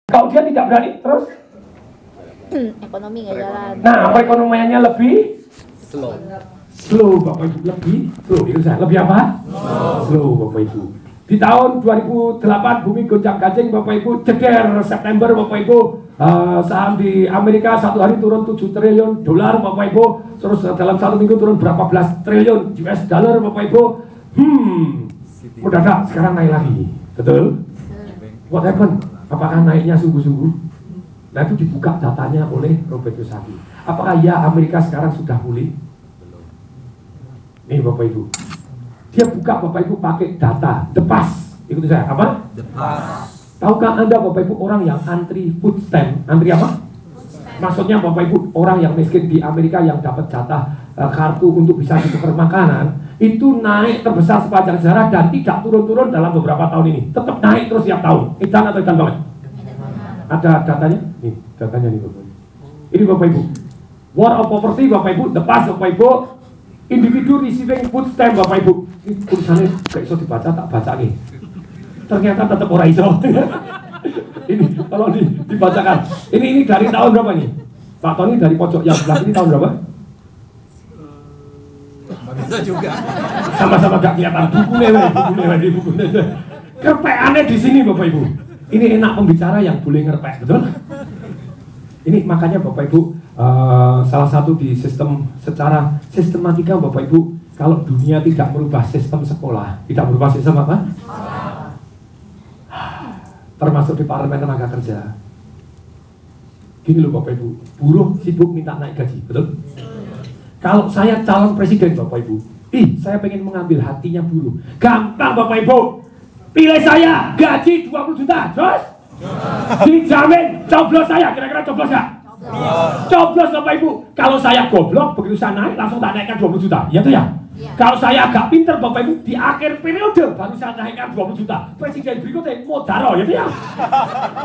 Kalau dia tidak berani, terus ekonomi nggak jalan. nah perekonomiannya lebih slow Bapak Ibu, lebih slow. Itu saya lebih apa? Slow Bapak Ibu. Di tahun 2008 bumi gonjang-ganjing Bapak Ibu, jeder September Bapak Ibu, saham di Amerika satu hari turun 7 triliun dolar Bapak Ibu, terus dalam satu minggu turun berapa belas triliun US dollar Bapak Ibu. Mendadak sekarang naik lagi, betul? What happened? Apakah naiknya sungguh-sungguh? Nah itu dibuka datanya oleh Robert Kiyosaki. Apakah ya Amerika sekarang sudah pulih? Nih Bapak Ibu, dia buka Bapak Ibu pakai data The Past. Ikuti saya, apa? The Past. Tahukah Anda Bapak Ibu orang yang antri food stamp? Antri apa? Maksudnya Bapak Ibu orang yang miskin di Amerika yang dapat jatah kartu untuk bisa ditukar makanan, itu naik terbesar sepanjang sejarah dan tidak turun-turun dalam beberapa tahun ini. Tetap naik terus tiap tahun. Edan atau edan banget? Ada datanya? Nih, datanya nih Bapak Ibu. Ini Bapak Ibu. War of Poverty Bapak Ibu, The Past Bapak Ibu. Individu receiving food stamp Bapak Ibu. Ini tulisannya gak iso dibaca, tak baca nih. Ternyata tetap orang iso. Ini kalau dibacakan. Ini dari tahun berapa nih? Pak Tony dari pojok yang sebelah ini tahun berapa? Bisa juga. Sama-sama gak kelihatan buku kerpeannya di sini Bapak Ibu. Ini enak pembicara yang boleh ngerpek, betul? Ini makanya Bapak Ibu salah satu di sistem secara sistematika Bapak Ibu, kalau dunia tidak merubah sistem sekolah, tidak merubah sistem apa? Termasuk di parlemen tenaga kerja. Gini loh Bapak Ibu, buruh sibuk minta naik gaji, betul? Kalau saya calon presiden Bapak Ibu, saya pengen mengambil hatinya buruh. Gampang Bapak Ibu, pilih saya, gaji 20 juta, terus? Dijamin, coblos saya, kira-kira coblos gak? Coblos Bapak Ibu. Kalau saya goblok, begitu saya naik, langsung tak naikkan 20 juta, ya tuh ya? Kalau saya agak pinter Bapak Ibu, di akhir periode baru saya naikkan 20 juta. Presiden berikutnya mau daro, ya tuh ya?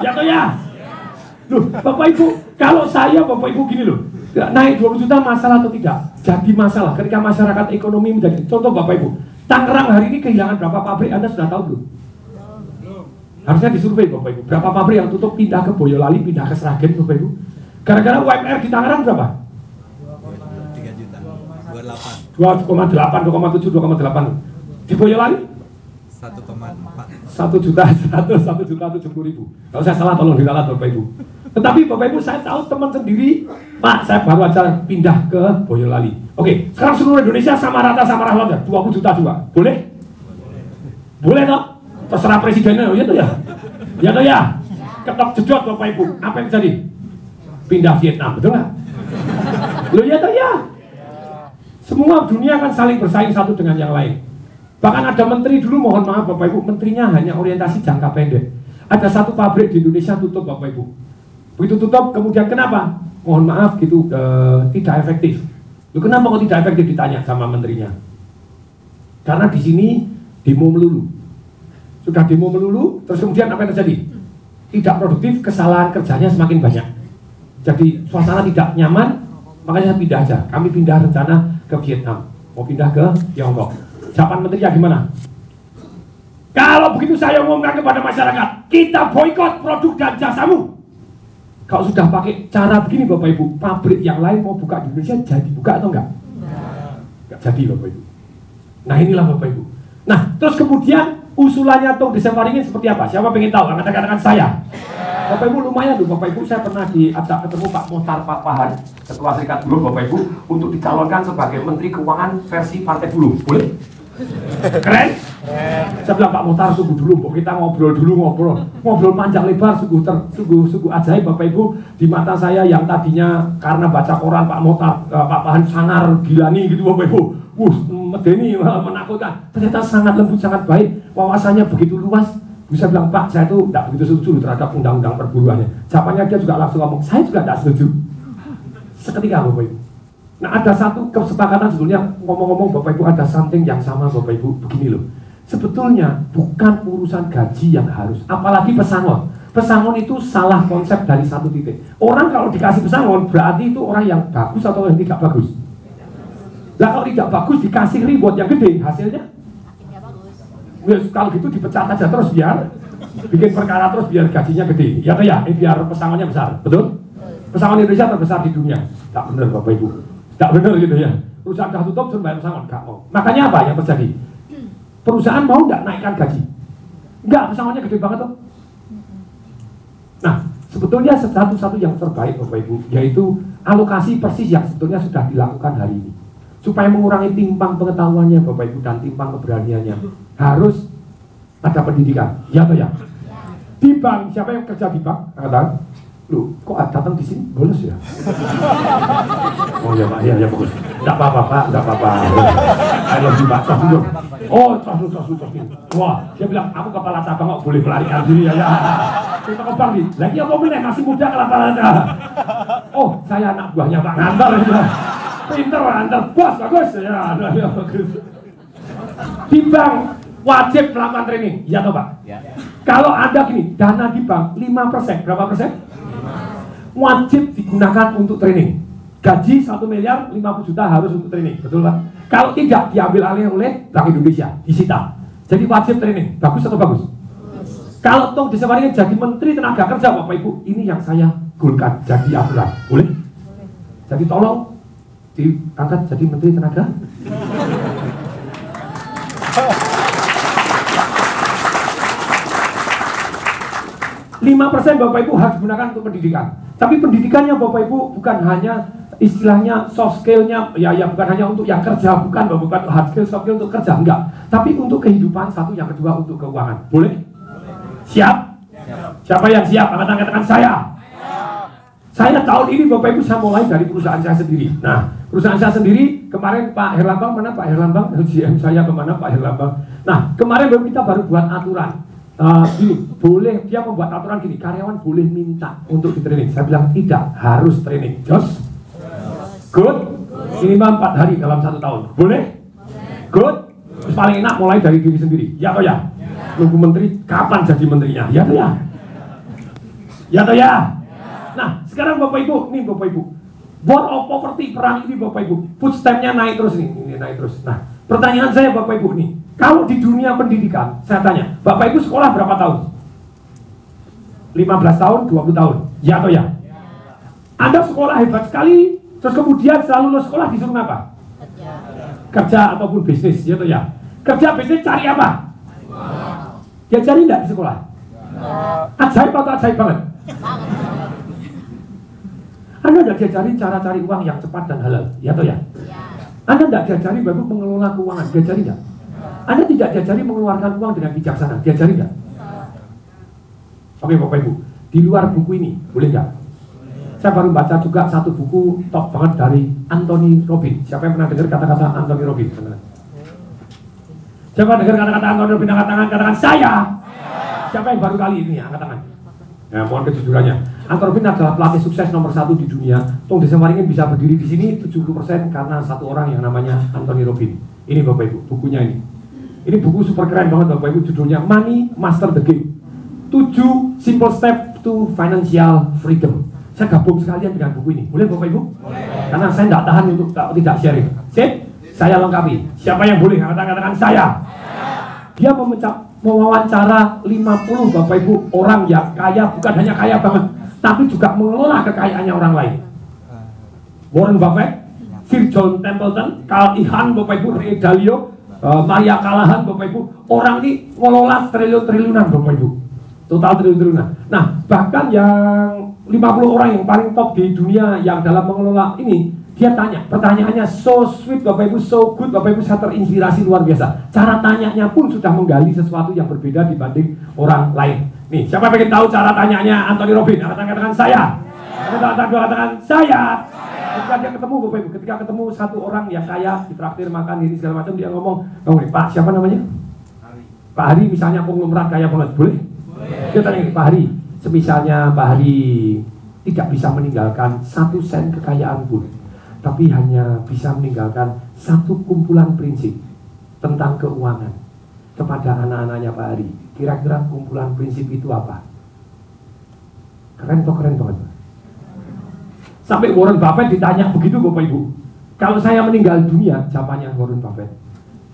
Ya tuh ya? Loh, Bapak Ibu, kalau saya Bapak Ibu gini loh, naik 20 juta masalah atau tidak? Jadi masalah ketika masyarakat ekonomi menjadi contoh Bapak Ibu. Tangerang hari ini kehilangan berapa pabrik Anda sudah tahu belum? Harusnya disurvei Bapak Ibu. Berapa pabrik yang tutup pindah ke Boyolali, pindah ke Sragen Bapak Ibu? Gara-gara UMR di Tangerang berapa? 3 juta, 2,8, 2,7, 2,8. Di Boyolali? 1,4. 1 juta 70.000. Kalau saya salah tolong diralat Bapak Ibu. Tetapi Bapak Ibu saya tahu teman sendiri, Pak saya baru aja pindah ke Boyolali. Oke, sekarang seluruh Indonesia sama rata sama rahmat 20 juta juga. Boleh? Boleh toh? Terserah presidennya, ya toh ya? Ya toh ya? Ketok jedot Bapak Ibu, apa yang terjadi? Pindah Vietnam, betul nggak? Loh ya toh ya? Semua dunia kan saling bersaing satu dengan yang lain. Bahkan ada menteri dulu, mohon maaf Bapak Ibu, menterinya hanya orientasi jangka pendek. Ada satu pabrik di Indonesia tutup Bapak Ibu. Begitu tutup, kemudian kenapa? Mohon maaf gitu, tidak efektif. Loh, kenapa kok tidak efektif ditanya sama menterinya? Karena di sini demo melulu. Sudah demo melulu, terus kemudian apa yang terjadi? Tidak produktif, kesalahan kerjanya semakin banyak. Jadi suasana tidak nyaman, makanya saya pindah aja. Kami pindah rencana ke Vietnam, mau pindah ke Tiongkok. Jawaban menterinya gimana? Kalau begitu saya umumkan kepada masyarakat, kita boikot produk dan jasamu. Kalau sudah pakai cara begini Bapak Ibu, pabrik yang lain mau buka di Indonesia jadi buka atau enggak? Enggak jadi Bapak Ibu. Nah inilah Bapak Ibu. Nah terus kemudian usulannya Tong Desember ini seperti apa? Siapa pengen tahu? Katakan saya. Bapak Ibu lumayan loh Bapak Ibu, saya pernah diajak ketemu Pak Mohtar Papahan, Ketua Serikat Buruh Bapak Ibu, untuk dicalonkan sebagai Menteri Keuangan versi Partai Buruh. Boleh? Keren? Saya bilang Pak Mohtar sungguh dulu, kita ngobrol panjang lebar, sungguh ajaib Bapak Ibu. Di mata saya yang tadinya karena baca koran Pak Mohtar, Pak Pahan sangar gilani gitu Bapak Ibu, medeni menakutkan, ternyata sangat lembut, sangat baik, wawasannya begitu luas. Bisa bilang Pak, saya tuh tidak begitu setuju terhadap undang-undang perburuannya. Jawabannya dia juga langsung ngomong, saya juga tidak setuju. Seketika Bapak Ibu. Nah ada satu kesepakatan sebetulnya, ngomong-ngomong Bapak Ibu, ada something yang sama Bapak Ibu, begini loh. Sebetulnya bukan urusan gaji yang harus, apalagi pesangon. Pesangon itu salah konsep dari satu titik. Orang kalau dikasih pesangon berarti itu orang yang bagus atau yang tidak bagus. Nah kalau tidak bagus dikasih reward yang gede, hasilnya? Kalau gitu dipecat aja terus biar bikin perkara terus biar gajinya gede, ya toh ya, biar pesangonnya besar, betul? Pesangon Indonesia terbesar di dunia, tak benar Bapak Ibu, tak benar gitu ya. Perusahaan dah tutup suruh bayar pesangon, nggak mau. Makanya apa yang terjadi? Perusahaan mau nggak naikkan gaji? Nggak, pesangonnya gede banget tuh. Nah, sebetulnya satu-satu yang terbaik Bapak Ibu, yaitu alokasi persis yang sebetulnya sudah dilakukan hari ini. Supaya mengurangi timpang pengetahuannya Bapak Ibu dan timpang keberaniannya, harus ada pendidikan, ya atau ya? Di bank, siapa yang kerja di bank? Katakan, lu kok datang di sini bolos ya? Oh ya Pak, ya bagus. Enggak apa-apa Pak, enggak apa-apa. I love you Pak, tos dulu. Oh, tos. Wah, dia bilang, aku kepala cabang kok boleh melarikan diri ya. Kita ke bank nih, lagi apa milih masih muda kepala cabang. Oh, saya anak buahnya Pak Ngantar ya. Pinter Ngantar, bos bagus ya. Di bank wajib melakukan training, ya toh Pak? Ya. Kalau Anda gini, dana di bank 5%, berapa persen? Wajib digunakan untuk training. Gaji 1 miliar 50 juta harus untuk training, betul Pak? Kalau tidak diambil alih oleh Bank Indonesia, disita. Jadi wajib training, bagus atau bagus? Kalau toh disewarin jadi Menteri Tenaga Kerja Bapak Ibu, ini yang saya golkan jadi aturan, boleh? Jadi tolong diangkat jadi Menteri Tenaga. 5% Bapak Ibu harus gunakan untuk pendidikan. Tapi pendidikannya Bapak Ibu bukan hanya istilahnya soft skill-nya, ya bukan hanya untuk yang kerja, bukan bukan hard skill, soft skill untuk kerja, enggak. Tapi untuk kehidupan, satu, yang kedua untuk keuangan. Boleh? Siap? Siapa yang siap? Katakan saya. Saya tahun ini Bapak Ibu saya mulai dari perusahaan saya sendiri. Nah, perusahaan saya sendiri kemarin Pak Herlambang, mana Pak Herlambang? GM saya kemana Pak Herlambang? Nah, kemarin kita baru buat aturan. Gini, boleh dia membuat aturan gini, karyawan boleh minta untuk di training. Saya bilang tidak, harus training. Just good, minimal 4 hari dalam 1 tahun. Boleh? Good. Terus paling enak mulai dari diri sendiri. Ya atau ya? Nunggu menteri, kapan jadi menterinya? Ya atau ya? Ya atau ya? Nah, sekarang Bapak Ibu, nih Bapak Ibu, war of poverty, perang ini Bapak Ibu, footstep-nya naik terus nih, ini naik terus. Nah, pertanyaan saya Bapak Ibu nih, kalau di dunia pendidikan, saya tanya, Bapak Ibu sekolah berapa tahun? 15 tahun, 20 tahun, ya atau ya? Anda sekolah hebat sekali, terus kemudian setelah lulus sekolah disuruh apa? Kerja ataupun bisnis, ya atau ya? Kerja bisnis cari apa? Diajari enggak di sekolah? Ajaib atau ajaib banget? Anda tidak diajari cara cari uang yang cepat dan halal, ya atau ya? Anda tidak diajari bagus mengelola keuangan, diajari nggak? Anda tidak diajari mengeluarkan uang dengan bijaksana, diajari nggak? Oke Bapak Ibu, di luar buku ini, boleh nggak? Saya baru baca juga satu buku top banget dari Anthony Robbins. Siapa yang pernah dengar kata-kata Anthony Robbins? Siapa dengar kata-kata Anthony Robbins? Angkat tangan, katakan saya. Siapa yang baru kali ini? Angkat tangan. Ya, mohon kejujurannya. Anthony Robbins adalah pelatih sukses nomor 1 di dunia. Tong Desa Waringin bisa berdiri di sini 70% karena satu orang yang namanya Anthony Robbins. Ini Bapak Ibu, bukunya ini. Ini buku super keren banget Bapak Ibu, judulnya Money Master the Game. 7 Simple Step to Financial Freedom. Saya gabung sekalian dengan buku ini. Boleh Bapak Ibu? Boleh. Karena saya tidak tahan untuk tidak sharing. Sip? Saya lengkapi. Siapa yang boleh? Katakan saya. Dia mewawancara 50 Bapak Ibu orang yang kaya, bukan hanya kaya banget, tapi juga mengelola kekayaannya orang lain. Warren Buffett, Sir John Templeton, Carl Icahn, Bapak Ibu, Ray Dalio, Maria Callahan, Bapak Ibu, orang ini mengelola triliun-triliunan Bapak Ibu, total triliun-triliunan. Nah, bahkan yang 50 orang yang paling top di dunia yang dalam mengelola ini, dia tanya, pertanyaannya so sweet Bapak Ibu, so good Bapak Ibu, saya terinspirasi luar biasa. Cara tanyanya pun sudah menggali sesuatu yang berbeda dibanding orang lain. Nih, siapa yang ingin tahu cara tanyanya Anthony Robbins? Katakan saya. Katakan saya. Ketika dia ketemu Bapak Ibu, ketika ketemu satu orang yang kaya, ditraktir makan ini segala macam, dia ngomong, Pak siapa namanya? Pak Hari misalnya konglomerat kaya banget, boleh? Dia tanya Pak Hari, semisalnya Pak Hari tidak bisa meninggalkan 1 sen kekayaan pun, tapi hanya bisa meninggalkan 1 kumpulan prinsip tentang keuangan kepada anak-anaknya Pak Hari. Kira-kira kumpulan prinsip itu apa? Keren atau keren banget? Sampai Warren Buffett ditanya begitu Bapak Ibu. Kalau saya meninggal dunia, jawabannya Warren Buffett.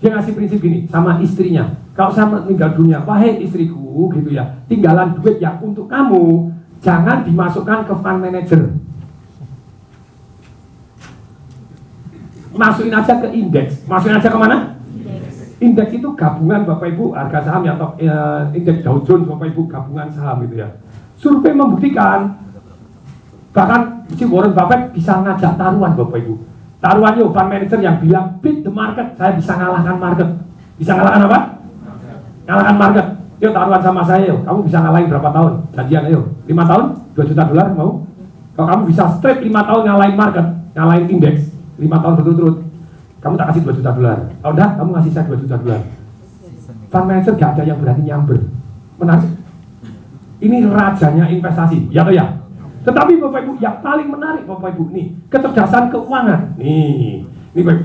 Dia ngasih prinsip gini sama istrinya. kalau saya meninggal dunia, wahai istriku gitu ya, tinggalan duit yang untuk kamu, jangan dimasukkan ke fund manager. Masukin aja ke indeks. Masukin aja kemana? Indeks itu gabungan Bapak Ibu harga saham ya, atau indeks Dow Jones Bapak Ibu gabungan saham gitu ya. Survei membuktikan, bahkan si Warren Buffett bisa ngajak taruhan Bapak Ibu. Taruhannya fund manager yang bilang beat the market, saya bisa ngalahkan market. Bisa ngalahkan apa? Ngalahkan market. Yuk taruhan sama saya yuk. Kamu bisa ngalahin berapa tahun? Janjian ayo. 5 tahun? $2 juta mau? Kalau kamu bisa straight 5 tahun ngalahin market, ngalahin indeks 5 tahun berturut-turut, kamu tak kasih $2 juta. Kalau enggak, kamu ngasih saya $2 juta. Fund manager gak ada yang berani nyamber. Menarik. Ini rajanya investasi, ya atau ya? Tetapi Bapak Ibu, yang paling menarik Bapak Ibu, nih, kecerdasan keuangan. Nih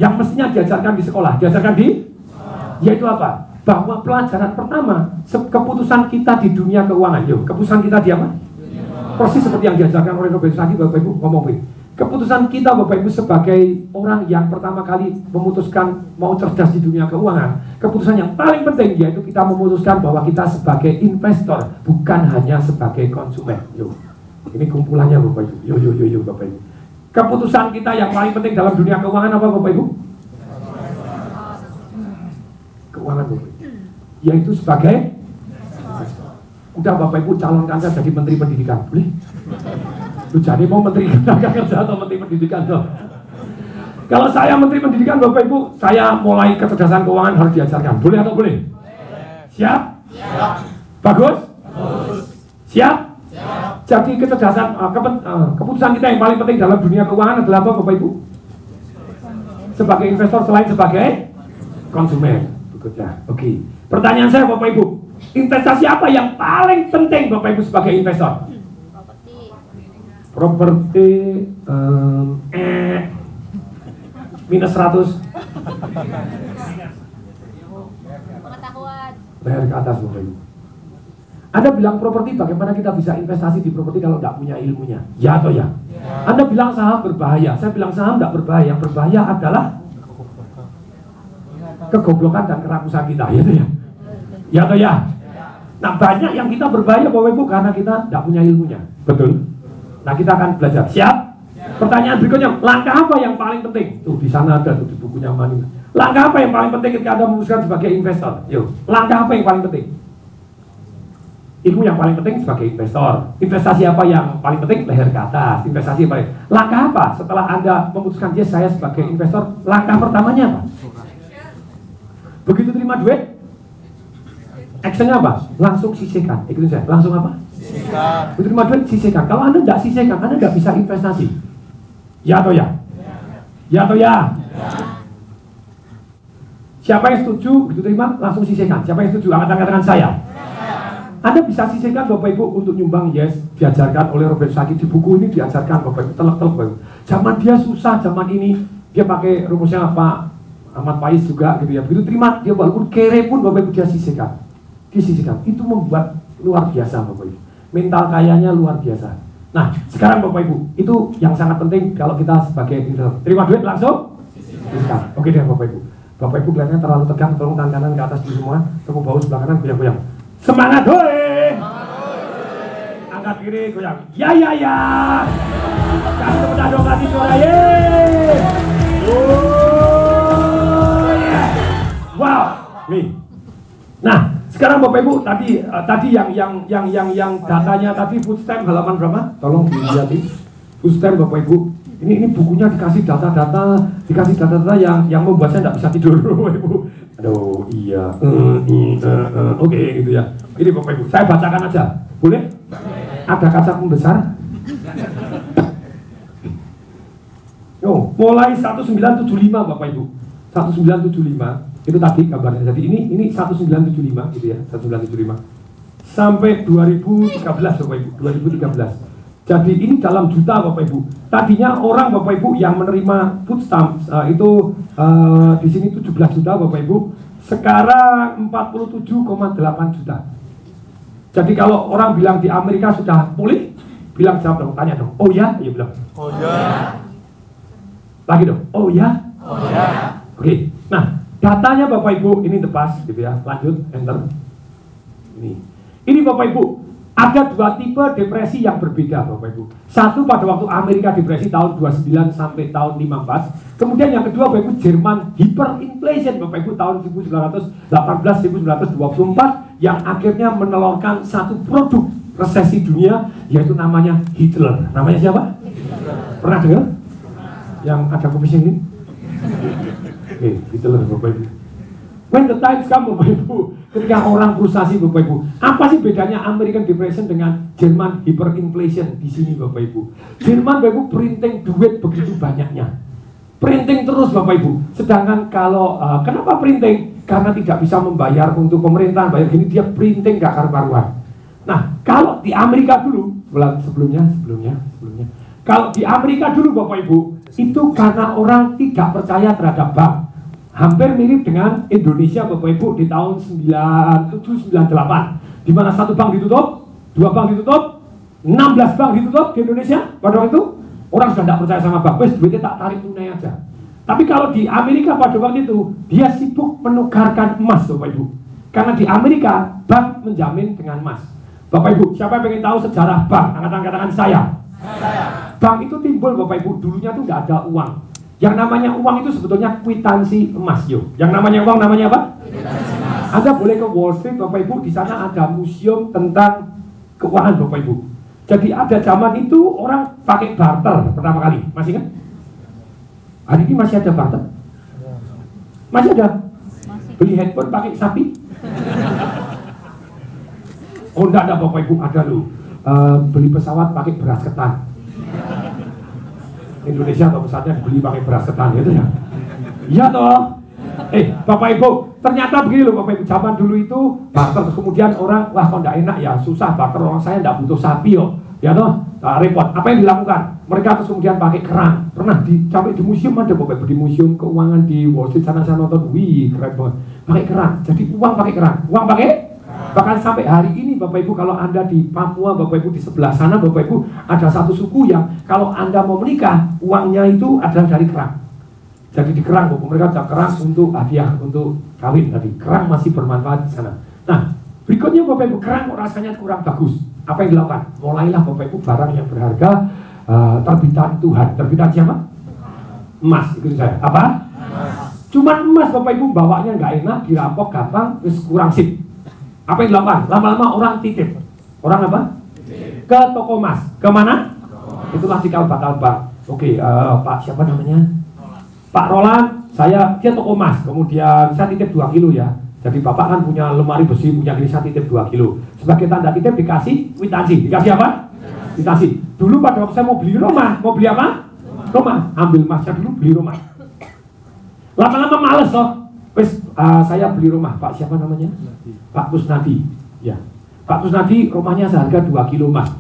yang mestinya diajarkan di sekolah, diajarkan di, yaitu apa? Bahwa pelajaran pertama, keputusan kita di dunia keuangan, yuk, keputusan kita di apa? Persis seperti yang diajarkan oleh Robert Kiyosaki, Bapak Ibu ngomongin. Keputusan kita Bapak Ibu sebagai orang yang pertama kali memutuskan mau cerdas di dunia keuangan, keputusan yang paling penting yaitu kita memutuskan bahwa kita sebagai investor, bukan hanya sebagai konsumen. Yuk. Ini kumpulannya Bapak Ibu. Yo Bapak Ibu. Keputusan kita yang paling penting dalam dunia keuangan apa Bapak Ibu? Keuangan Bapak Ibu. Yaitu sebagai, udah Bapak Ibu calonkan saya jadi Menteri Pendidikan, boleh? Lu jadi mau Menteri Tenaga Kerja atau Menteri Pendidikan tuh? Kalau saya Menteri Pendidikan Bapak Ibu, saya mulai kecerdasan keuangan harus diajarkan. Boleh atau boleh? Siap? Siap. Bagus? Bagus. Siap? Jadi kecerdasan, keputusan kita yang paling penting dalam dunia keuangan adalah apa Bapak Ibu? Sebagai investor selain sebagai konsumen. Bekerja. Oke. Pertanyaan saya Bapak Ibu, investasi apa yang paling penting Bapak Ibu sebagai investor? Properti minus 100. Pengetahuan. Bayar ke atas Bapak Ibu. Anda bilang properti, bagaimana kita bisa investasi di properti kalau tidak punya ilmunya? Ya atau ya? Anda bilang saham berbahaya, saya bilang saham tidak berbahaya. Yang berbahaya adalah kegoblokan dan kerakusan kita, ya atau ya? Ya atau ya? Nah banyak yang kita berbahaya Bapak Ibu karena kita tidak punya ilmunya. Betul? Nah kita akan belajar. Siap? Pertanyaan berikutnya, langkah apa yang paling penting? Tuh di sana ada tuh di bukunya Mani. Langkah apa yang paling penting ketika Anda memutuskan sebagai investor? Yuk, langkah apa yang paling penting? Ilmu yang paling penting sebagai investor. Investasi apa yang paling penting? Leher ke atas. Investasi apa? Langkah apa setelah Anda memutuskan yes saya sebagai investor? Langkah pertamanya apa? Begitu terima duit, actionnya apa? Langsung sisihkan. Ikutin saya. Langsung apa? Sisihkan. Begitu terima duit, sisihkan. Kalau Anda tidak sisihkan, Anda tidak bisa investasi. Ya atau ya? Ya atau ya? Siapa yang setuju? Begitu terima, langsung sisihkan. Siapa yang setuju? Angkat tangan saya. Anda bisa sisihkan Bapak Ibu untuk nyumbang, yes, diajarkan oleh Robert Kiyosaki di buku ini diajarkan Bapak Ibu, telak-telak Bapak Ibu. Zaman dia susah, zaman ini dia pakai rumusnya apa? Ahmad Faiz juga gitu ya. Begitu terima, dia walaupun kere pun Bapak Ibu dia sisihkan. Disisihkan. Itu membuat luar biasa Bapak Ibu. Mental kayanya luar biasa. Nah, sekarang Bapak Ibu, itu yang sangat penting kalau kita sebagai investor. Terima duit langsung sisihkan. Oke deh Bapak Ibu. Bapak Ibu kelihatannya terlalu tegang, tolong tangan kanan ke atas dulu semua, tepuk bahu sebelah kanan goyang-goyang. Semangat hoi! Angkat kiri goyang. Ya. Kasih tepuk tangan, kasih suara ye. Wow, nih. Nah, sekarang Bapak Ibu tadi yang datanya tadi Foodstime halaman berapa? Tolong dilihat ini. Foodstime Bapak Ibu. Ini bukunya dikasih data-data yang membuat saya tidak bisa tidur Bapak Ibu. Aduh, iya. Oke, gitu ya. Ini Bapak Ibu, saya bacakan aja. Boleh? Ada kaca pembesar. Mulai 1975 Bapak Ibu. 1975 itu tadi gambarnya. Jadi ini 1975 gitu ya, 1975. Sampai 2013 Bapak Ibu, 2013. Jadi ini dalam juta Bapak Ibu. Tadinya orang Bapak Ibu yang menerima food stamp itu di sini 17 juta Bapak Ibu. Sekarang 47,8 juta. Jadi kalau orang bilang di Amerika sudah pulih, bilang jawab dong, tanya dong. Oh ya? Ayo bilang. Oh ya. Lagi dong. Oh ya? Oh ya. Oke. Nah, Datanya Bapak Ibu, ini tepas gitu ya. Lanjut, enter. Ini Bapak Ibu, ada dua tipe depresi yang berbeda Bapak Ibu. Satu pada waktu Amerika depresi tahun 29 sampai tahun 54. Kemudian yang kedua Bapak Ibu, Jerman hyperinflation Bapak Ibu tahun 1918-1924 yang akhirnya menelurkan satu produk resesi dunia, yaitu namanya Hitler. Namanya siapa? Pernah dengar? Yang ada kopisnya ini? Oke, Hitler Bapak Ibu. When the times come Bapak Ibu, ketika orang frustasi Bapak Ibu, apa sih bedanya American Depression dengan Jerman hyperinflation di sini Bapak Ibu? Jerman Bapak Ibu printing duit begitu banyaknya, printing terus Bapak Ibu. Sedangkan kalau kenapa printing? Karena tidak bisa membayar untuk pemerintah, bayar gini dia printing gak karu-karuan. Nah, kalau di Amerika dulu, sebelumnya, kalau di Amerika dulu Bapak Ibu, itu karena orang tidak percaya terhadap bank. Hampir mirip dengan Indonesia Bapak Ibu di tahun 97-98, di mana satu bank ditutup, dua bank ditutup, 16 bank ditutup di Indonesia. Pada waktu itu orang sudah tidak percaya sama bank, wes duitnya tak tarik tunai aja. Tapi kalau di Amerika pada waktu itu dia sibuk menukarkan emas Bapak Ibu, karena di Amerika bank menjamin dengan emas. Bapak Ibu, siapa yang ingin tahu sejarah bank? Angkat-angkat saya. Bank itu timbul Bapak Ibu, dulunya tuh nggak ada uang. Yang namanya uang itu sebetulnya kwitansi emas, yo. Yang namanya uang namanya apa? Anda boleh ke Wall Street Bapak Ibu, di sana ada museum tentang keuangan Bapak Ibu. Jadi ada zaman itu orang pakai barter pertama kali, masih kan? Hari ini masih ada barter? Masih ada? Beli handphone pakai sapi? Oh enggak ada Bapak Ibu, ada loh. Beli pesawat pakai beras ketan. Indonesia atau pesawatnya dibeli pakai beras ketan gitu ya. Iya toh. Bapak Ibu, ternyata begini loh Bapak Ibu, zaman dulu itu barter, kemudian orang, wah kok enggak enak ya, susah barter, orang saya enggak butuh sapi yo. Ya toh, repot. Apa yang dilakukan? Mereka terus kemudian pakai kerang. Pernah sampai di museum ada Bapak Ibu, di museum keuangan di Wall Street sana saya nonton, wih keren banget. Pakai kerang. Jadi uang pakai kerang. Uang pakai. Bahkan sampai hari ini Bapak Ibu, kalau Anda di Papua Bapak Ibu, di sebelah sana Bapak Ibu, ada satu suku yang kalau Anda mau menikah, uangnya itu adalah dari kerang. Jadi di kerang Bapak, mereka ada kerang untuk hadiah, untuk kawin tadi. Kerang masih bermanfaat di sana. Nah, berikutnya Bapak Ibu, kerang rasanya kurang bagus. Apa yang dilakukan? Mulailah Bapak Ibu barang yang berharga, terbitan Tuhan. Terbitan siapa? Emas, ikutin saya. Apa? Cuman emas Bapak Ibu bawanya nggak enak, dirampok gampang, terus kurang sip. Apa yang dilakukan? Lama-lama orang titip. Orang apa? Ke toko emas. Kemana? Itulah cikal bakal bank. Oke, Pak siapa namanya? Pak Roland, dia toko emas. Kemudian saya titip 2 kilo ya. Jadi Bapak kan punya lemari besi, punya gini, saya titip 2 kilo. Sebagai tanda titip dikasih kwitansi. Dikasih apa? Kwitansi. Dulu pada waktu saya mau beli rumah, mau beli apa? Rumah. Ambil emasnya dulu, beli rumah. Lama-lama males loh. Saya beli rumah, Pak siapa namanya? Pak Kusnadi. Ya. Pak Kusnadi rumahnya seharga 2 kilo emas.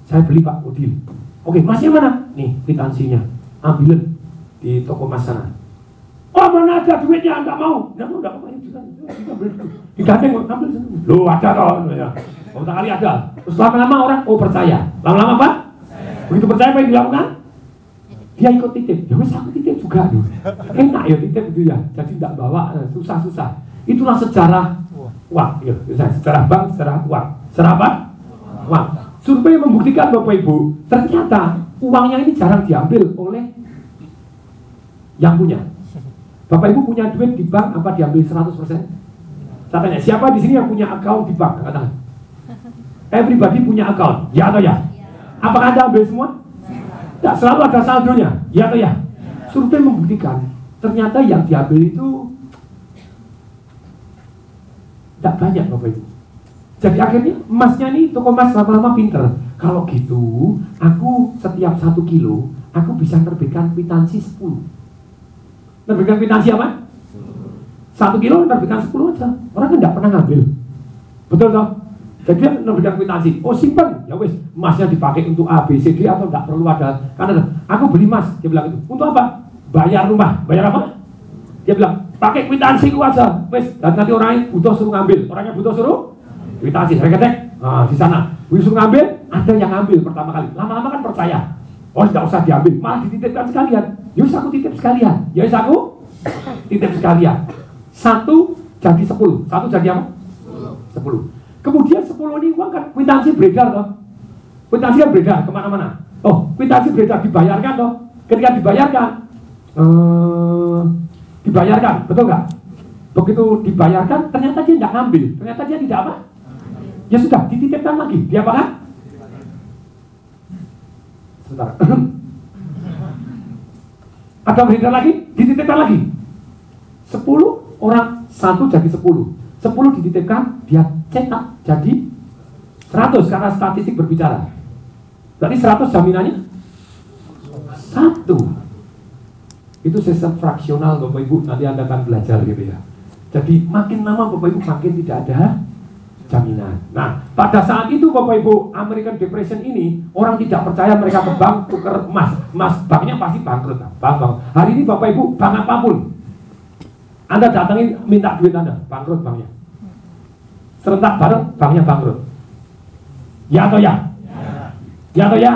Saya beli Pak Udil. Oke, emasnya mana? Nih, kwitansinya. Ambilin di toko emas sana. Oh, mana ada duitnya? Enggak mau. Enggak mau juga. Digandeng, ambil sana. Loh, ada toh. Ya. Oh, kali ada. Terus lama-lama orang percaya. Lama-lama apa? Begitu percaya apa yang dilakukan? Dia ikut titip, ya wes aku titip juga nih. Enak ya titip gitu ya, jadi tidak bawa susah-susah. Itulah sejarah uang, ya, sejarah bank, sejarah uang. Sejarah apa? Uang. Survei membuktikan Bapak Ibu, ternyata uangnya ini jarang diambil oleh yang punya. Bapak Ibu punya duit di bank, apa diambil 100%? Saya tanya, siapa di sini yang punya account di bank? Katakan. Everybody punya account, ya atau ya? Apakah Anda ambil semua? Tidak, selalu ada saldonya, ya atau ya? Survei membuktikan, ternyata yang diambil itu tidak banyak Bapak Ibu. Jadi akhirnya emasnya nih, toko emas lama-lama pinter. Kalau gitu, aku setiap 1 kilo, aku bisa terbitkan kwitansi 10. Terbitkan kwitansi apa? 1 kilo terbitkan 10 aja. Orang kan tidak pernah ngambil. Betul toh? Jadi dia memberikan kwitansi, simpan, ya wes, emasnya dipakai untuk A, B, C, D atau tidak perlu ada. Karena aku beli emas, dia bilang itu. Untuk apa? Bayar rumah. Bayar apa? Dia bilang, pakai kwitansi ku aja, wes. Dan nanti orang butuh suruh ngambil, orangnya butuh suruh kwitansi. Saya ketek, di sana, suruh ngambil, ada yang ngambil pertama kali. Lama-lama kan percaya, tidak usah diambil, malah dititipkan sekalian. Ya wes aku titip sekalian, ya wes aku titip sekalian. 1 jadi 10. 1 jadi apa? 10. Kemudian 10 ini uang kan kwitansi beredar toh. Kwitansi kan beredar kemana-mana. Oh, kwitansi beredar dibayarkan toh. Ketika dibayarkan, betul nggak? Begitu dibayarkan, ternyata dia tidak ngambil. Ternyata dia tidak apa? Ya sudah, dititipkan lagi. Dia apa kan? Sebentar. Ada beredar lagi, dititipkan lagi. 10 orang, 1 jadi 10. 10 dititipkan, dia cetak jadi 100 karena statistik berbicara. Berarti 100 jaminannya 1. Itu sistem fraksional Bapak Ibu, nanti Anda akan belajar gitu ya. Jadi makin lama Bapak Ibu makin tidak ada jaminan. Nah, pada saat itu Bapak Ibu, American Depression ini orang tidak percaya, mereka ke bank tukar emas. Banknya pasti bangkrut. Bank. Hari ini Bapak Ibu, bank apapun Anda datangin minta duit Anda, bangkrut banknya. Serentak bareng, banknya bangkrut. Ya atau ya? Ya atau ya?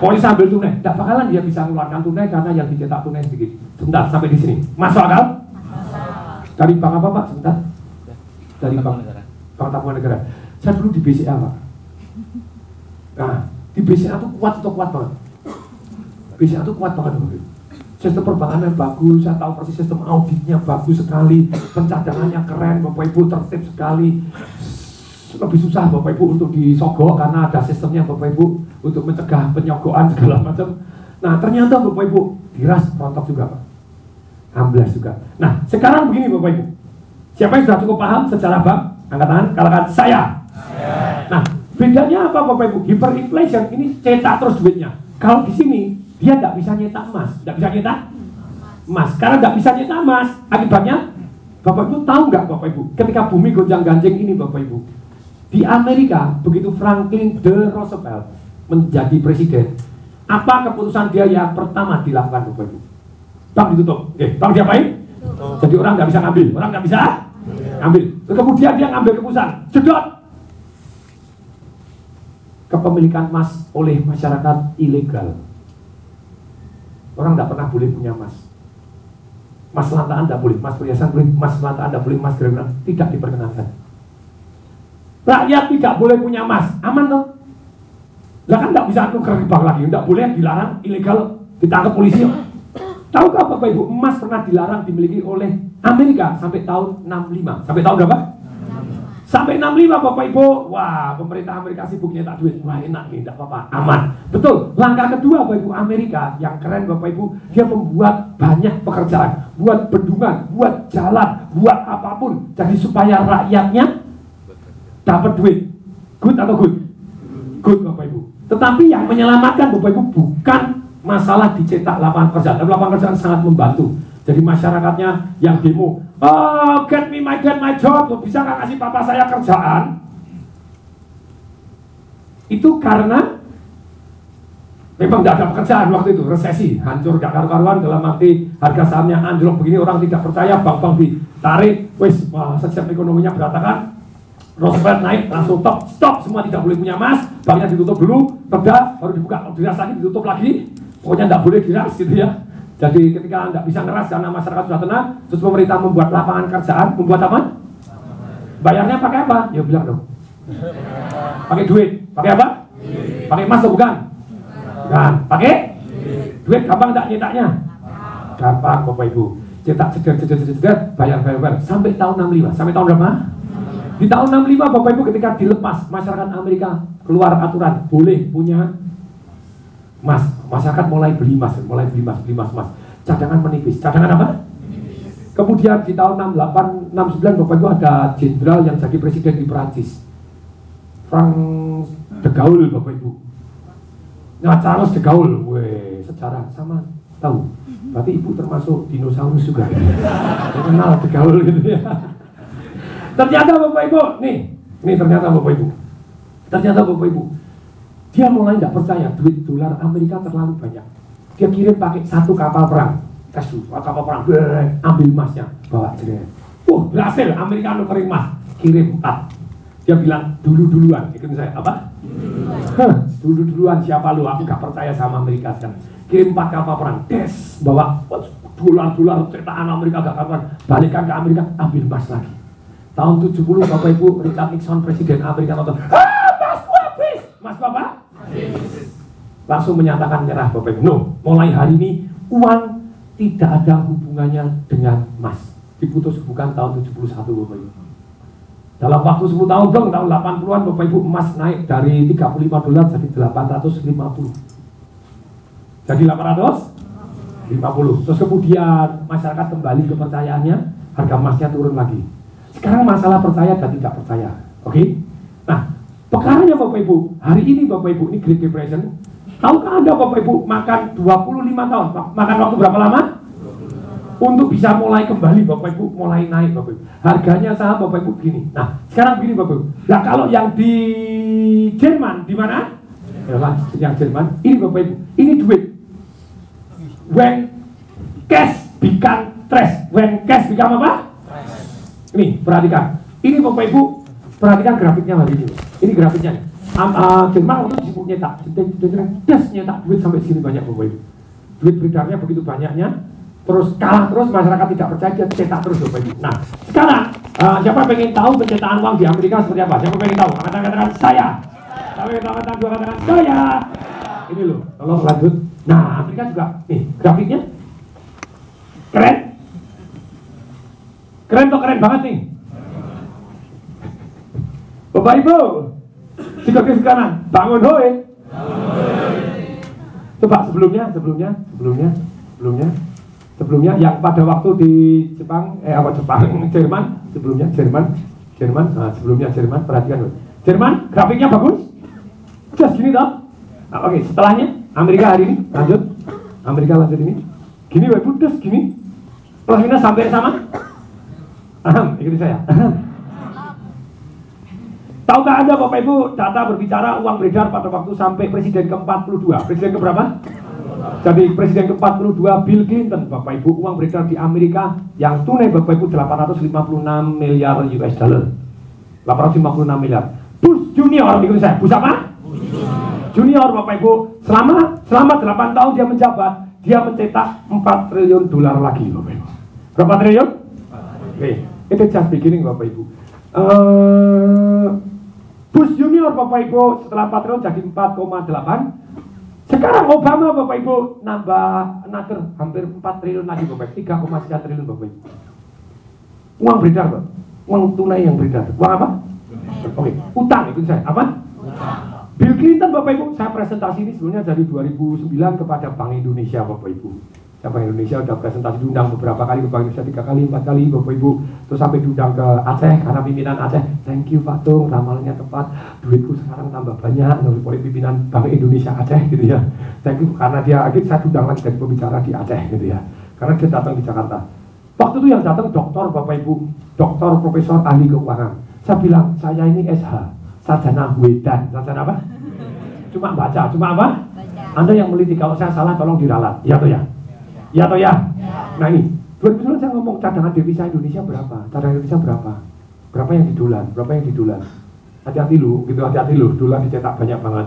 Polisi ambil tunai, tidak bakalan dia bisa mengeluarkan tunai karena yang dicetak tunai sedikit. Sebentar, sampai di sini. Masuk akal? Dari bank apa Pak? Sebentar. Dari bank tabungan negara. Saya dulu di BCA Pak. Nah, di BCA tuh kuat banget. BCA tuh kuat banget. Sistem perbankannya bagus, saya tahu persis sistem auditnya bagus sekali, pencadangannya keren, Bapak Ibu tertib sekali. Lebih susah Bapak Ibu untuk disogok karena ada sistemnya Bapak Ibu untuk mencegah penyogokan segala macam. Nah ternyata Bapak Ibu diras rontok juga Pak, amblas juga. Nah sekarang begini Bapak Ibu, siapa yang sudah cukup paham secara bank? Angkat tangan, katakan saya. Nah bedanya apa Bapak Ibu? Hyperinflation ini cetak terus duitnya. Kalau di sini dia tidak bisa nyetak emas, tidak bisa nyetak emas. Karena tidak bisa nyetak emas, akibatnya Bapak Ibu tahu nggak Bapak Ibu? Ketika bumi gonjang-ganjing ini Bapak Ibu, di Amerika, begitu Franklin D. Roosevelt menjadi presiden, apa keputusan dia yang pertama dilakukan Bapak Ibu? Bank ditutup. Oke, bank diapain? Jadi orang nggak bisa ngambil, orang nggak bisa ngambil. Kemudian dia ngambil keputusan, jedot kepemilikan emas oleh masyarakat ilegal. Orang nggak pernah boleh punya emas. Emas lantaan tidak boleh, emas perhiasan boleh, emas lantaan tidak boleh, emas gerak tidak diperkenankan. Rakyat tidak boleh punya emas, aman toh? Lah kan tidak bisa nuker di bank lagi, tidak boleh, dilarang, ilegal, ditangkap polisi. Tahukah Bapak Ibu, emas pernah dilarang dimiliki oleh Amerika sampai tahun 65. Sampai tahun berapa? 65. Sampai 65 Bapak Ibu. Wah, pemerintah Amerika sibuk nyetak duit. Wah, enak nih, tidak apa-apa, aman. Betul. Langkah kedua Bapak Ibu, Amerika yang keren Bapak Ibu, dia membuat banyak pekerjaan, buat bendungan, buat jalan, buat apapun. Jadi supaya rakyatnya dapat duit. Good atau good? Good Bapak Ibu. Tetapi yang menyelamatkan Bapak Ibu bukan masalah dicetak lapangan kerjaan. Lapangan kerjaan sangat membantu. Jadi masyarakatnya yang demo, oh get my job, bisa nggak kasih papa saya kerjaan? Itu karena memang tidak ada pekerjaan waktu itu, resesi, hancur gak karu-karuan, dalam arti harga sahamnya anjlok begini, orang tidak percaya, bank-bank ditarik, wes setiap ekonominya berantakan. Roosevelt naik, langsung stop, semua tidak boleh punya emas, banknya ditutup dulu, reda, baru dibuka, diras lagi, ditutup lagi, pokoknya tidak boleh diras gitu ya. Jadi ketika tidak bisa ngeras karena masyarakat sudah tenang, terus pemerintah membuat lapangan kerjaan, membuat apa? Bayarnya pakai apa? Ya bilang dong. Pakai duit, pakai apa? Pakai emas atau bukan? Bukan, pakai duit, gampang tak nyetaknya? Gampang Bapak Ibu, cetak cegat, bayar, sampai tahun 65, sampai tahun berapa? Di tahun 65 Bapak Ibu ketika dilepas, masyarakat Amerika keluar aturan boleh punya emas. Masyarakat mulai beli emas, cadangan menipis. Cadangan apa? Kemudian di tahun 68, 69 Bapak Ibu ada jenderal yang jadi presiden di Perancis, Frank de Gaulle Bapak Ibu. Nah Charles de Gaulle, weh sejarah sama tahu. Berarti Ibu termasuk dinosaurus juga. Kenal de Gaulle gitu ya. Ternyata Bapak Ibu, nih ternyata Bapak Ibu. Ternyata Bapak Ibu, dia mulai tidak percaya duit dolar Amerika terlalu banyak. Dia kirim pakai satu kapal perang, kapal perang, ambil emasnya, bawa jeret. Berhasil Amerika nukerin emas, kirim 4. Dia bilang duluan, ikutin saya, apa? Duluan siapa lu? Aku gak percaya sama Amerika sekarang. Kirim 4 kapal perang, bawa dolar cetakan Amerika gak kapan, balikkan ke Amerika, ambil emas lagi. Tahun 70 Bapak Ibu, Richard Nixon presiden Amerika nonton, masku habis, mas Bapak? Langsung menyatakan nyerah Bapak Ibu. No, mulai hari ini uang tidak ada hubungannya dengan emas. Diputus bukan tahun 71 Bapak Ibu. Dalam waktu 10 tahun dong, tahun 80-an Bapak Ibu, emas naik dari 35 dolar jadi 850. Jadi 850. Terus kemudian masyarakat kembali kepercayaannya, harga emasnya turun lagi. Sekarang masalah percaya dan tidak percaya. Oke? Nah, perkaranya Bapak Ibu, hari ini Bapak Ibu, ini Great Depression. Tahukah Anda Bapak Ibu makan 25 tahun? Makan waktu berapa lama? Untuk bisa mulai kembali Bapak Ibu, mulai naik Bapak Ibu. Harganya saham Bapak Ibu gini. Nah, sekarang begini Bapak Ibu. Nah, kalau yang di Jerman, di mana? Yang Jerman, ini Bapak Ibu, ini duit. When cash become trash. When cash become apa? Ini, perhatikan. Ini Bapak Ibu, perhatikan grafiknya hari ini. Ini grafiknya. Jerman waktu sibuk nyetak duit sampai sini banyak Bapak Ibu. Duit beredarnya begitu banyaknya. Terus kalah terus, masyarakat tidak percaya, dia cetak terus Bapak Ibu. Nah, sekarang siapa pengen tahu pencetakan uang di Amerika seperti apa? Siapa pengen tahu? Katakan saya. Sampai katakan dua, katakan saya. Ini loh, tolong lanjut. Nah, Amerika juga, nih grafiknya keren. Keren tuh, keren banget nih. Bapak Ibu, sikap ke kanan, bangun hoi. Coba sebelumnya yang pada waktu di Jepang, Jerman, perhatikan loh. Jerman, grafiknya bagus. Just gini toh. Nah, oke, setelahnya Amerika hari ini, lanjut ini. Gini Bapak Ibu, just gini. Plus minus sampai sama. Ikuti saya. Tahukah Anda Bapak Ibu, data berbicara uang beredar pada waktu sampai presiden ke-42. Presiden keberapa? Jadi presiden ke-42 Bill Clinton Bapak Ibu, uang beredar di Amerika yang tunai Bapak Ibu 856 miliar US dollar. 856 miliar. Bush Junior, ikuti saya. Bush apa? Junior Bapak Ibu, selama 8 tahun dia menjabat, dia mencetak 4 triliun dolar lagi Bapak Ibu. Berapa triliun? Oke, itu just beginning Bapak Ibu. Bush Junior Bapak Ibu setelah 4 triliun jadi 4,8. Sekarang Obama Bapak Ibu nambah another hampir 4 triliun lagi Bapak Ibu, 3,9 triliun Bapak Ibu. Uang beredar Pak, uang tunai yang beredar. Uang apa? Oke, utang itu saya. Apa? Bill Clinton Bapak Ibu, saya presentasi ini sebenarnya dari 2009 kepada Bank Indonesia Bapak Ibu. Bank Indonesia udah presentasi diundang beberapa kali ke Bank Indonesia, 3 kali, 4 kali Bapak Ibu. Terus sampai diundang ke Aceh karena pimpinan Aceh, thank you Pak Tung, ramalannya tepat, duitku sekarang tambah banyak oleh pimpinan Bank Indonesia Aceh gitu ya. Thank you karena dia akhirnya saya diundang lagi dari pembicara di Aceh gitu ya. Karena dia datang di Jakarta. Waktu itu yang datang doktor Bapak Ibu, doktor profesor ahli keuangan. Saya bilang saya ini SH, sarjana Wedan, sarjana apa? Cuma baca, cuma apa? Anda yang meliti, kalau saya salah tolong diralat, ya toh ya? Ya toh ya? Nah ini, 2009 saya ngomong cadangan devisa Indonesia berapa? Cadangan Indonesia berapa? Berapa yang di dolar? Berapa yang di dolar? Hati-hati lu, gitu hati-hati lu, dolar dicetak banyak banget.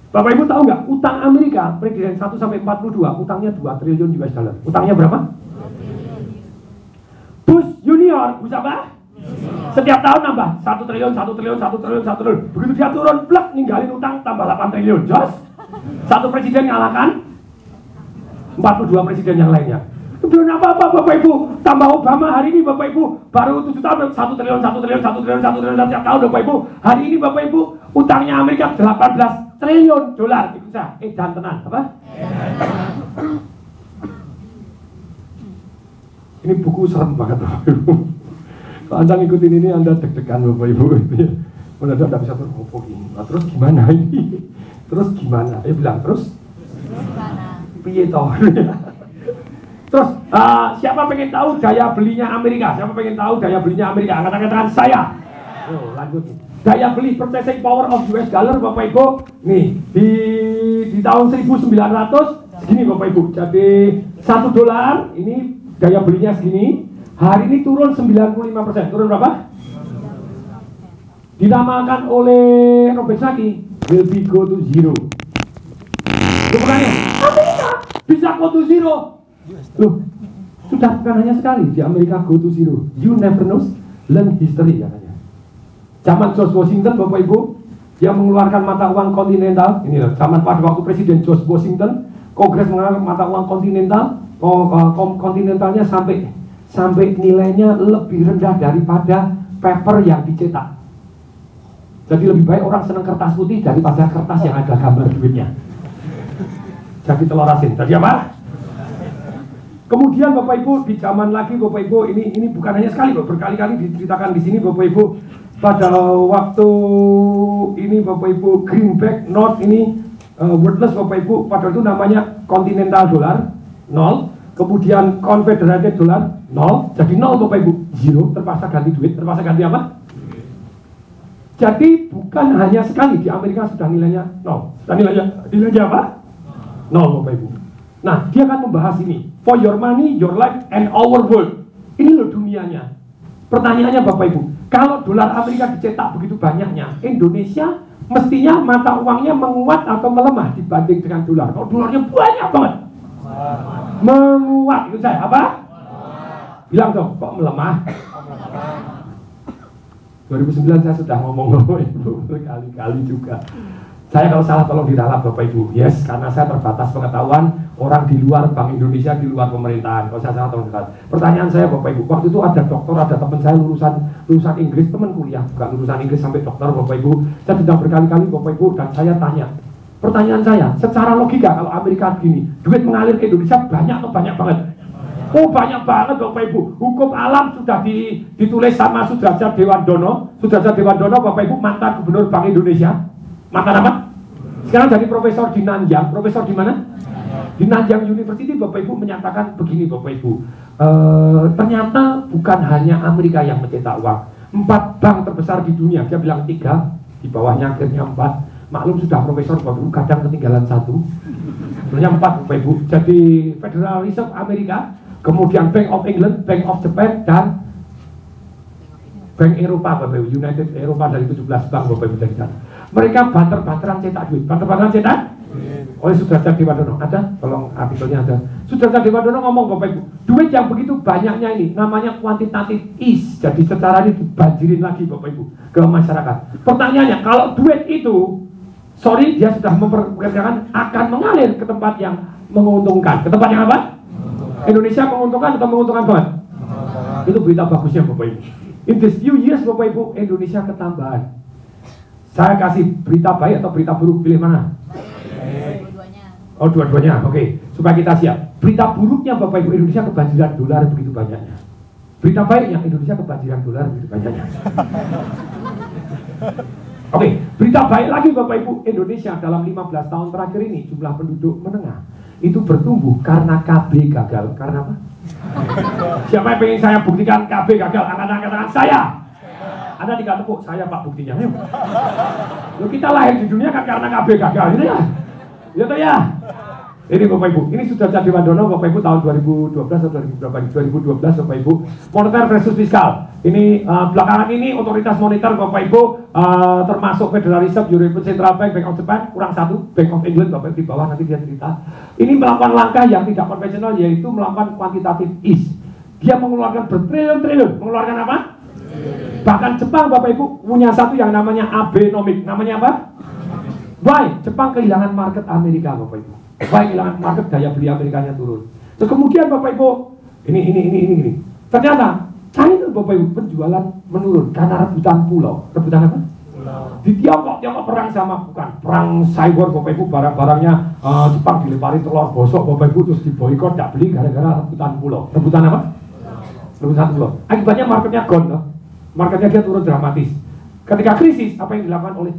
Bapak Ibu tahu nggak? Utang Amerika, presiden 1 sampai 42, utangnya 2 triliun US dollar. Utangnya berapa? Bush Junior, Bush apa? Setiap tahun nambah 1 triliun. Begitu dia turun, plek, ninggalin utang, tambah 8 triliun. Jos, satu presiden ngalahkan 42 presiden yang lainnya. Belum apa-apa Bapak Ibu, tambah Obama hari ini Bapak Ibu, baru 7 tahun 1 triliun setiap tahun Bapak Ibu. Hari ini Bapak Ibu, utangnya Amerika 18 triliun dolar. Itu saya, dan tenan, apa? Ini buku serem banget Bapak Ibu. Kalau Anda ngikutin ini, Anda deg-degan Bapak Ibu. Mendadak tidak bisa berhubung ini. Nah, terus gimana ini? Terus gimana? Bilang terus? Piye toh? Terus siapa pengen tahu daya belinya Amerika? Siapa pengen tahu daya belinya Amerika? Katakan saya. Lanjut. Daya beli purchasing power of US dollar Bapak Ibu. Nih di tahun 1900 segini Bapak Ibu. Jadi $1 ini daya belinya segini. Hari ini turun 95%. Turun berapa? dinamakan oleh Robert Saki will be go to zero. Bukannya Amerika bisa go to zero. Loh, sudah bukan hanya sekali di Amerika go to zero. You never know, learn history katanya. Zaman George Washington, Bapak Ibu, yang mengeluarkan mata uang kontinental. Ini loh, zaman pada waktu Presiden George Washington, Kongres mengeluarkan mata uang kontinental. Kontinentalnya sampai nilainya lebih rendah daripada paper yang dicetak. Jadi lebih baik orang senang kertas putih daripada kertas yang ada gambar duitnya. Jadi telur asin. Tadi apa? Kemudian Bapak Ibu di zaman lagi Bapak Ibu ini bukan hanya sekali, berkali-kali diceritakan di sini Bapak Ibu. Pada waktu ini Bapak Ibu greenback note ini worthless Bapak Ibu, pada itu namanya continental dollar 0, kemudian confederated dollar 0, jadi 0 Bapak Ibu, zero, terpaksa ganti duit, terpaksa ganti apa? Jadi bukan hanya sekali, di Amerika sudah nilainya 0, sudah nilainya apa? 0 Bapak Ibu. Nah, dia akan membahas ini, for your money, your life, and our world. Ini loh dunianya. Pertanyaannya Bapak Ibu, kalau dolar Amerika dicetak begitu banyaknya, Indonesia mestinya mata uangnya menguat atau melemah dibanding dengan dolar. Kalau dolarnya banyak banget, menguat, itu saya apa? Bilang dong, kok melemah? 2009 saya sudah ngomong berkali-kali juga. Saya kalau salah tolong diralat Bapak Ibu. Yes, karena saya terbatas pengetahuan orang di luar Bank Indonesia, di luar pemerintahan. Kalau saya salah tolong diralat. Pertanyaan saya Bapak Ibu, waktu itu ada dokter, ada teman saya lulusan Inggris, teman kuliah, bukan lulusan Inggris sampai dokter Bapak Ibu. Saya sudah berkali-kali Bapak Ibu dan saya tanya. Pertanyaan saya, secara logika kalau Amerika gini, duit mengalir ke Indonesia banyak atau banyak banget? Oh banyak banget Bapak Ibu. Hukum alam sudah ditulis sama Sudradjat Dewandono. Sudradjat Dewandono Bapak Ibu mantan gubernur Bank Indonesia. Mantan apa? Sekarang jadi profesor di Nanjang. Profesor di mana? Di Nanjang University Bapak Ibu menyatakan begini Bapak Ibu. Ternyata bukan hanya Amerika yang mencetak uang. 4 bank terbesar di dunia. Dia bilang 3, di bawahnya akhirnya 4. Maklum sudah profesor Bapak Ibu, kadang ketinggalan 1. Sebenarnya 4 Bapak Ibu. Jadi Federal Reserve Amerika, kemudian Bank of England, Bank of Japan, dan Bank Eropa Bapak Ibu, United Eropa dari 17 bank Bapak Ibu dari sana. Mereka banter-banteran cetak duit. Banter-banteran cetak? Oleh Sudradjat Dewandono. Ada? Tolong artikelnya ada. Sudradjat Dewandono ngomong Bapak Ibu, duit yang begitu banyaknya ini namanya quantitative ease. Jadi secara ini dibanjirin lagi Bapak Ibu ke masyarakat. Pertanyaannya, kalau duit itu dia sudah memperkirakan akan mengalir ke tempat yang menguntungkan. Ke tempat yang apa? Indonesia menguntungkan atau menguntungkan banget? Itu berita bagusnya Bapak Ibu. In this few years Bapak Ibu, Indonesia ketambahan. Saya kasih berita baik atau berita buruk, pilih mana? Dua-duanya. Oh dua-duanya, oke. Supaya kita siap. Berita buruknya Bapak Ibu, Indonesia kebanjiran dolar begitu banyaknya. Berita baiknya, Indonesia kebanjiran dolar begitu banyaknya. Oke, berita baik lagi Bapak Ibu, Indonesia dalam 15 tahun terakhir ini jumlah penduduk menengah itu bertumbuh karena KB gagal. Karena apa? Siapa yang pengen saya buktikan KB gagal? Angkat tangan saya. Anda tinggal tepuk, saya Pak buktinya. Ayo. Loh, kita lahir di dunia kan karena KB gagal, gitu ya? Gitu ya? Ini Bapak Ibu, ini Sudradjat Dewandono Bapak Ibu tahun 2012 atau 2012 Bapak Ibu, moneter versus fiskal. Ini belakangan ini otoritas moneter Bapak Ibu termasuk Federal Reserve, European Central Bank, Bank of Japan, kurang 1, Bank of England Bapak Ibu di bawah nanti dia cerita. Ini melakukan langkah yang tidak konvensional, yaitu melakukan quantitative ease. Dia mengeluarkan bertriliun-triliun, mengeluarkan apa? Bahkan Jepang Bapak Ibu punya satu yang namanya Abenomics. Namanya apa? Why? Jepang kehilangan market Amerika Bapak Ibu. Why kehilangan market, daya beli Amerikanya turun. Terus kemudian Bapak Ibu, ini. Ternyata China itu Bapak Ibu penjualan menurun karena rebutan pulau. Rebutan apa? Pulau. Di Tiongkok perang sama bukan perang cyber Bapak Ibu, barang-barangnya Jepang dilempari telur bosok Bapak Ibu, terus diboikot, tidak beli gara-gara rebutan pulau. Rebutan apa? Rebutan pulau. Akibatnya marketnya gone loh. Marketnya dia turun dramatis. Ketika krisis, apa yang dilakukan oleh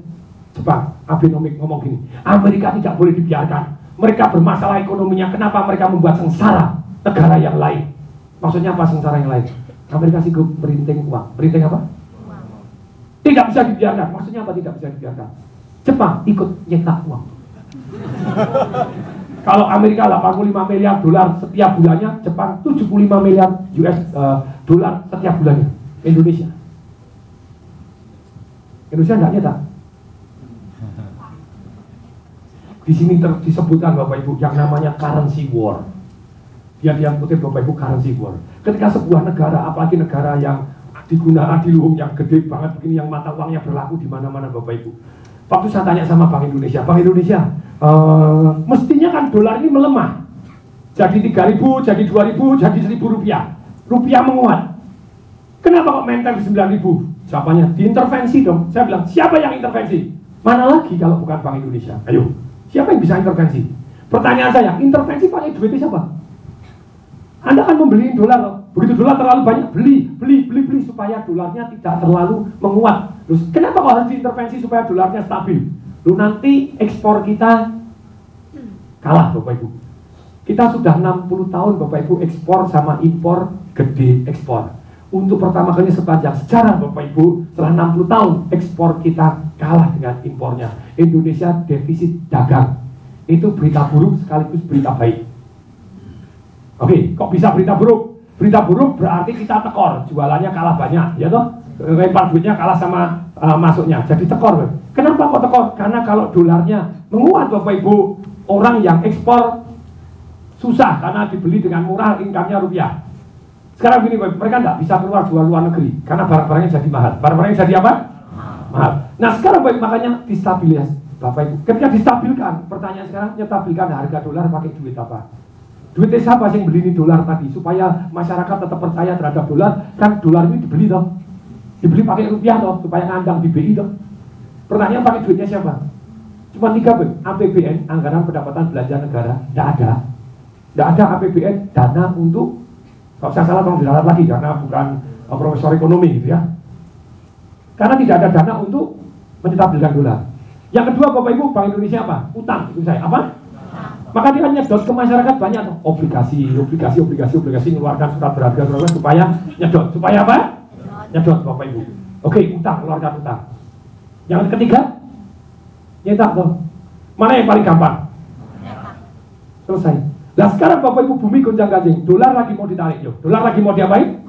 Jepang? Abenomics ngomong gini, Amerika tidak boleh dibiarkan. Mereka bermasalah ekonominya, kenapa mereka membuat sengsara negara yang lain? Maksudnya apa sengsara yang lain? Amerika sih merinting uang. Merinting apa? Uang. Tidak bisa dibiarkan. Maksudnya apa tidak bisa dibiarkan? Jepang ikut nyetak uang. Kalau Amerika 85 miliar dolar setiap bulannya, Jepang 75 miliar US dolar setiap bulannya. Indonesia Indonesia enggak nyetak. Di sini disebutkan Bapak Ibu yang namanya currency war. Dia kutip Bapak Ibu currency war. Ketika sebuah negara, apalagi negara yang digunakan di luhung yang gede banget begini, yang mata uangnya berlaku di mana-mana Bapak Ibu. Waktu saya tanya sama Bank Indonesia, mestinya kan dolar ini melemah. Jadi 3.000, jadi 2.000, jadi 1.000 rupiah. Rupiah menguat. Kenapa kok maintain di 9.000? Jawabannya, diintervensi dong. Saya bilang, siapa yang intervensi? Mana lagi kalau bukan Bank Indonesia? Ayo, siapa yang bisa intervensi? Pertanyaan saya, intervensi pakai duitnya siapa? Anda kan membeli dolar, begitu dolar terlalu banyak, beli supaya dolarnya tidak terlalu menguat. Terus kenapa kok harus diintervensi supaya dolarnya stabil? Lu nanti ekspor kita kalah Bapak Ibu. Kita sudah 60 tahun Bapak Ibu ekspor sama impor gede ekspor. Untuk pertama kali sepanjang sejarah Bapak Ibu, setelah 60 tahun ekspor kita kalah dengan impornya. Indonesia defisit dagang. Itu berita buruk sekaligus berita baik. Oke, kok bisa berita buruk? Berita buruk berarti kita tekor, jualannya kalah banyak, ya toh? Lempar duitnya kalah sama masuknya, jadi tekor. Kenapa kok tekor? Karena kalau dolarnya menguat Bapak Ibu, orang yang ekspor susah karena dibeli dengan murah, income-nya rupiah. Sekarang gini Bapak, mereka nggak bisa keluar jual luar negeri karena barang-barangnya jadi mahal. Barang-barangnya jadi apa? Mahal. Nah sekarang Bapak, makanya distabilis Bapak Ibu. Ketika distabilkan, pertanyaan sekarang, nyetabilkan harga dolar pakai duit apa? Duitnya siapa sih yang beli ini dolar tadi? Supaya masyarakat tetap percaya terhadap dolar. Kan dolar ini dibeli toh, dibeli pakai rupiah toh, supaya ngandang di BI toh. Pertanyaan, pakai duitnya siapa? Cuma 3 APBN, anggaran pendapatan belanja negara. Tidak ada APBN, dana untuk, kalau saya salah tolong diralat lagi karena bukan profesor ekonomi gitu ya. Karena tidak ada dana untuk menstabilkan dolar. Yang kedua Bapak Ibu, Bank Indonesia apa? Utang, itu saya apa? Maka dia nyedot ke masyarakat banyak tuh. Obligasi mengeluarkan surat berharga supaya nyedot. Supaya apa? Nyedot Bapak Ibu. Oke, utang, keluarkan utang. Yang ketiga, nyetak tuh. Mana yang paling gampang? Selesai. Nah sekarang Bapak Ibu bumi gonjang-ganjing, dolar lagi mau ditarik yuk. Dolar lagi mau diapain?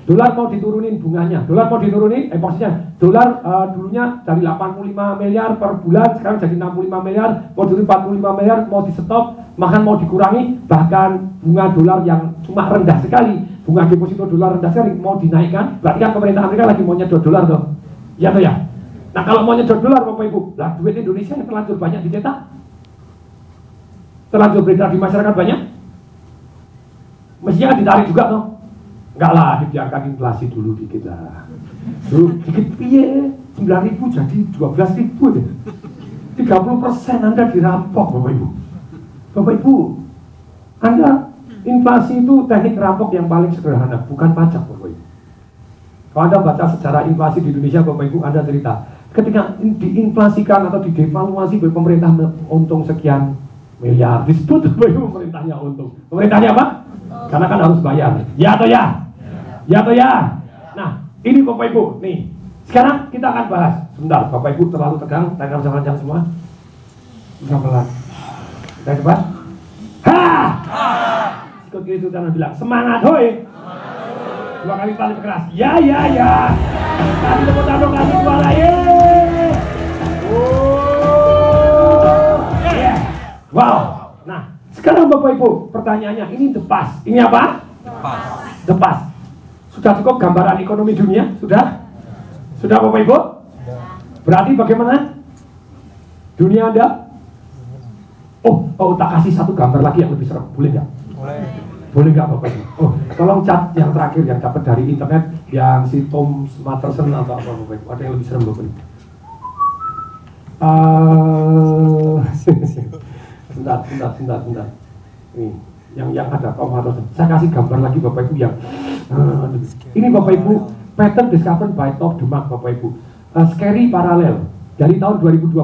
Dolar mau diturunin bunganya. Dolar mau diturunin, maksudnya dolar dulunya dari 85 miliar per bulan sekarang jadi 65 miliar, mau turun 45 miliar, mau di stop, bahkan mau dikurangi, bahkan bunga dolar yang cuma rendah sekali, bunga deposito dolar rendah sekali mau dinaikkan. Berarti kan pemerintah Amerika lagi mau nyedot dolar tuh. Iya tuh ya. Nah kalau mau nyedot dolar Bapak Ibu, lah duit Indonesia yang terlanjur banyak dicetak, terlanjur beredar di masyarakat banyak, mestinya kan ditarik juga tuh. Enggak lah, dibiarkan inflasi dulu dikit lah. Dulu dikit piye, 9.000 jadi 12.000 deh. 30% Anda dirampok Bapak Ibu. Bapak Ibu, Anda inflasi itu teknik rampok yang paling sederhana, bukan pajak Bapak Ibu. Kalau Anda baca sejarah inflasi di Indonesia Bapak Ibu, Anda cerita ketika diinflasikan atau didevaluasi pemerintah untung sekian miliar, disebut Bapak Ibu pemerintahnya untung. Pemerintahnya apa? Karena kan harus bayar. Ya atau ya? Ya atau ya? Nah, ini Bapak Ibu, nih. Sekarang kita akan bahas. Sebentar, Bapak Ibu terlalu tegang, tangan bisa panjang semua. Bisa pelan. Kita cepat. Ha! Sikut kiri itu tangan bilang, semangat hoi. 2 kali paling keras. Ya. Kasih tepuk tangan, kasih suara. Yeah. Wow. Nah, sekarang Bapak Ibu, pertanyaannya, ini the past. Ini apa? The past. Sudah cukup gambaran ekonomi dunia? Sudah? Sudah Bapak Ibu? Berarti bagaimana? Dunia Anda? Oh, tak kasih satu gambar lagi yang lebih serem. Boleh nggak? Boleh nggak Bapak Ibu? Oh, tolong cat yang terakhir yang dapat dari internet, yang si Tom Matterson atau apa Bapak Ibu? Ada yang lebih serem Bapak Ibu? Bentar. Ini yang ada Tom Matterson. Saya kasih gambar lagi Bapak Ibu yang ini Bapak Ibu, pattern discovered by Top Demak Bapak Ibu. Scary paralel dari tahun 2012,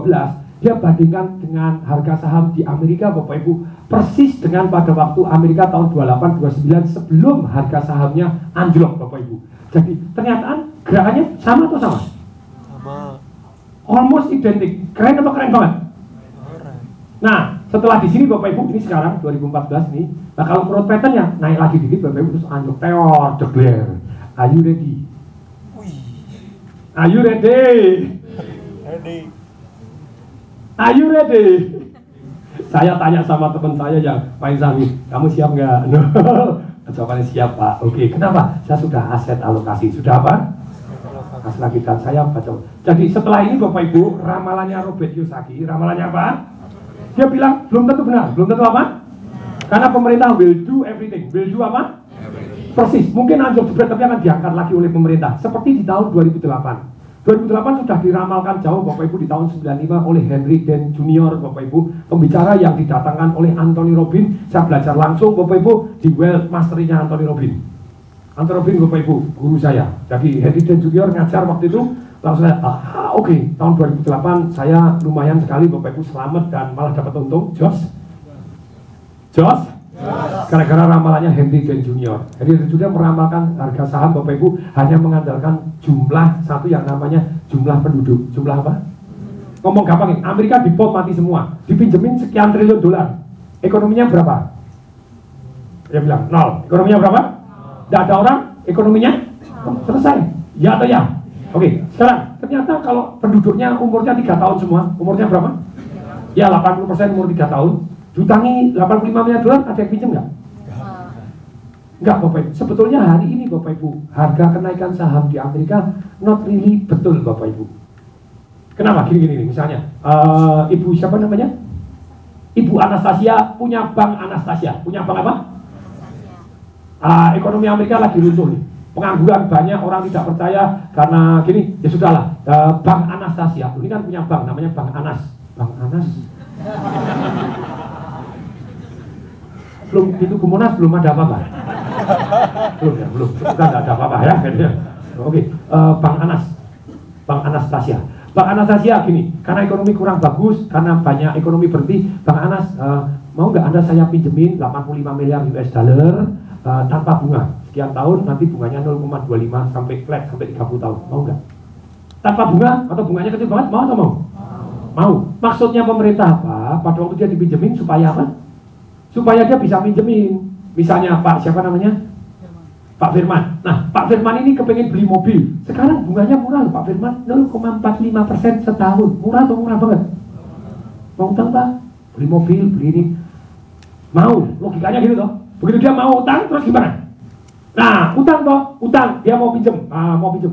dia bandingkan dengan harga saham di Amerika Bapak Ibu, persis dengan pada waktu Amerika tahun 28-29 sebelum harga sahamnya anjlok Bapak Ibu. Jadi ternyata gerakannya sama atau sama? Sama. Almost identik. Keren atau keren banget? Nah, setelah di sini Bapak Ibu, ini sekarang 2014 nih. Nah, kalau growth patternnya naik lagi dikit Bapak Ibu, terus anjlok teor, declare. Are you ready? Are you ready? Are you ready? Saya tanya sama teman saya yang main saham, kamu siap nggak? No. Jawabannya siap Pak. Oke, kenapa? Saya sudah aset alokasi. Sudah apa? Aset lagi dan saya baca. Jadi setelah ini Bapak Ibu, ramalannya Robert Kiyosaki, ramalannya apa? Dia bilang belum tentu benar. Belum tentu apa? Karena pemerintah will do everything. Will do apa? Persis. Mungkin anjlok jebret tapi akan diangkat lagi oleh pemerintah. Seperti di tahun 2008. 2008 sudah diramalkan jauh Bapak Ibu di tahun 95 oleh Henry Dent Jr. Bapak Ibu, pembicara yang didatangkan oleh Anthony Robbins. Saya belajar langsung Bapak Ibu di Wealth Mastery-nya Anthony Robbins. Anthony Robbins Bapak Ibu, guru saya. Jadi Henry Dent Jr. ngajar waktu itu, langsung saya, oke, tahun 2008 saya lumayan sekali Bapak Ibu selamat dan malah dapat untung. Josh? Gara-gara ramalannya Henry Dent Jr. Henry Dent Jr. meramalkan harga saham Bapak Ibu hanya mengandalkan jumlah satu yang namanya jumlah penduduk. Jumlah apa? Ngomong gampang, Amerika dipom mati semua, dipinjemin sekian triliun dolar. Ekonominya berapa? Dia bilang nol. Ekonominya berapa? Tidak ada orang, ekonominya selesai. Ya atau ya? Oke, sekarang ternyata kalau penduduknya umurnya 3 tahun semua, umurnya berapa? Ya 80% umur 3 tahun. Diutangi 85 miliar dolar, ada yang pinjam nggak? Enggak Bapak Ibu. Sebetulnya hari ini Bapak Ibu, harga kenaikan saham di Amerika not really betul Bapak Ibu. Kenapa? Gini misalnya, Ibu siapa namanya? Ibu Anastasia punya bank Anastasia. Punya bank apa? Ekonomi Amerika lagi runtuh nih. Pengangguran banyak, orang tidak percaya karena gini, ya sudahlah. Bank Anastasia, ini kan punya bank, namanya Bank Anas. Bank Anas. Belum itu Kemonas belum ada apa-apa. belum bukan ada apa-apa ya. Oke, Bank Anastasia. Bank Anastasia gini, karena ekonomi kurang bagus, karena banyak ekonomi berhenti, Bank Anas mau nggak Anda saya pinjemin 85 miliar US dollar tanpa bunga sekian tahun, nanti bunganya 0,25 sampai flat sampai 30 tahun, mau nggak? Tanpa bunga atau bunganya kecil banget, mau atau mau? Mau. Maksudnya pemerintah apa? Pada waktu dia dipinjemin supaya apa? Supaya dia bisa minjemin. Misalnya Pak siapa namanya? Pak Firman. Nah, Pak Firman ini kepengen beli mobil. Sekarang bunganya murah Pak Firman, 0,45% setahun. Murah atau murah banget? Mau utang Pak? Beli mobil, beli ini. Mau, logikanya gitu toh. Begitu dia mau utang, terus gimana? Nah, utang toh, utang. Dia mau pinjem,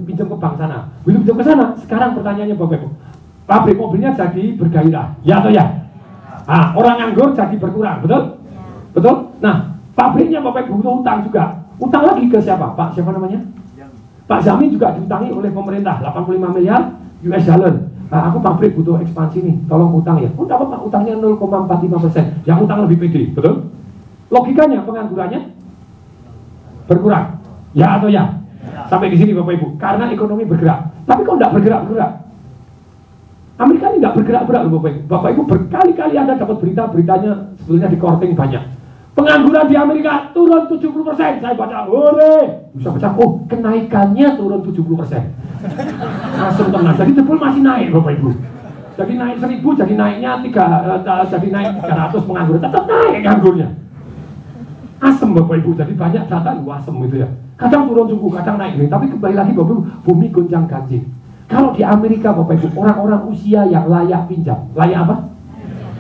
pinjem ke bank sana. Begitu pinjem ke sana, sekarang pertanyaannya Bapak Ibu, pabrik mobilnya jadi bergairah, ya atau ya? Orang nganggur jadi berkurang, betul? Betul? Nah, pabriknya Bapak Ibu butuh utang juga. Utang lagi ke siapa? Pak siapa namanya? Pak Zamin juga diutangi oleh pemerintah 85 miliar US dollar. Aku pabrik butuh ekspansi nih, tolong utang ya. Udah apa? Utangnya 0,45%. Yang utang lebih pede, betul? Logikanya penganggurannya berkurang. Ya atau ya? Sampai di sini Bapak Ibu. Karena ekonomi bergerak. Tapi kok enggak bergerak-gerak? Amerika ini nggak bergerak-gerak loh Bapak Ibu. Bapak Ibu berkali-kali Anda dapat beritanya sebetulnya di korting banyak. Pengangguran di Amerika turun 70%. Saya baca, hore, bisa baca, oh kenaikannya turun 70%. Langsung tenang. Jadi jebol masih naik Bapak Ibu. Jadi naik 1000, jadi naiknya 300 pengangguran, tetap naik nganggurnya. Asem Bapak Ibu. Jadi banyak data asem gitu ya. Kadang turun suku, kadang naik. Tapi kembali lagi Bapak Ibu, bumi gonjang ganjing. Kalau di Amerika Bapak Ibu, orang-orang usia yang layak pinjam, layak apa?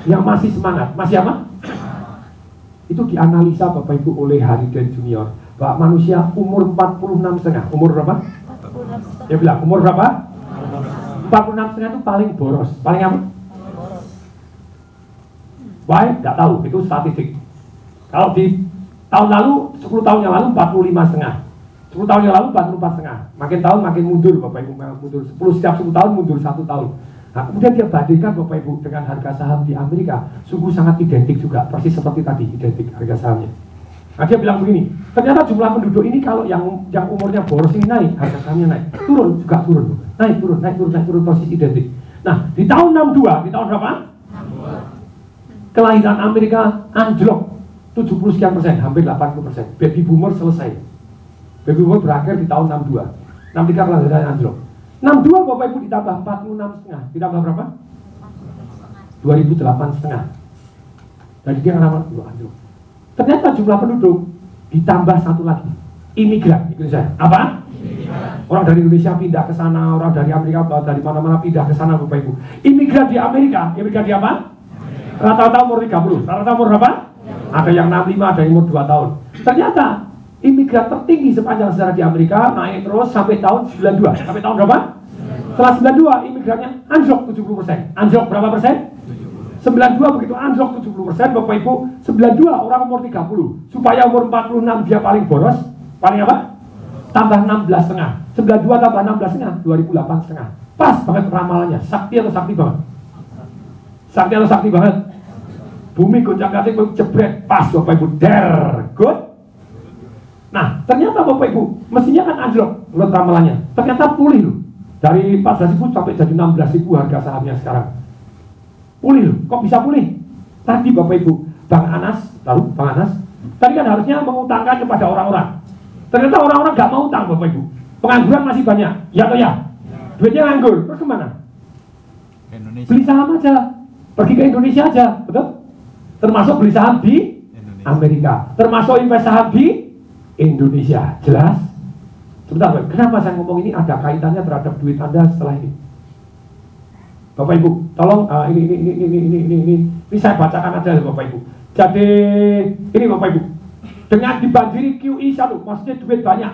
Yang masih semangat, masih apa? Itu dianalisa Bapak Ibu oleh Henry Dent Jr. Bahwa manusia umur 46,5, umur berapa? Dia bilang, umur berapa? 46,5 itu paling boros, paling apa? Why? Nggak tahu, itu statistik. Kalau di tahun lalu, 10 tahun yang lalu 45,5. 10 tahun yang lalu 44,5. Makin tahun makin mundur Bapak Ibu, mundur 10 tahun mundur 1 tahun. Nah, kemudian dia bandingkan Bapak Ibu dengan harga saham di Amerika, sungguh sangat identik juga, persis seperti tadi, identik harga sahamnya. Nah, dia bilang begini, ternyata jumlah penduduk ini kalau yang umurnya boros ini naik, harga sahamnya naik, turun juga turun, naik turun persis identik. Nah, di tahun 62, di tahun berapa? 62. Kelahiran Amerika anjlok 70 sekian persen, hampir 80%. Baby boomer selesai. Baby boomer berakhir di tahun 62. 63 kelahiran anjlok. 62 Bapak Ibu ditambah 46,5. Ditambah berapa? 2008,5. Jadi dia kenapa? Anjlok. Ternyata jumlah penduduk ditambah satu lagi. Imigran, ikut saya. Apa? Orang dari Indonesia pindah ke sana, orang dari Amerika, dari mana-mana pindah ke sana, Bapak Ibu. Imigran di Amerika di apa? Rata-rata umur 30. Rata-rata umur berapa? Ada yang 65, ada yang umur 2 tahun. Ternyata imigran tertinggi sepanjang sejarah di Amerika naik terus sampai tahun 92. Sampai tahun berapa? Setelah 92 imigrannya anjlok 70%. Anjlok berapa persen? 92 begitu anjlok 70%, Bapak Ibu. 92 orang umur 30. Supaya umur 46 dia paling boros, paling apa? Tambah 16,5. 92 tambah 16,5, 2008,5. Pas banget ramalannya. Sakti atau sakti banget? Sakti atau sakti banget? Bumi goncang-ganjing jebret pas Bapak Ibu. Good. Nah, ternyata Bapak Ibu, mestinya kan anjlok menurut ramalannya. Ternyata pulih loh. Dari 14.000 sampai jadi 16.000 harga sahamnya sekarang. Pulih loh. Kok bisa pulih? Tadi Bapak Ibu, Bang Anas, tadi kan harusnya mengutangkan kepada orang-orang. Ternyata orang-orang gak mau utang Bapak Ibu. Pengangguran masih banyak, ya atau ya? Duitnya nganggur, terus kemana? Indonesia. Beli saham aja, pergi ke Indonesia aja, betul? Termasuk beli saham di Amerika, termasuk invest saham di Indonesia, jelas? Sebentar, kenapa saya ngomong ini ada kaitannya terhadap duit Anda setelah ini? Bapak Ibu, tolong ini saya bacakan aja Bapak Ibu. Jadi ini Bapak Ibu, dengan dibanjiri QE1, maksudnya duit banyak,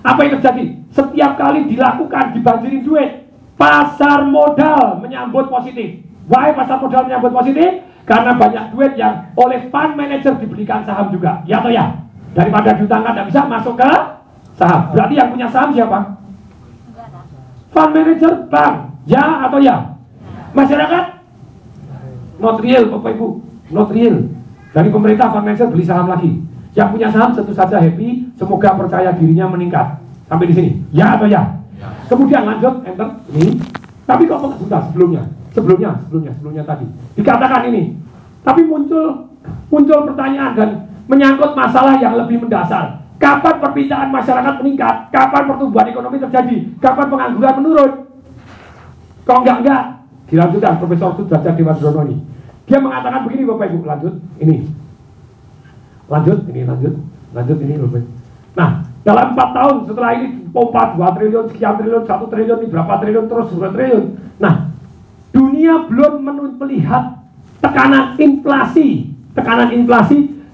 apa yang terjadi? Setiap kali dilakukan dibanjiri duit, pasar modal menyambut positif. Why pasar modal menyambut positif? Karena banyak duit yang oleh fund manager dibelikan saham juga, ya atau ya? Daripada diutangkan tidak bisa masuk ke saham. Berarti yang punya saham siapa? Fund manager bank, ya atau ya? Masyarakat? Not real Bapak Ibu, not real. Dari pemerintah fund manager beli saham lagi. Yang punya saham tentu saja happy, semoga percaya dirinya meningkat. Sampai di sini, ya atau ya? Kemudian lanjut, enter, ini. Tapi kok sebentar, sebelumnya tadi dikatakan ini. Tapi muncul pertanyaan dan menyangkut masalah yang lebih mendasar. Kapan permintaan masyarakat meningkat? Kapan pertumbuhan ekonomi terjadi? Kapan pengangguran menurun? Kok enggak? Dilanjutkan Profesor Sudrajat Dewandrono ini. Dia mengatakan begini Bapak Ibu, lanjut ini Bapak. Nah, dalam 4 tahun setelah ini pompa 2 triliun, sekian triliun, 1 triliun, ini berapa triliun, terus 2 triliun. Nah, dunia belum melihat tekanan inflasi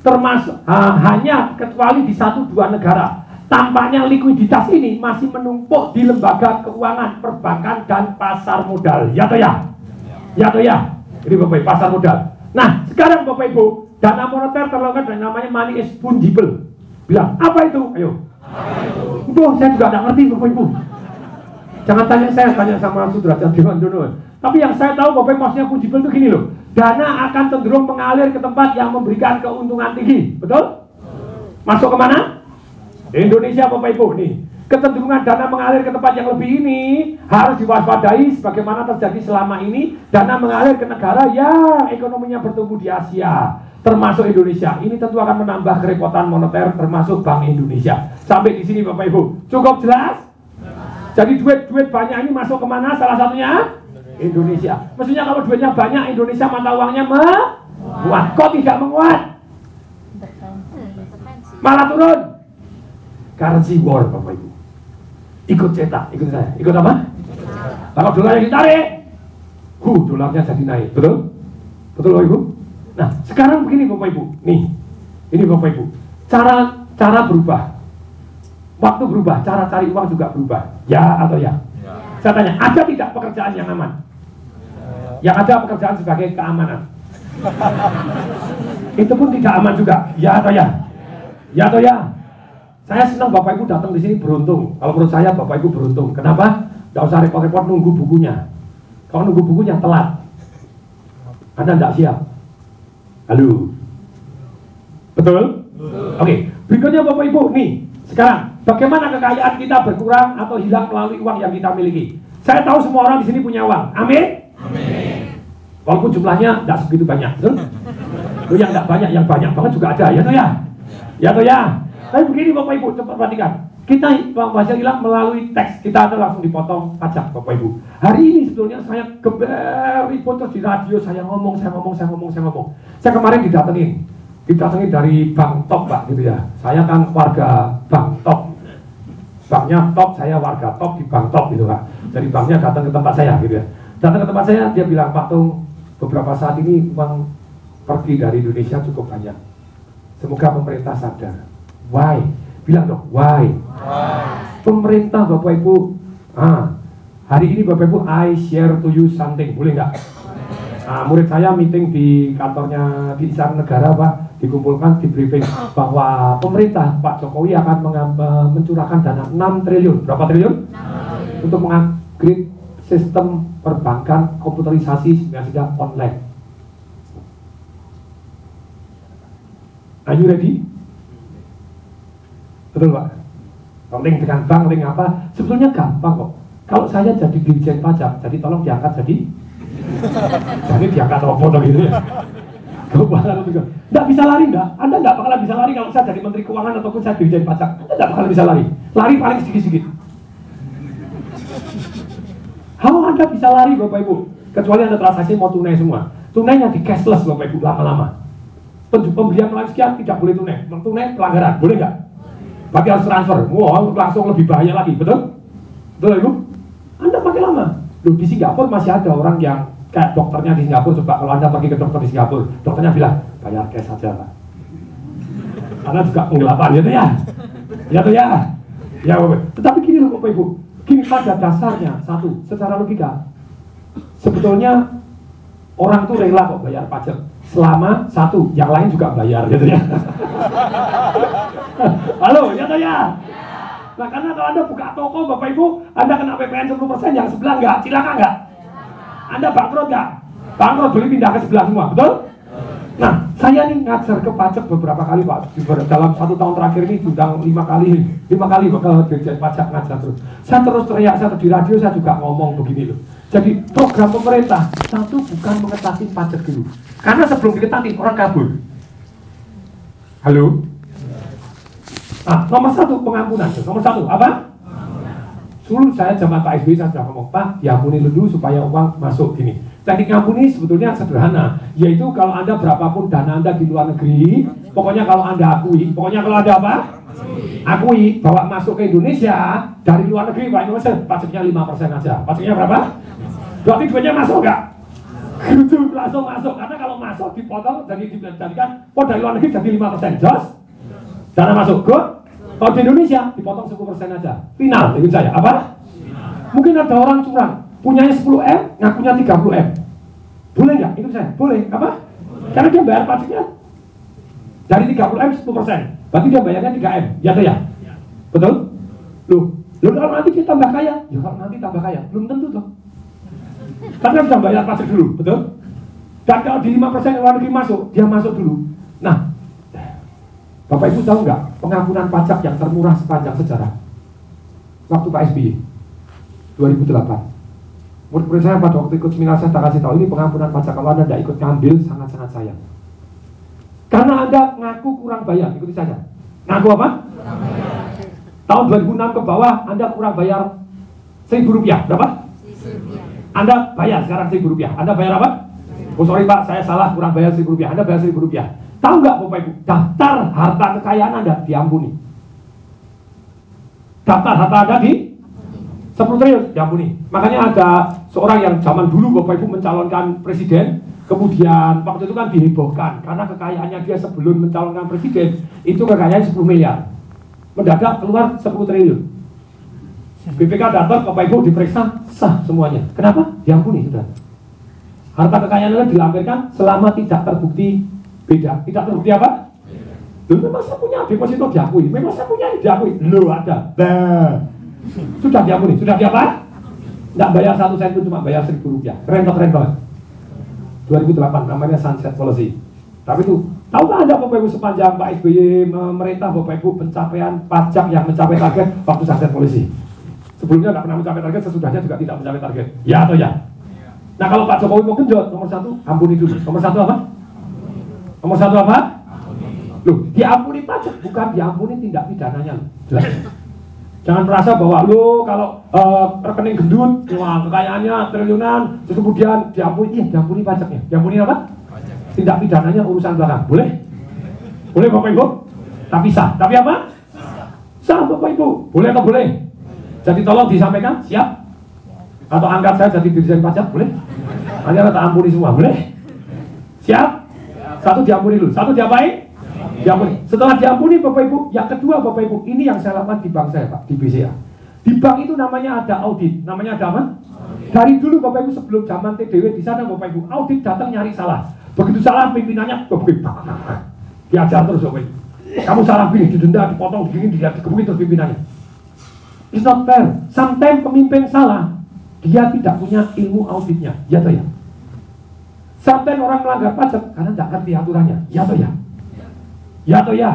termasuk hanya kecuali di 1-2 negara. Tampaknya likuiditas ini masih menumpuk di lembaga keuangan, perbankan dan pasar modal. Ya atau ya? Ya atau ya? Ini Bapak Ibu, pasar modal. Nah, sekarang Bapak Ibu, dana moneter terlakukan dan namanya money is fungible. Bilang, apa itu? Ayo. Saya juga tidak ngerti Bapak Ibu. Jangan tanya saya, tanya sama Sudrajat Dewandrono. Tapi yang saya tahu Bapak Ibu maksudnya fungible itu gini loh. Dana akan cenderung mengalir ke tempat yang memberikan keuntungan tinggi. Betul? Masuk kemana? Indonesia Bapak Ibu. Nih, kecenderungan dana mengalir ke tempat yang lebih ini harus diwaspadai sebagaimana terjadi selama ini. Dana mengalir ke negara yang ekonominya bertumbuh di Asia, termasuk Indonesia. Ini tentu akan menambah kerepotan moneter termasuk Bank Indonesia. Sampai di sini Bapak Ibu, cukup jelas? Jadi duit banyak ini masuk kemana? Salah satunya Indonesia. Maksudnya kalau duitnya banyak, Indonesia mata uangnya menguat. Kok tidak menguat? Malah turun. Currency war Bapak Ibu. Ikut cetak, ikut saya. Ikut apa? Kalau dolarnya ditarik, dolarnya jadi naik. Betul? Betul Bapak Ibu? Nah, sekarang begini Bapak Ibu. Nih, ini Bapak Ibu. Cara berubah. Waktu berubah, cara cari uang juga berubah. Ya atau ya? Saya tanya, ada tidak pekerjaan yang aman? Yang ada pekerjaan sebagai keamanan. Itu pun tidak aman juga. Ya atau ya? Ya atau ya? Saya senang Bapak Ibu datang di sini beruntung. Kalau menurut saya Bapak Ibu beruntung. Kenapa? Tidak usah repot-repot nunggu bukunya. Kalau nunggu bukunya telat, Anda tidak siap. Halo. Betul? Oke. Berikutnya Bapak Ibu, nih. Sekarang, bagaimana kekayaan kita berkurang atau hilang melalui uang yang kita miliki? Saya tahu semua orang di sini punya uang. Amin? Amin. Walaupun jumlahnya tidak segitu banyak, betul? Yang tidak banyak, yang banyak banget juga ada, ya toh ya? Ya toh ya? Tapi begini Bapak Ibu, cepat perhatikan. Kita hasil hilang melalui teks, kita ada langsung dipotong pajak Bapak Ibu. Hari ini sebetulnya saya ribut terus di radio, saya ngomong. Saya kemarin didatengin dari Bank Top Pak, gitu ya. Saya kan warga Bank Top. banknya top, saya warga top di bank top gitu Pak. Dari banknya datang ke tempat saya gitu ya. Datang ke tempat saya, dia bilang, Pak Tung, beberapa saat ini uang pergi dari Indonesia cukup banyak. Semoga pemerintah sadar. Why? Bilang dong, why? Pemerintah Bapak Ibu, hari ini Bapak Ibu, I share to you something, boleh nggak? Murid saya meeting di kantornya di Istana Negara Pak, dikumpulkan di briefing bahwa pemerintah Pak Jokowi akan mencurahkan dana 6 triliun, berapa triliun? 6 triliun. Untuk mengupgrade sistem perbankan komputerisasi sehingga online. Are you ready? Betul Pak? Link dengan bank, link apa? Sebetulnya gampang kok. Kalau saya jadi dirjen pajak, jadi tolong diangkat jadi diangkat foto gitu ya. Keuangan itu nggak bisa lari nggak? Anda nggak bakalan bisa lari kalau saya jadi menteri keuangan ataupun saya dirjen pajak. Anda nggak bakalan bisa lari. Lari paling sedikit-sedikit. How Anda bisa lari Bapak Ibu? Kecuali Anda transaksi mau tunai semua. Tunainya di cashless Bapak Ibu lama-lama. Pembelian melalui sekian tidak boleh tunai. Tunai pelanggaran, boleh nggak? Berarti harus transfer. Wow, langsung lebih bahaya lagi, betul? Betul Ibu? Anda pakai lama. Loh, di Singapura masih ada orang yang kayak dokternya di Singapura. Coba kalau Anda pergi ke dokter di Singapura, dokternya bilang bayar cash saja Pak. Karena juga penggelapan, ya tuh ya. Ya tuh ya. Ya Bapak. Tetapi gini loh Bapak Ibu. Gini pada dasarnya satu, secara logika, sebetulnya orang tuh rela kok bayar pajak selama satu, yang lain juga bayar, gitu ya. Halo, ya toh ya. Nah karena kalau Anda buka toko Bapak Ibu, Anda kena PPN 10%, yang sebelah enggak, cilaka enggak? Anda bangkrut enggak? Bangkrut, beli pindah ke sebelah semua, betul? Nah, saya nih ngajar ke pajak beberapa kali Pak. Dalam 1 tahun terakhir ini diundang 5 kali bakal dirjen pajak ngajar terus. Saya terus teriak, saya di radio saya juga ngomong begini loh. Jadi program pemerintah satu bukan mengetatin pajak dulu. Karena sebelum diketatin orang kabur. Halo? Nah, nomor 1 pengampunan. Nomor 1 apa? Dulu saya zaman Pak SBY saya sudah ngomong, Pak, diampuni dulu supaya uang masuk gini. Teknik ngampuni sebetulnya sederhana, yaitu kalau Anda berapapun dana Anda di luar negeri, pokoknya kalau Anda akui, kalau Anda apa? Akui bahwa masuk ke Indonesia dari luar negeri, Pak Indonesia, pajaknya 5% aja. Pajaknya berapa? Berarti duitnya masuk nggak? Gitu, langsung masuk. Karena kalau masuk dipotong, jadi dijadikan, dari luar negeri jadi 5%. Jos? Dana masuk, good? Kalau di Indonesia dipotong 10% aja. Final, ikut saya. Apa? Mungkin ada orang curang, punyanya 10M, ngakunya 30M. Boleh nggak? Ikut saya. Boleh. Apa? Karena dia bayar pajaknya dari 30M 10%. Berarti dia bayarnya 3M. Ya tuh ya? Betul? Loh kalau nanti kita tambah kaya, ya kalau nanti tambah kaya, belum tentu toh. Karena sudah bayar pajak dulu, betul? Dan kalau di 5% luar negeri masuk, dia masuk dulu. Nah, Bapak Ibu tahu nggak pengampunan pajak yang termurah sepanjang sejarah? Waktu Pak SBY 2008. Murid-murid saya pada waktu ikut seminar saya tak kasih tahu ini pengampunan pajak, kalau Anda tidak ikut ngambil sangat-sangat sayang. Karena Anda ngaku kurang bayar, ikuti saja. Ngaku apa? Tahun 2006 ke bawah Anda kurang bayar Rp1.000. Berapa? Anda bayar sekarang Rp1.000. Anda bayar apa? Oh sorry Pak, saya salah, kurang bayar Rp1.000. Anda bayar Rp1.000. Tahu nggak Bapak Ibu? Daftar harta kekayaan Anda diampuni. Daftar harta Anda di 10 triliun diampuni. Makanya ada seorang yang zaman dulu Bapak Ibu mencalonkan presiden, kemudian waktu itu kan dihebohkan karena kekayaannya dia sebelum mencalonkan presiden itu kekayaannya 10 miliar. Mendadak keluar 10 triliun. BPK datang Bapak Ibu diperiksa sah semuanya. Kenapa? Diampuni sudah. Harta kekayaan Anda dilampirkan selama tidak terbukti beda. Tidak terbukti apa? Memang saya punya deposito diakui. Memang saya punya diakui. Loh ada. Sudah diampuni. Sudah diapa? Tidak bayar 1 sen pun, cuma bayar Rp1.000. Keren banget. 2008 namanya Sunset Policy. Tapi itu tahu nggak Anda Bapak Ibu sepanjang Pak SBY memerintah Bapak Ibu pencapaian pajak yang mencapai target waktu Sunset Policy? Sebelumnya nggak pernah mencapai target, sesudahnya juga tidak mencapai target. Ya atau ya? Nah kalau Pak Jokowi mau genjot, nomor 1 ampuni dulu. Nomor 1 apa? Nomor 1 apa? Loh, diampuni pajak, bukan diampuni tindak pidananya. Jelas. Jangan merasa bahwa lo kalau rekening gendut, wah kekayaannya triliunan, terus kemudian diampuni, iya diampuni pajaknya. Diampuni apa? Pajak. Tindak pidananya urusan belakang. Boleh? Boleh Bapak Ibu? Tapi sah. Tapi apa? Sah Bapak Ibu, boleh atau boleh? Jadi tolong disampaikan, siap? Atau angkat saya jadi dirjen pajak, boleh? Nanti kita ampuni semua, boleh? Siap? Satu diampuni dulu, satu diapain? Diampuni. Setelah diampuni Bapak Ibu, yang kedua Bapak Ibu, ini yang saya lakukan di bank saya Pak, di BCA. Di bank itu namanya ada audit, namanya ada apa? Dari dulu Bapak Ibu sebelum zaman TDW di sana Bapak Ibu, audit datang nyari salah. Begitu salah pimpinannya, diajar terus Bapak Ibu. Kamu salah pilih, didenda, dipotong, begini, dikebukin terus pimpinannya. It's not fair. Sometimes pemimpin salah, dia tidak punya ilmu auditnya, ya toh ya. Sometimes orang melanggar pajak karena tidak ngerti aturannya, ya toh ya. Ya toh ya.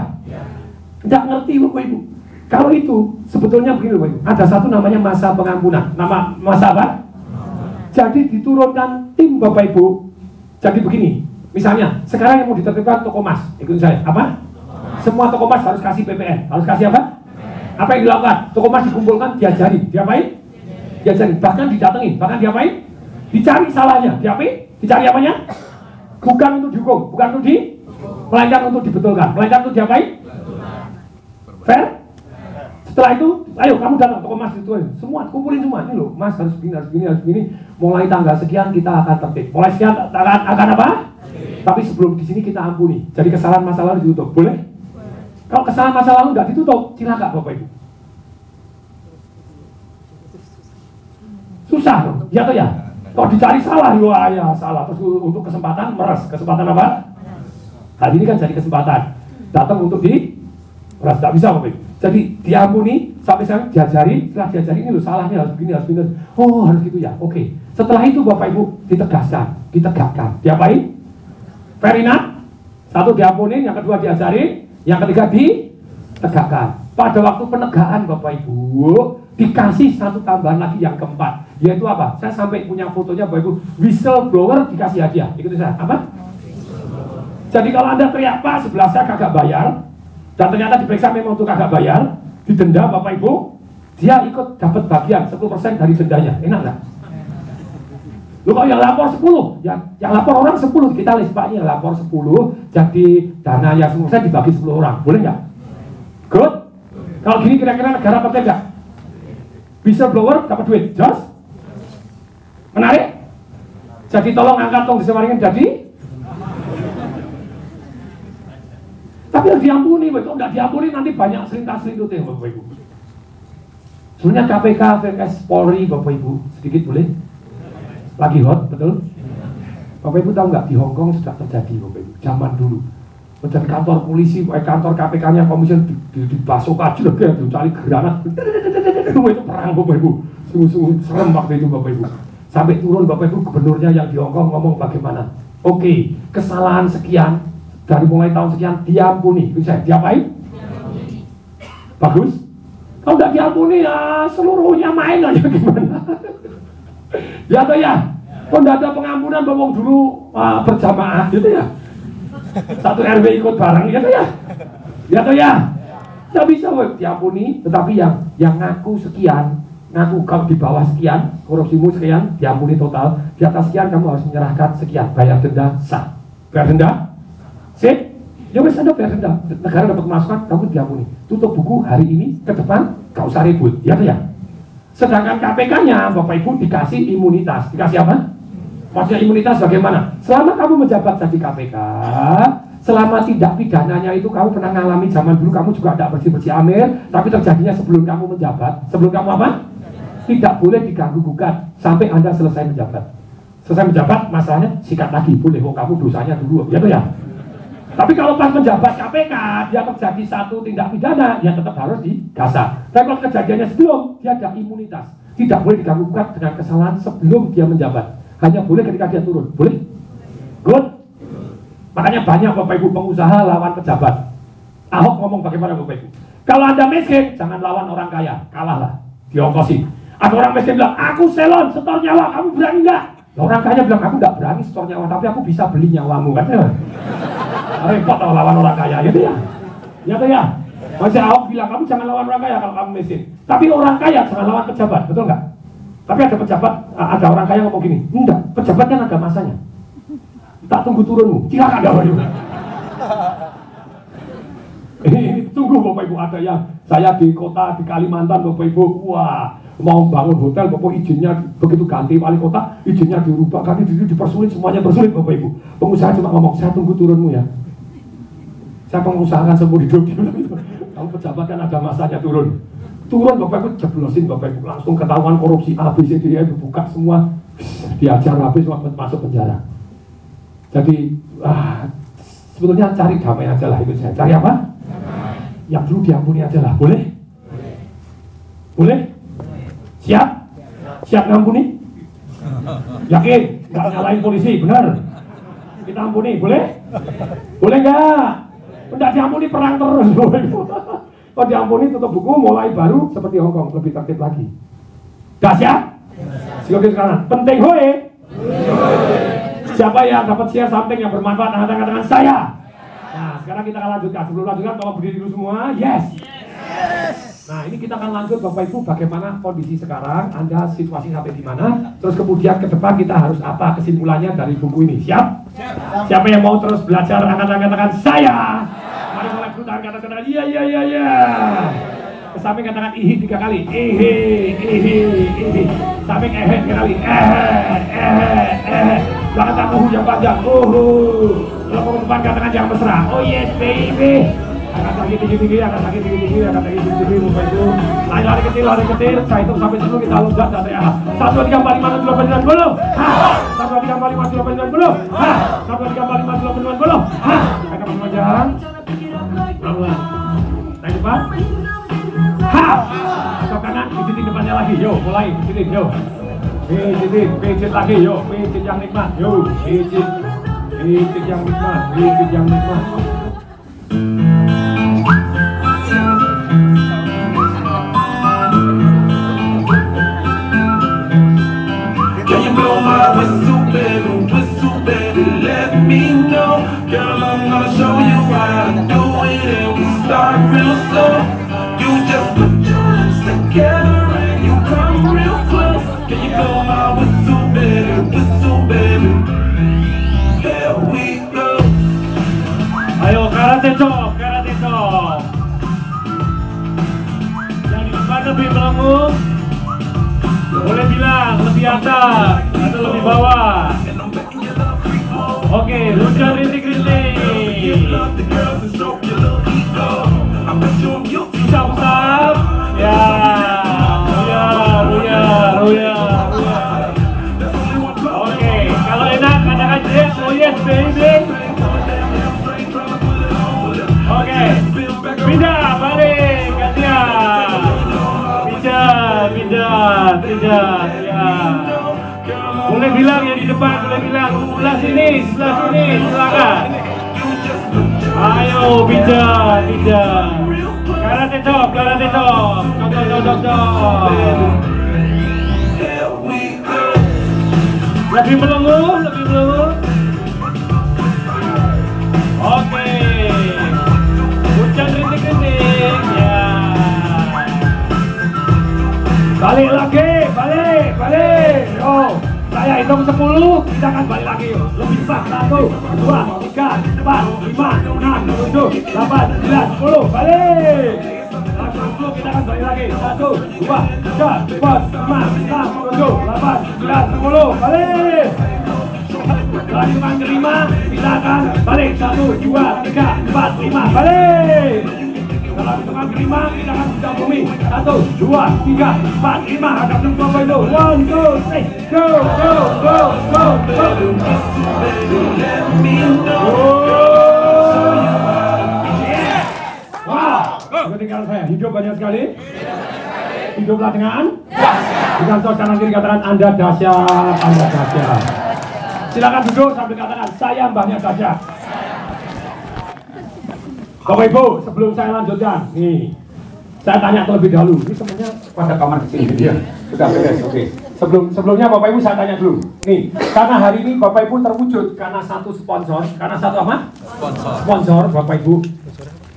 Tidak ngerti Bapak Ibu. Kalau itu sebetulnya begini Bapak Ibu, ada satu namanya masa pengampunan. Nama masa apa? Jadi diturunkan tim Bapak Ibu. Jadi begini, misalnya sekarang yang mau ditertibkan toko emas, ikutin saya. Apa? Semua toko emas harus kasih PPN. Harus kasih apa? Apa yang dilakukan? Toko emas dikumpulkan, diajari. Diapain? Diajari. Bahkan didatengin. Bahkan diapain? Dicari salahnya. Diapain? Dicari apanya? Bukan untuk dihukum. Bukan untuk melainkan untuk dibetulkan. Melainkan untuk diapain? Fair? Setelah itu, ayo kamu datang toko emas itu. Semua, kumpulin semua. Ini loh, emas harus begini, harus begini, harus begini. Mulai tanggal sekian kita akan tertib. Mulai sekian akan apa? Tapi sebelum di sini kita ampuni. Jadi kesalahan masa lalu ditutup. Boleh? Kalau kesalahan masa lalu nggak ditutup, silakan Bapak Ibu. Susah dong, ya atau ya? Kalau dicari salah, ya salah. Terus untuk kesempatan meres, kesempatan apa? Hari ini kan jadi kesempatan. Datang untuk meres, nggak bisa Bapak Ibu. Jadi diampuni, sampai sekarang diajari, setelah diajari ini loh salahnya harus begini, harus begini. Oh harus gitu ya, oke. Setelah itu Bapak Ibu ditegaskan, ditegakkan. Diapain? Fair enough? Satu diampuni, yang kedua diajari. Yang ketiga ditegakkan. Pada waktu penegakan Bapak Ibu dikasih satu tambahan lagi yang keempat, yaitu apa? Saya sampai punya fotonya Bapak Ibu, whistleblower dikasih hadiah. Ikuti saya. Apa? Jadi kalau Anda teriak Pak sebelah saya kagak bayar, dan ternyata diperiksa memang untuk kagak bayar, didenda Bapak Ibu, dia ikut dapat bagian 10% dari dendanya. Enak nggak? Lu kalau yang lapor 10, yang lapor orang 10, kita list Pak, yang lapor 10, jadi dana yang 10% dibagi 10 orang, boleh nggak? Good? Kalau gini kira-kira negara pakai nggak? Whistleblower dapat duit, just? Menarik? Jadi tolong angkat tong disemaringin jadi? Tapi harus diampuni, kalau nggak diampuni nanti banyak selintas-selintut ya Bapak Ibu. Sebenarnya KPK, VKS, Polri Bapak Ibu, sedikit boleh? Lagi hot, betul? Bapak Ibu tahu nggak di Hong Kong sudah terjadi Bapak Ibu, zaman dulu. Dan kantor polisi, kantor KPK-nya komisi dibasok aja loh, kayak dicari granat. Itu perang Bapak Ibu, sungguh-sungguh serem waktu itu Bapak Ibu. Sampai turun Bapak Ibu gubernurnya yang di Hong Kong ngomong bagaimana? Oke, kesalahan sekian dari mulai tahun sekian diampuni, bisa diapain? Bagus? Kalau nggak diampuni ya seluruhnya main aja gimana? Ya atau ya? Kok nggak ada pengampunan bawang dulu berjamaah gitu ya? Satu RW ikut bareng gitu ya? Ya atau ya? Nggak bisa diampuni, tetapi yang ngaku sekian, ngaku kalau di bawah sekian, korupsimu sekian, diampuni total, di atas sekian kamu harus menyerahkan sekian, bayar denda sah. Bayar denda? Sip? Ya wes Anda bayar denda, negara dapat masukan, kamu diampuni. Tutup buku hari ini, ke depan, gak usah ribut, ya atau ya? Sedangkan KPK-nya, Bapak Ibu dikasih imunitas. Dikasih apa? Maksudnya imunitas bagaimana? Selama kamu menjabat jadi KPK, selama tidak pidananya itu kamu pernah ngalami zaman dulu kamu juga tidak bersih-bersih amir, tapi terjadinya sebelum kamu menjabat. Sebelum kamu apa? Tidak boleh diganggu gugat sampai Anda selesai menjabat. Selesai menjabat, masalahnya sikat lagi. Boleh, oh kamu dosanya dulu. Ya tuh ya? Tapi kalau pas menjabat KPK, dia terjadi satu tindak pidana, ya tetap harus digasak. Tapi kalau kejadiannya sebelum, dia ada imunitas. Tidak boleh diganggu gugat dengan kesalahan sebelum dia menjabat. Hanya boleh ketika dia turun. Boleh? Good? Makanya banyak Bapak Ibu pengusaha lawan pejabat. Ahok ngomong bagaimana Bapak Ibu? Kalau Anda miskin, jangan lawan orang kaya. Kalahlah, diongkosi. Ada orang miskin bilang, aku selon, setor nyawa, kamu berani nggak? Orang kaya bilang, aku nggak berani setor nyawa, tapi aku bisa beli nyawamu. Katanya repot kalau lawan orang kaya, gitu ya? Ya tuh ya? Masih Ahok bilang, kamu jangan lawan orang kaya kalau kamu miskin. Tapi orang kaya jangan lawan pejabat, betul nggak? Tapi ada pejabat, ada orang kaya ngomong gini, enggak, pejabat kan ada masanya. Tak tunggu turunmu, silakan ada Bapak Ibu. Ini tunggu Bapak Ibu, ada yang Saya di kota di Kalimantan Bapak Ibu, wah mau bangun hotel Bapak izinnya begitu ganti wali kota izinnya dirubah, kami dipersulit, semuanya bersulit Bapak Ibu. Pengusaha cuma ngomong, saya tunggu turunmu ya. Saya pengusaha kan seumur hidup. Kamu pejabat kan ada masanya turun Bapak Ibu, jeblosin Bapak Ibu, langsung ketahuan korupsi ABC, dia buka semua, diajar habis masuk penjara. Jadi sebetulnya cari damai aja lah, itu saya cari apa? Yang dulu diampuni aja lah, boleh? Boleh? Siap? Siap ngampuni? Yakin? Nggak nyalain polisi, benar? Kita ampuni, boleh? Boleh nggak? Nggak diampuni perang terus. Kalau diampuni tutup buku, mulai baru seperti Hongkong, lebih tertib lagi. Dah siap? Silakan sekarang. Penting hoe. Siapa yang dapat share something yang bermanfaat, angkat tangan saya. Nah, sekarang kita akan lanjutkan. Sebelum lanjutkan, tolong berdiri dulu semua. Yes. Nah, ini kita akan lanjut Bapak Ibu, bagaimana kondisi sekarang, Anda situasi sampai di mana, terus kemudian ke depan kita harus apa kesimpulannya dari buku ini. Siap? Siapa yang mau terus belajar, angkat tangan saya. Mari mulai berputar, katakan iya. Ke samping katakan ihi 3 kali. Ihi. Samping ehe 3 kali. Belakang tangan yang panjang. Kalau ke depan katakan jangan mesra. Oh yes baby. Angkat lagi tinggi, angkat lagi tinggi, Bapak Ibu. Lari kecil, saya hitung sampai 10 kita loncat dari A. 1, 2, 3, 4, 5, 6, 7, 8, 9, 10. 1, 2, 3, 4, 5, 6, 7, 8, 9, 10. 1, 2, 3, 4, 5, 6, 7, 8, 9, 10. Angkat panjang. Pelan-pelan. Naik depan. Atau kanan, pijitin depannya lagi. Yo, mulai pijitin, yo. Pijit lagi, yo. Pijit yang nikmat, yo. Pijit yang nikmat. Can you blow my whistle, baby, let me know. Girl, I'm gonna show you how to do it, and we start real slow. You just put your lips together and you come real close. Can you blow my whistle, baby? Here we go. Ayo karate chop. Yang di depan lebih melengkung, boleh bilang lebih atas atau lebih bawah. Oke, hujan rintik-rintik. Usap-usap. Ya, ruyar. Oke, kalau enak katakan yes, oh yes baby. Oke, pindah, balik, gantian. Pindah, ya. Boleh bilang yang di depan, boleh bilang sebelah sini, silakan. Ayo, pindah. Karate chop. Lebih melengkung. Oke. Hujan rintik-rintik, ya. Balik lagi, balik. Oh, saya hitung 10, kita akan balik lagi. Lebih cepat. 1, 2, 3, 4, 5, 6, 7, 8, 9, 10. Balik. Langsung 10 kita akan balik lagi. 1, 2, 3, 4, 5, 6, 7, 8, 9, 10. Balik. Setelah hitungan kelima, kita akan balik. 1, 2, 3, 4, 5. Balik. Dalam hitungan kelima, kita akan bisa bumi. 1, 2, 3, 4, 5. Angkat jempol Bapak Ibu. 1, 2, 3, go. Wow, ketinggalan saya. Hidup banyak sekali. Hiduplah dengan kanan kiri katakan Anda dahsyat. Silakan duduk sambil katakan saya mbahnya dahsyat. Bapak Ibu, sebelum saya lanjutkan, nih, saya tanya terlebih dahulu. Ini semuanya pada kamar kecil ya. Sudah beres, oke. Sebelumnya Bapak Ibu saya tanya dulu. Nih, karena hari ini Bapak Ibu terwujud karena satu sponsor, karena satu apa? Sponsor Bapak Ibu,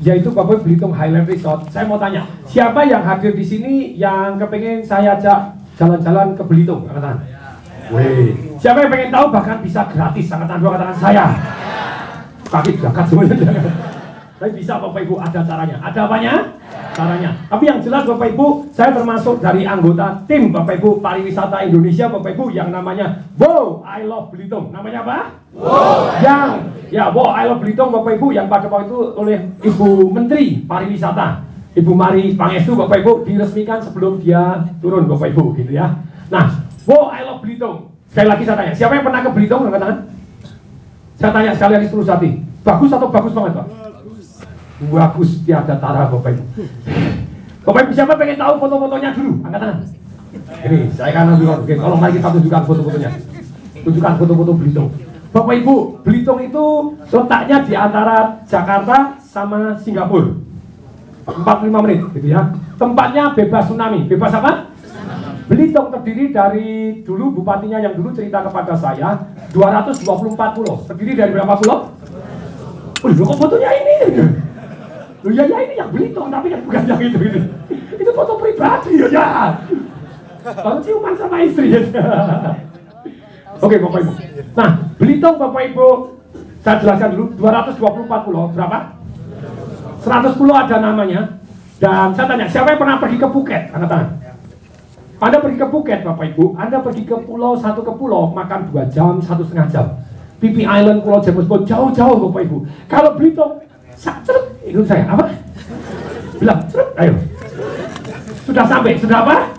yaitu Bapak Belitung Highland Resort. Saya mau tanya, siapa yang hadir di sini yang kepengen saya ajak jalan-jalan ke Belitung? Angkatan. Wih, siapa yang pengen tahu bahkan bisa gratis? Angkatan 2 katakan saya. Kaki berangkat semuanya. Tapi bisa Bapak Ibu, ada caranya. Ada apanya? caranya. Tapi yang jelas Bapak Ibu, saya termasuk dari anggota tim Bapak Ibu pariwisata Indonesia Bapak Ibu yang namanya Wow I Love Belitung. Namanya apa? Wow. Wow I Love Belitung Bapak Ibu yang pada waktu itu oleh Ibu Menteri Pariwisata Ibu Mari Pangestu Bapak Ibu diresmikan sebelum dia turun Bapak Ibu gitu ya. Nah, Wow I Love Belitung. Sekali lagi saya tanya, siapa yang pernah ke Belitung? Angkat tangan. Saya tanya sekali lagi terus hati. Bagus atau bagus banget Pak? Bagus tiada tara Bapak Ibu. Bapak Ibu siapa pengen tahu foto-fotonya dulu? Angkat tangan. Ini saya akan ambil. Oke, tolong mari kita tunjukkan foto-fotonya. Tunjukkan foto-foto Belitung. Bapak Ibu, Belitung itu letaknya di antara Jakarta sama Singapura. 45 menit gitu ya. Tempatnya bebas tsunami. Bebas apa? Belitung terdiri dari dulu bupatinya yang dulu cerita kepada saya 224 pulau. Terdiri dari berapa pulau? Oh, kok fotonya ini? Loh ya ini yang Belitung tapi kan bukan yang itu. Itu foto pribadi ya. Kalau ciuman sama istri ya. Oke Bapak Ibu. Nah, Belitung Bapak Ibu saya jelaskan dulu 224 pulau. Berapa? 100 pulau ada namanya. Dan saya tanya, siapa yang pernah pergi ke Phuket? Angkat tangan. Anda pergi ke Phuket Bapak Ibu, Anda pergi ke pulau, satu ke pulau makan 2 jam, 1,5 jam. Phi Island, Pulau James Bond, jauh-jauh Bapak Ibu. Kalau Belitung cerut, itu saya apa? Bilang cerut, ayo. Sudah sampai, sudah apa?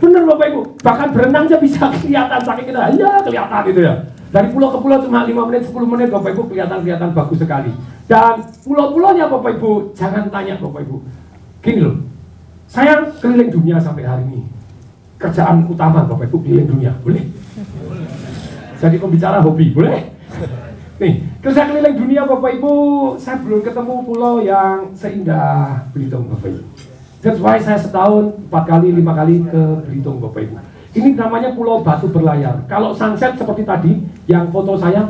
Bener Bapak Ibu, bahkan berenang aja bisa kelihatan saking kita, ya kelihatan gitu ya. Dari pulau ke pulau cuma 5 menit, 10 menit Bapak Ibu kelihatan bagus sekali. Dan pulau-pulaunya Bapak Ibu, jangan tanya Bapak Ibu. Gini loh, saya keliling dunia sampai hari ini. Kerjaan utama Bapak Ibu keliling dunia, boleh? Jadi pembicara hobi, boleh? Nih, kerja keliling dunia Bapak Ibu, saya belum ketemu pulau yang seindah Belitung Bapak Ibu. That's why saya setahun 4 kali, 5 kali ke Belitung Bapak Ibu. Ini namanya Pulau Batu Berlayar. Kalau sunset seperti tadi, yang foto saya,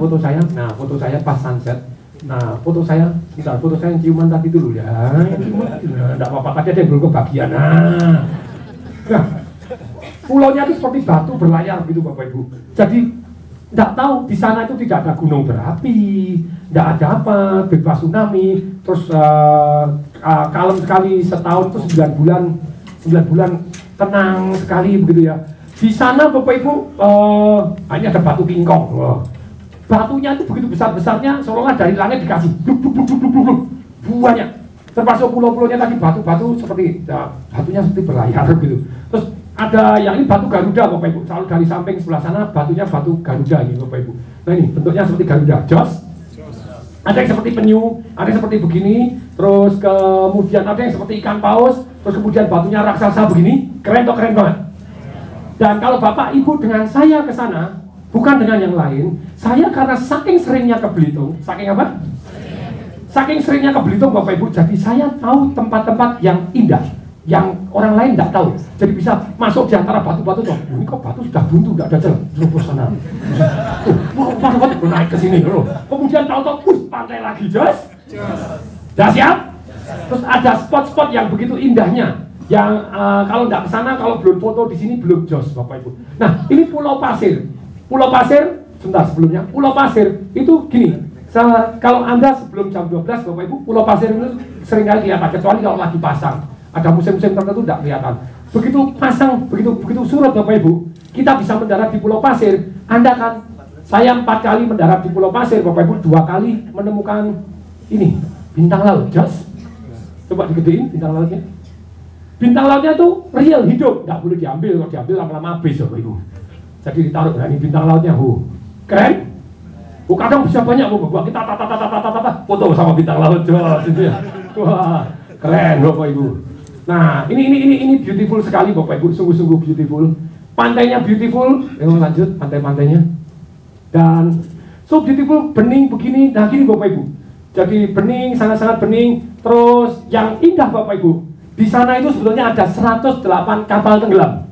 nah foto saya pas sunset. Nah foto saya, bentar, foto saya yang ciuman tadi dulu ya. Enggak apa-apa, tadi ada yang belum kebagian. Nah, pulaunya itu seperti batu berlayar gitu Bapak Ibu. Jadi tidak tahu di sana itu tidak ada gunung berapi, tidak ada apa, bebas tsunami, terus kalem sekali setahun itu 9 bulan tenang sekali begitu ya. Di sana Bapak Ibu, ini ada batu kingkong. Batunya itu begitu besar-besarnya, seolah-olah dari langit dikasih banyak. Termasuk pulau-pulaunya tadi batu-batu seperti batunya seperti berlayar gitu. Terus ada yang ini batu Garuda Bapak Ibu, selalu dari samping sebelah sana batunya batu Garuda ini Bapak Ibu. Nah ini bentuknya seperti Garuda, jos. Ada yang seperti penyu, ada yang seperti begini, terus kemudian ada yang seperti ikan paus, terus kemudian batunya raksasa begini, keren toh, keren banget. Dan kalau Bapak Ibu dengan saya ke sana, bukan dengan yang lain, saya karena saking seringnya ke Belitung, saking apa? Saking seringnya ke Belitung Bapak Ibu, jadi saya tahu tempat-tempat yang indah, yang orang lain tidak tahu. Jadi bisa masuk di antara batu-batu tuh. Ini kok batu sudah buntu, tidak ada jalan. Terus sana. Batu-batu naik ke sini loh. Kemudian tahu-tahu pantai lagi, jos. Sudah siap? Terus ada spot-spot yang begitu indahnya. Yang kalau tidak ke sana, kalau belum foto di sini belum jos Bapak Ibu. Nah, ini Pulau Pasir. Pulau Pasir, sebentar sebelumnya. Pulau Pasir itu gini. Kalau Anda sebelum jam 12 Bapak Ibu, Pulau Pasir itu seringkali kelihatan, kecuali kalau lagi pasang. Ada musim-musim tertentu tidak kelihatan. Begitu pasang, begitu surut Bapak Ibu, kita bisa mendarat di Pulau Pasir. Anda kan, saya 4 kali mendarat di Pulau Pasir Bapak Ibu, 2 kali menemukan ini bintang laut, jos. Coba digedein bintang lautnya. Bintang lautnya itu real, hidup, nggak boleh diambil. Kalau diambil lama-lama habis Bapak Ibu. Jadi ditaruh, nah ini bintang lautnya, keren. Kadang bisa banyak Bapak, kita foto sama bintang laut, jos, gitu ya. Wah, keren Bapak Ibu. Nah, ini beautiful sekali Bapak Ibu, sungguh-sungguh beautiful. Pantainya beautiful, lanjut pantai-pantainya. Dan so beautiful, bening begini, nah gini Bapak Ibu. Jadi bening, sangat-sangat bening. Terus yang indah Bapak Ibu, di sana itu sebetulnya ada 108 kapal tenggelam.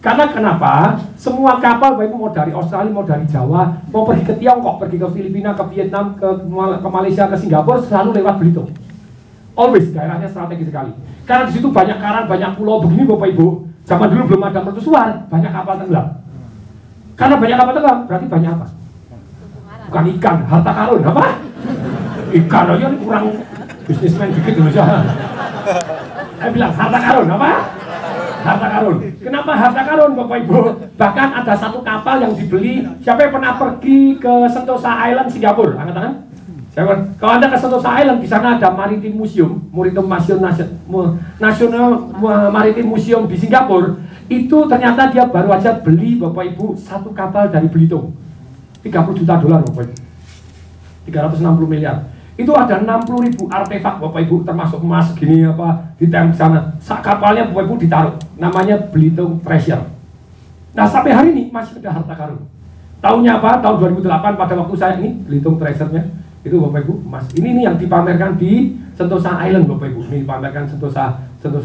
Karena kenapa? Semua kapal Bapak Ibu mau dari Australia, mau dari Jawa, mau pergi ke Tiongkok, pergi ke Filipina, ke Vietnam, ke Malaysia, ke Singapura, selalu lewat Belitung. Always, daerahnya strategis sekali. Karena di situ banyak karang, banyak pulau begini Bapak Ibu. Zaman dulu belum ada mercusuar, banyak kapal tenggelam. Karena banyak kapal tenggelam, berarti banyak apa? Bukan ikan, harta karun, apa? Ikan aja ini kurang bisnismen dikit dulu saja. Saya bilang harta karun apa? Harta karun. Kenapa harta karun Bapak Ibu? Bahkan ada satu kapal yang dibeli. Siapa yang pernah pergi ke Sentosa Island Singapura? Angkat tangan. Kalau Anda ke Sentosa Island, di sana ada Maritim Museum, National Maritim Museum di Singapura. Itu ternyata dia baru aja beli Bapak Ibu satu kapal dari Belitung, $30 juta Bapak Ibu, 360 miliar. Itu ada 60.000 artefak Bapak Ibu, termasuk emas gini apa di sana. Kapalnya Bapak Ibu ditaruh, namanya Belitung Treasure. Nah sampai hari ini masih ada harta karun. Tahunnya apa? Tahun 2008 pada waktu saya ini Belitung Treasure-nya itu Bapak Ibu emas. Ini yang dipamerkan di Sentosa Island Bapak Ibu. Ini dipamerkan Sentosa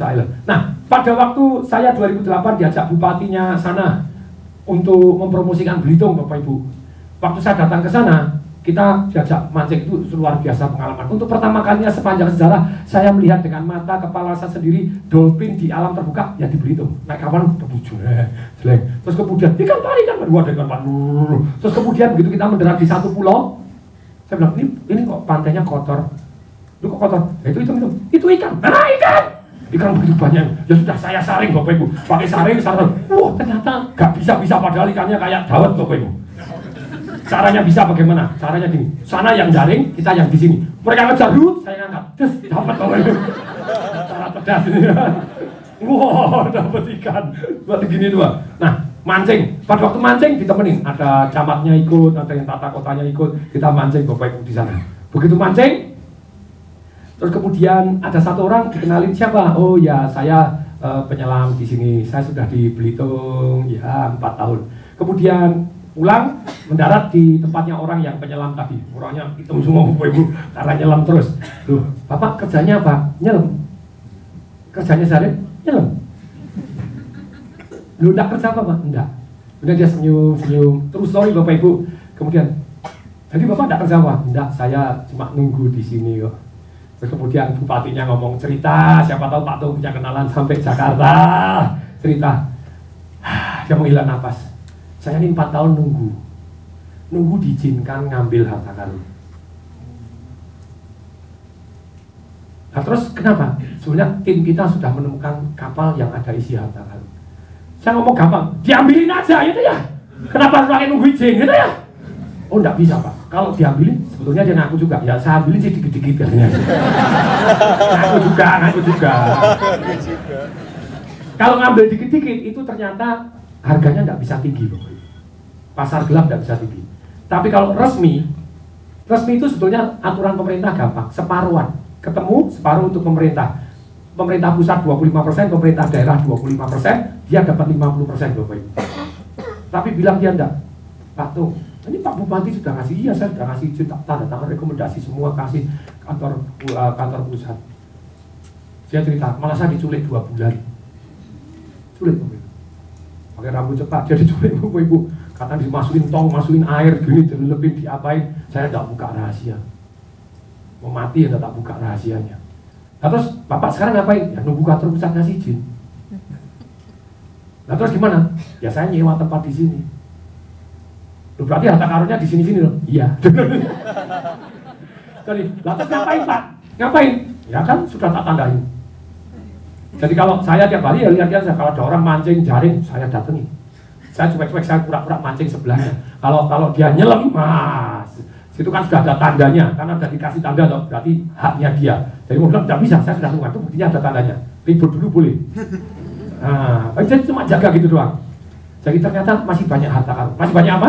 Island. Nah pada waktu saya 2008 diajak bupatinya sana untuk mempromosikan Belitung Bapak Ibu. Waktu saya datang ke sana, kita diajak mancing, itu luar biasa pengalaman. Untuk pertama kalinya sepanjang sejarah saya melihat dengan mata kepala saya sendiri dolphin di alam terbuka ya di Belitung. Naik kapal jelek. Terus kemudian ikan pari kan, waduh ikan pari. Terus kemudian begitu kita mendarat di satu pulau, saya bilang ini kok pantainya kotor. Lu kok kotor? Ya, itu ikan. Nah ikan begitu banyak. Ya sudah saya saring Bapak Ibu. Pakai saring. Wah ternyata gak bisa padahal ikannya kayak dawet Bapak Ibu. Caranya bisa bagaimana? Caranya gini, sana yang jaring, kita yang di sini. Mereka ngejar, saya ngangkat, terus dapat Bapak Ibu. Cara cerdas ini. Wah, dapat ikan. Buat gini dua. Nah, mancing. Pada waktu mancing ditemenin, ada camatnya ikut, ada yang tata kotanya ikut, kita mancing Bapak Ibu di sana. Begitu mancing, terus kemudian ada satu orang dikenalin siapa? Oh ya, saya penyelam di sini. Saya sudah di Belitung ya 4 tahun. Kemudian pulang mendarat di tempatnya orang yang penyelam tadi. Orangnya hitam semua Bapak Ibu karena nyelam terus. Loh, Bapak kerjanya apa? Nyelam. Kerjanya sehari nyelam. Lu enggak kerja apa Pak? Enggak. Kemudian dia senyum. Terus sorry Bapak Ibu. Kemudian, jadi Bapak enggak kerja apa? Enggak, saya cuma nunggu di sini kok. Terus kemudian bupatinya ngomong cerita, siapa tahu Pak Tung punya kenalan sampai Jakarta. Cerita. Dia menghela nafas. Saya ini 4 tahun nunggu diizinkan ngambil harta karun. Nah terus kenapa? Sebenarnya tim kita sudah menemukan kapal yang ada isi harta karun. Saya ngomong gampang, diambilin aja gitu ya. Kenapa harus pakai nunggu izin gitu ya? Oh enggak bisa Pak, kalau diambilin sebetulnya dia ngaku juga. Ya saya ambilin sih dikit-dikit katanya. Ngaku juga. Kalau ngambil dikit-dikit itu ternyata harganya nggak bisa tinggi Bapak Ibu. Pasar gelap nggak bisa tinggi. Tapi kalau resmi itu sebetulnya aturan pemerintah gampang, separuhan. Ketemu separuh untuk pemerintah. Pemerintah pusat 25%, pemerintah daerah 25%, dia dapat 50% Bapak Ibu. Tapi bilang dia enggak. Pak Tung, ini Pak Bupati sudah ngasih, iya saya sudah ngasih tanda tangan rekomendasi semua, kasih kantor pusat. Saya cerita, malah saya diculik 2 bulan. Sulit Bapak Ibu. Pakai rambut cepat, jadi diculik Bapak Ibu. Kata dimasukin tong, masukin air gini, lebih diapain? Saya tidak buka rahasia. Mau mati ya tak buka rahasianya. Nah terus Bapak sekarang ngapain? Ya nunggu kantor pusat ngasih izin. Nah terus gimana? Ya saya nyewa tempat di sini. Loh, berarti harta karunnya di sini-sini loh? Iya. Jadi, lah terus ngapain Pak? Ngapain? Ya kan sudah tak tandain. Jadi kalau saya tiap hari ya lihat aja, kalau ada orang mancing jaring, saya datangi. Saya cuek-cuek, saya pura-pura mancing sebelahnya. Kalau dia nyelam, mas, situ kan sudah ada tandanya, karena sudah dikasih tanda, berarti haknya dia. Jadi mau bilang, tidak bisa, saya sudah tunggu, itu buktinya ada tandanya. Ribut dulu boleh. Nah, jadi cuma jaga gitu doang. Jadi ternyata masih banyak harta karun. Masih banyak apa?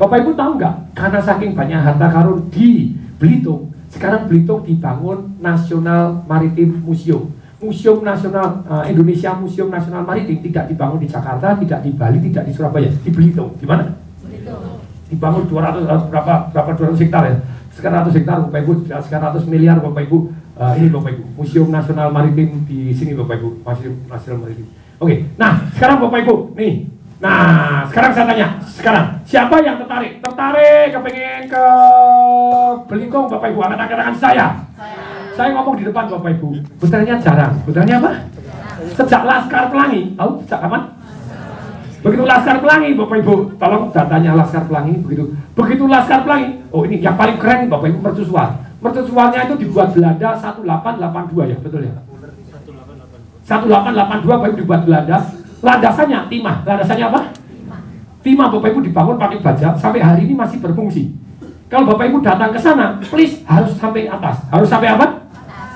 Bapak Ibu tahu nggak? Karena saking banyak harta karun di Belitung, sekarang Belitung dibangun National Maritim Museum. Museum Nasional Indonesia, Museum Nasional Maritim tidak dibangun di Jakarta, tidak di Bali, tidak di Surabaya, di Belitung. Di mana? Belitung. Dibangun 200 berapa 200 hektar ya? Sekian 100 hektar Bapak Ibu, sekian 100 miliar Bapak Ibu. Ini Bapak Ibu, Museum Nasional Maritim di sini Bapak Ibu, Museum Nasional Maritim. Oke, nah sekarang Bapak Ibu, nih. Nah, sekarang saya tanya, sekarang siapa yang tertarik kepengen ke Belitung Bapak Ibu? Angkat tangan saya. Saya ngomong di depan Bapak Ibu, betulnya jarang. Betulnya apa? Sejak Laskar Pelangi, tahu sejak kapan? Begitu Laskar Pelangi Bapak Ibu, tolong datanya Laskar Pelangi begitu Laskar Pelangi. Oh ini yang paling keren Bapak Ibu, mercusuar. Mercusuarnya itu dibuat Belanda 1882 ya, betul ya? 1882 Bapak Ibu dibuat Belanda. Landasannya timah. Landasannya apa? Timah Bapak Ibu dibangun pakai baja, sampai hari ini masih berfungsi. Kalau Bapak Ibu datang ke sana, please harus sampai atas. Harus sampai apa?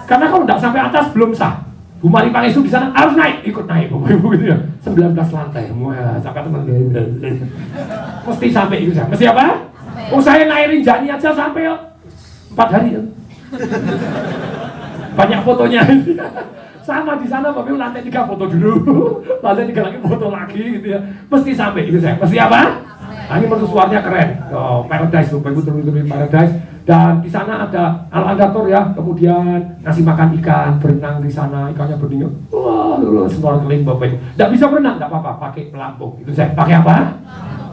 Karena kalau tidak sampai atas belum sah. Bu Mari Pangestu di sana harus naik, ikut naik Bapak Ibu gitu ya. 19 lantai. Wah, sampai teman. Mesti sampai itu saya. Mesti apa? Oh, saya naik Rinjani aja sampai 4 hari ya. Banyak fotonya. Sama di sana Bapak Ibu lantai 3 foto dulu. Lantai 3 lagi foto lagi gitu ya. Mesti sampai itu saya. Mesti apa? Nah, ini mercusuarnya keren. Oh, Paradise Bapak Ibu turun-turun Paradise. Dan di sana ada alligator ya, kemudian ngasih makan ikan, berenang di sana, ikannya berdiri. Wah, snorkeling Bapak Ibu. Tidak bisa berenang, tidak apa-apa, pakai pelampung. Itu saya pakai apa?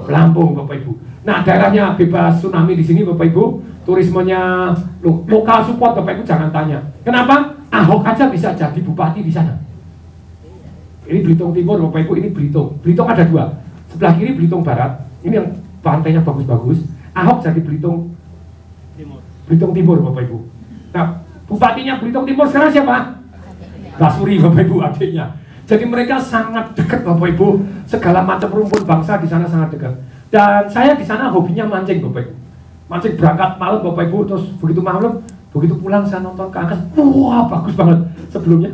Pelampung Bapak Ibu. Nah, daerahnya bebas tsunami di sini Bapak Ibu. Turismenya lokal support Bapak Ibu, jangan tanya. Kenapa? Ahok aja bisa jadi bupati di sana. Ini Belitung Timur Bapak Ibu, ini Belitung. Belitung ada 2. Sebelah kiri Belitung Barat. Ini yang pantainya bagus-bagus. Ahok jadi Belitung Timur Bapak Ibu. Nah, bupatinya Belitung Timur sekarang siapa? Basuri Bapak Ibu, adiknya. Jadi mereka sangat dekat Bapak Ibu. Segala macam rumpun bangsa di sana sangat dekat. Dan saya di sana hobinya mancing Bapak Ibu. Mancing berangkat malam Bapak Ibu, terus begitu malam, begitu pulang saya nonton ke atas. Wah, bagus banget. Sebelumnya.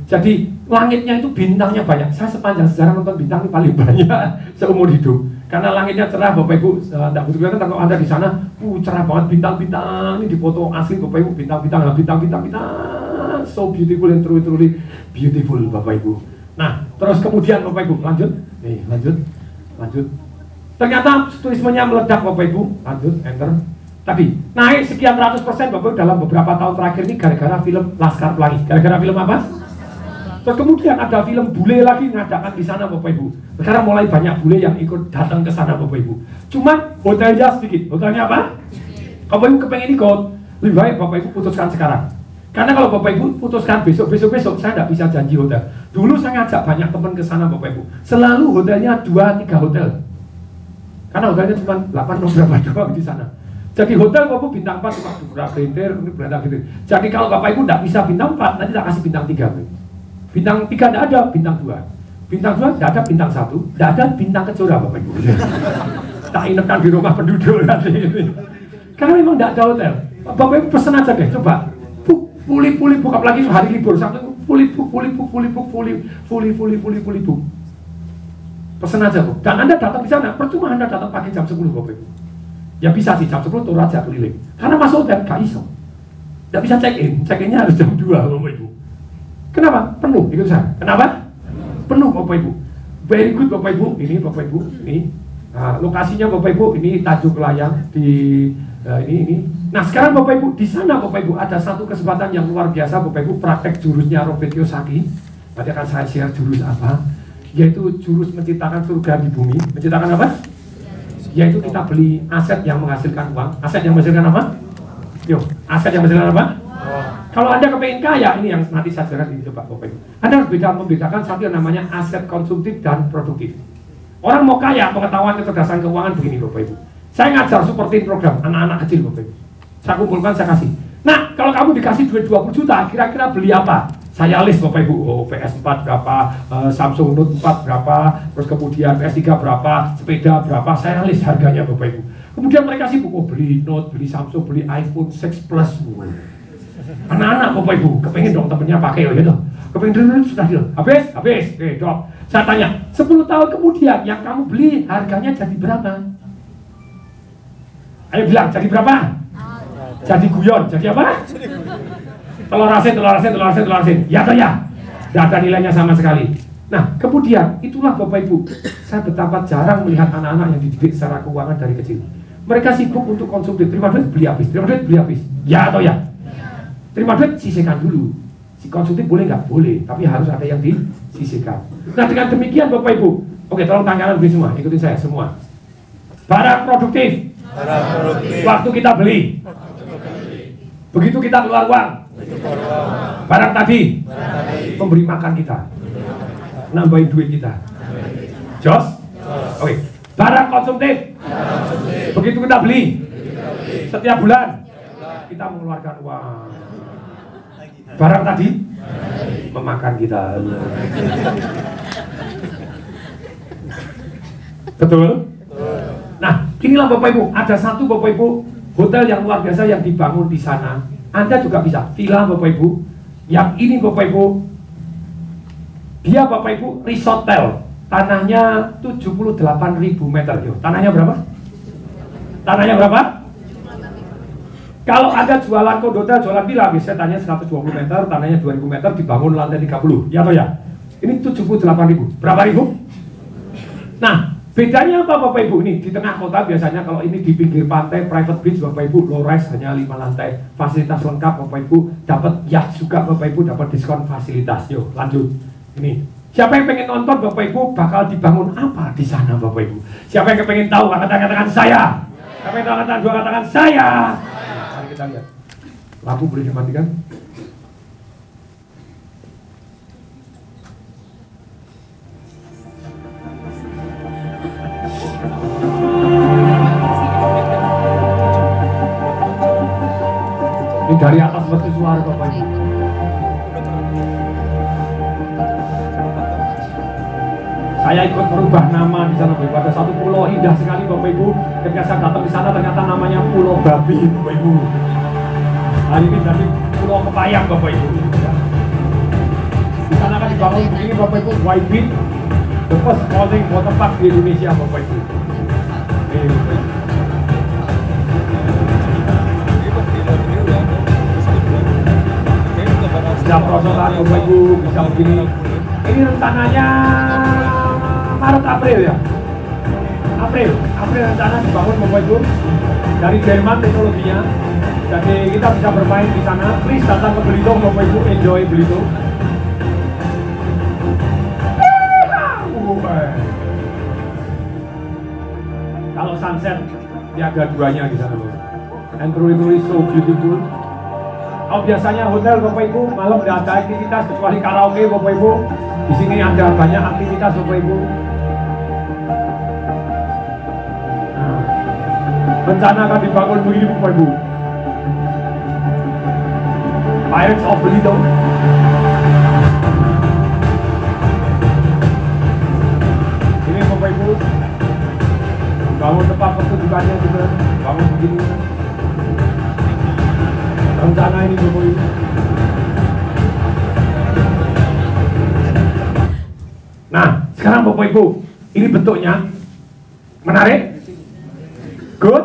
Jadi langitnya itu bintangnya banyak. Saya sepanjang sejarah nonton bintang ini paling banyak seumur hidup. Karena langitnya cerah Bapak Ibu, tidak butuh kelihatan kalau Anda di sana, cerah banget bintang-bintang ini di foto asli Bapak Ibu, bintang, so beautiful and truly beautiful Bapak Ibu. Nah, terus kemudian Bapak Ibu lanjut. Ternyata turismenya meledak Bapak Ibu, lanjut, enter. Tadi naik sekian ratus % Bapak Ibu dalam beberapa tahun terakhir ini gara-gara film Laskar Pelangi. Gara-gara film apa? Terus kemudian ada film bule lagi ngadakan di sana Bapak Ibu. Sekarang mulai banyak bule yang ikut datang ke sana Bapak Ibu. Cuma hotelnya sedikit. Hotelnya apa? Bapak Ibu kepengen ikut, lebih baik Bapak Ibu putuskan sekarang. Karena kalau Bapak Ibu putuskan besok, saya tidak bisa janji hotel. Dulu saya ngajak banyak teman ke sana Bapak Ibu. Selalu hotelnya 2-3 hotel. Karena hotelnya cuma 8 atau berapa doang di sana. Jadi hotel Bapak Ibu bintang 4 cuma beberapa ini berada gitu. Jadi kalau Bapak Ibu tidak bisa bintang 4, nanti tak kasih bintang 3. Bintang 3 tidak ada, bintang 2. Bintang 2 tidak ada, bintang 1. Tidak ada, bintang kejora Bapak Ibu. Tak inapkan di rumah penduduk nanti. Karena memang tidak ada hotel. Bapak Ibu pesen aja deh, coba. Pulih, buka lagi hari libur. Sabtu pulih. Pesen aja Bu. Dan Anda datang di sana, percuma Anda datang pagi jam 10 Bapak Ibu. Ya bisa sih, jam 10 turun aja keliling. Karena masuk hotel, gak iso. Tidak bisa check-in-nya harus jam 2 Bapak Ibu. Kenapa? Penuh, ikut saya. Kenapa? Penuh Bapak Ibu. Very good Bapak Ibu. Ini Bapak Ibu, ini. Nah, lokasinya Bapak Ibu, ini Tanjung Layang di ini. Nah sekarang Bapak Ibu, di sana Bapak Ibu ada satu kesempatan yang luar biasa Bapak Ibu, praktek jurusnya Robert Kiyosaki. Nanti akan saya share jurus apa? Yaitu jurus menciptakan surga di bumi. Menciptakan apa? Yaitu kita beli aset yang menghasilkan uang. Aset yang menghasilkan apa? Aset yang menghasilkan apa? Kalau Anda kepengen kaya, ini yang nanti saya jelaskan ini coba Bapak Ibu. Anda harus membedakan satu yang namanya aset konsumtif dan produktif. Orang mau kaya, pengetahuan kecerdasan keuangan begini Bapak Ibu. Saya ngajar seperti program anak-anak kecil Bapak Ibu. Saya kumpulkan, saya kasih. Nah, kalau kamu dikasih duit 20 juta, kira-kira beli apa? Saya list Bapak Ibu, PS4 berapa, Samsung Note 4 berapa, terus kemudian PS3 berapa, sepeda berapa, saya list harganya Bapak Ibu. Kemudian mereka sibuk, beli Note, beli Samsung, beli iPhone 6 Plus. Anak-anak Bapak Ibu, kepengen dong temennya pakai gitu. Kepengen dulu sudah deal. Habis. Oke, dok. Saya tanya, 10 tahun kemudian yang kamu beli harganya jadi berapa? Ayo bilang, jadi berapa? Jadi guyon, jadi apa? Telur asin. Ya atau ya? Tidak ada nilainya sama sekali. Nah, kemudian itulah Bapak Ibu, saya betapa jarang melihat anak-anak yang dididik secara keuangan dari kecil. Mereka sibuk untuk konsumtif, terima duit beli habis. Ya atau ya? Terima duit, sisihkan dulu. Si konsumtif boleh nggak? Boleh, tapi harus ada yang disisihkan. Nah dengan demikian Bapak Ibu, oke tolong tangan beli semua, ikutin saya semua. Barang produktif. Waktu kita beli. Begitu kita keluar uang. Barang tadi. Memberi makan kita. Nambahin duit kita. Jos? Oke. Barang konsumtif. Begitu kita beli. Setiap bulan kita mengeluarkan uang. Barang tadi memakan kita. Betul? Nah, inilah Bapak Ibu, ada satu Bapak Ibu hotel yang luar biasa yang dibangun di sana. Anda juga bisa villa Bapak Ibu. Yang ini Bapak Ibu, dia Bapak Ibu resortel. Tanahnya 78.000 meter. Yo, tanahnya berapa? Tanahnya berapa? Kalau Anda jualan kondotel, jualan villa, bisa tanya 120 meter, tanahnya 2000 meter, dibangun lantai 30. Ya atau ya? Ini 78.000. Berapa ribu? Nah, bedanya apa Bapak Ibu? Ini di tengah kota biasanya, kalau ini di pinggir pantai, private beach Bapak Ibu, low rise hanya 5 lantai, fasilitas lengkap Bapak Ibu, dapat yacht juga Bapak Ibu, dapat diskon fasilitas. Yuk, lanjut. Ini. Siapa yang pengen nonton Bapak Ibu, bakal dibangun apa di sana Bapak Ibu? Siapa yang pengen tahu, katakan saya. Siapa yang katakan dua, katakan saya. Mari kita lihat. Lampu boleh dimatikan? Ini dari atas seperti suara Bapak Ibu. Saya ikut merubah nama di sana Bapak Ibu. Ada satu pulau indah sekali Bapak Ibu. Ketika saya datang di sana ternyata namanya Pulau Babi Bapak Ibu. Hari ini jadi Pulau Kepayang Bapak Ibu. Di sana akan dibangun begini Bapak Ibu, White Beach, the first floating water park di Indonesia Bapak Ibu. Bisa prosotan Bapak Ibu, bisa begini. Ini rencananya Maret April ya. April rencana dibangun Bapak Ibu. Dari Jerman teknologinya. Jadi kita bisa bermain di sana. Please datang ke Belitung Bapak Ibu, enjoy Belitung. Kalau sunset dia ada duanya di sana Bapak. And truly so beautiful. Oh, biasanya hotel Bapak Ibu malam tidak ada aktivitas kecuali karaoke Bapak Ibu. Di sini ada banyak aktivitas Bapak Ibu. Nah, rencana akan dibangun begini Bapak Ibu. Pirates of Belitung. Ini Bapak Ibu. Bangun tempat pertunjukannya juga. Bangun begini. Rencana ini Bapak Ibu. Nah, sekarang Bapak Ibu, ini bentuknya menarik, good,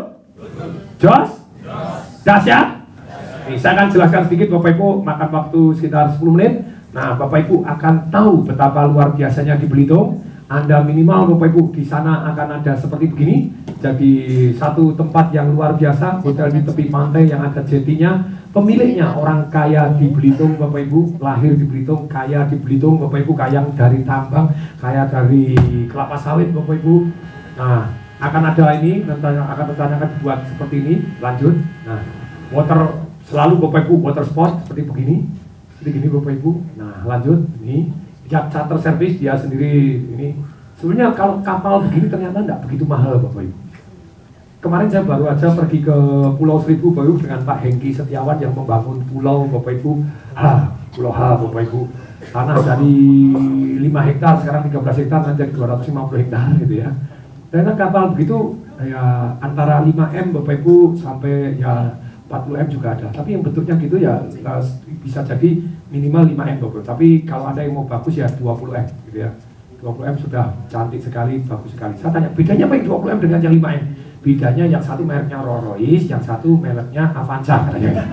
jos, dahsyat. Nih, saya akan jelaskan sedikit Bapak Ibu, makan waktu sekitar 10 menit. Nah, Bapak Ibu akan tahu betapa luar biasanya di Belitung. Anda minimal Bapak Ibu di sana akan ada seperti begini. Jadi satu tempat yang luar biasa, hotel di tepi pantai yang ada jetinya. Pemiliknya orang kaya di Belitung Bapak Ibu, lahir di Belitung, kaya di Belitung Bapak Ibu, kaya dari tambang, kaya dari kelapa sawit Bapak Ibu. Nah, akan ada ini, nanti akan rencanakan dibuat seperti ini, lanjut. Nah, water selalu Bapak Ibu, water sport seperti begini, Bapak Ibu. Nah, lanjut, ini charter service dia sendiri ini. Sebenarnya kalau kapal begini ternyata tidak begitu mahal Bapak Ibu. Kemarin saya baru aja pergi ke Pulau Seribu Bayu dengan Pak Hengki Setiawan yang membangun pulau Bapak Ibu. Pulau H Bapak Ibu. Tanah dari 5 hektar sekarang 13 hektar nanti 250 hektar gitu ya. Dan kapal begitu ya antara 5M Bapak Ibu sampai ya 40M juga ada. Tapi yang bentuknya gitu ya bisa jadi minimal 5M Bapak Ibu. Tapi kalau ada yang mau bagus ya 20M gitu ya. 20M sudah cantik sekali, bagus sekali. Saya tanya bedanya apa yang 20M dengan yang 5M? Bedanya yang satu mereknya Rolls-Royce, yang satu mereknya Avanza katanya.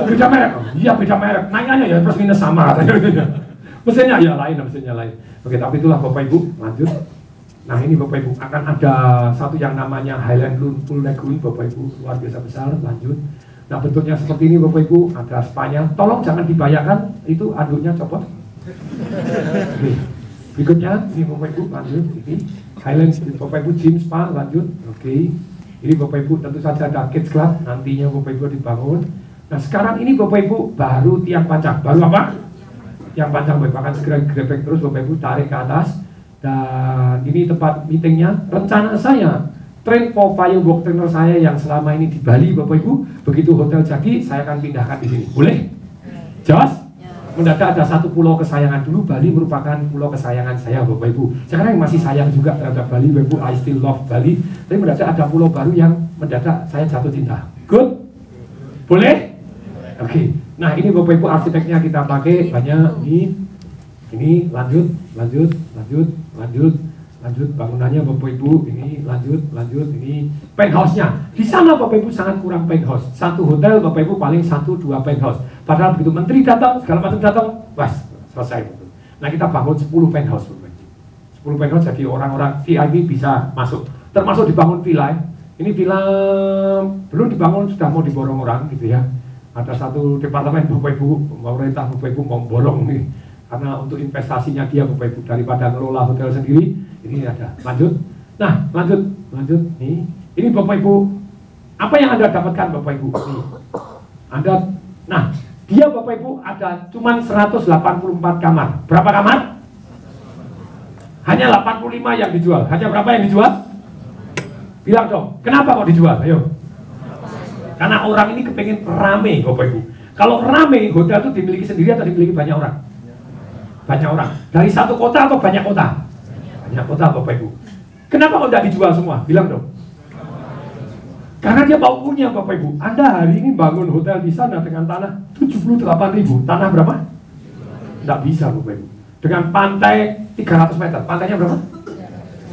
Beda merek? Iya beda merek. Naiknya ya plus minus sama katanya. Mesinnya ya lain, mesinnya lain. Oke, tapi itulah Bapak Ibu, lanjut. Nah ini Bapak Ibu akan ada satu yang namanya Highland Pool Lagoon Bapak Ibu, luar biasa besar, lanjut. Nah bentuknya seperti ini Bapak Ibu, ada spanya. Tolong jangan dibayarkan, itu anduknya copot. Oke. Berikutnya ini Bapak Ibu, lanjut. Ini Highland Bapak Ibu gym spa, lanjut. Oke. Ini Bapak Ibu tentu saja ada kids club, nantinya Bapak Ibu dibangun. Nah sekarang ini Bapak Ibu baru tiang pancang. Baru apa? Tiang pancang Bapak Ibu akan segera grebek terus Bapak Ibu tarik ke atas. Dan ini tempat meetingnya. Rencana saya train for firework trainer saya yang selama ini di Bali Bapak Ibu, begitu hotel jadi saya akan pindahkan di sini. Boleh? Jos? Ya. Mendadak ada satu pulau kesayangan. Dulu Bali merupakan pulau kesayangan saya Bapak Ibu. Sekarang masih sayang juga terhadap Bali Bapak Ibu. I still love Bali. Tapi mendadak ada pulau baru yang mendadak saya jatuh cinta. Good? Boleh? Oke. Nah ini Bapak Ibu arsiteknya kita pakai banyak. Ini lanjut bangunannya Bapak Ibu. Ini lanjut ini penthouse-nya. Di sana Bapak Ibu sangat kurang penthouse. Satu hotel Bapak Ibu paling 1-2 penthouse. Padahal begitu menteri datang, segala macam datang, bas, selesai. Nah kita bangun 10 penthouse Bapak Ibu. 10 penthouse jadi orang-orang VIP bisa masuk. Termasuk dibangun villa. Ini villa belum dibangun, sudah mau diborong orang gitu ya. Ada satu departemen Bapak Ibu, pemerintah Bapak Ibu mau borong nih. Karena untuk investasinya dia Bapak Ibu, daripada ngelola hotel sendiri, ini ada. Lanjut. Nah, lanjut. Nih. Ini Bapak Ibu, apa yang Anda dapatkan Bapak Ibu? Nih. Nah, dia Bapak Ibu ada cuman 184 kamar. Berapa kamar? Hanya 85 yang dijual. Hanya berapa yang dijual? Bilang dong, kenapa kok dijual? Ayo. Karena orang ini kepengen rame Bapak Ibu. Kalau rame, hotel itu dimiliki sendiri atau dimiliki banyak orang? Banyak orang. Dari satu kota atau banyak kota? Banyak kota Bapak Ibu. Kenapa kok tidak dijual semua? Bilang dong. Karena dia mau punya Bapak Ibu. Anda hari ini bangun hotel di sana dengan tanah 78.000. Tanah berapa? Tidak bisa Bapak Ibu. Dengan pantai 300 meter. Pantainya berapa?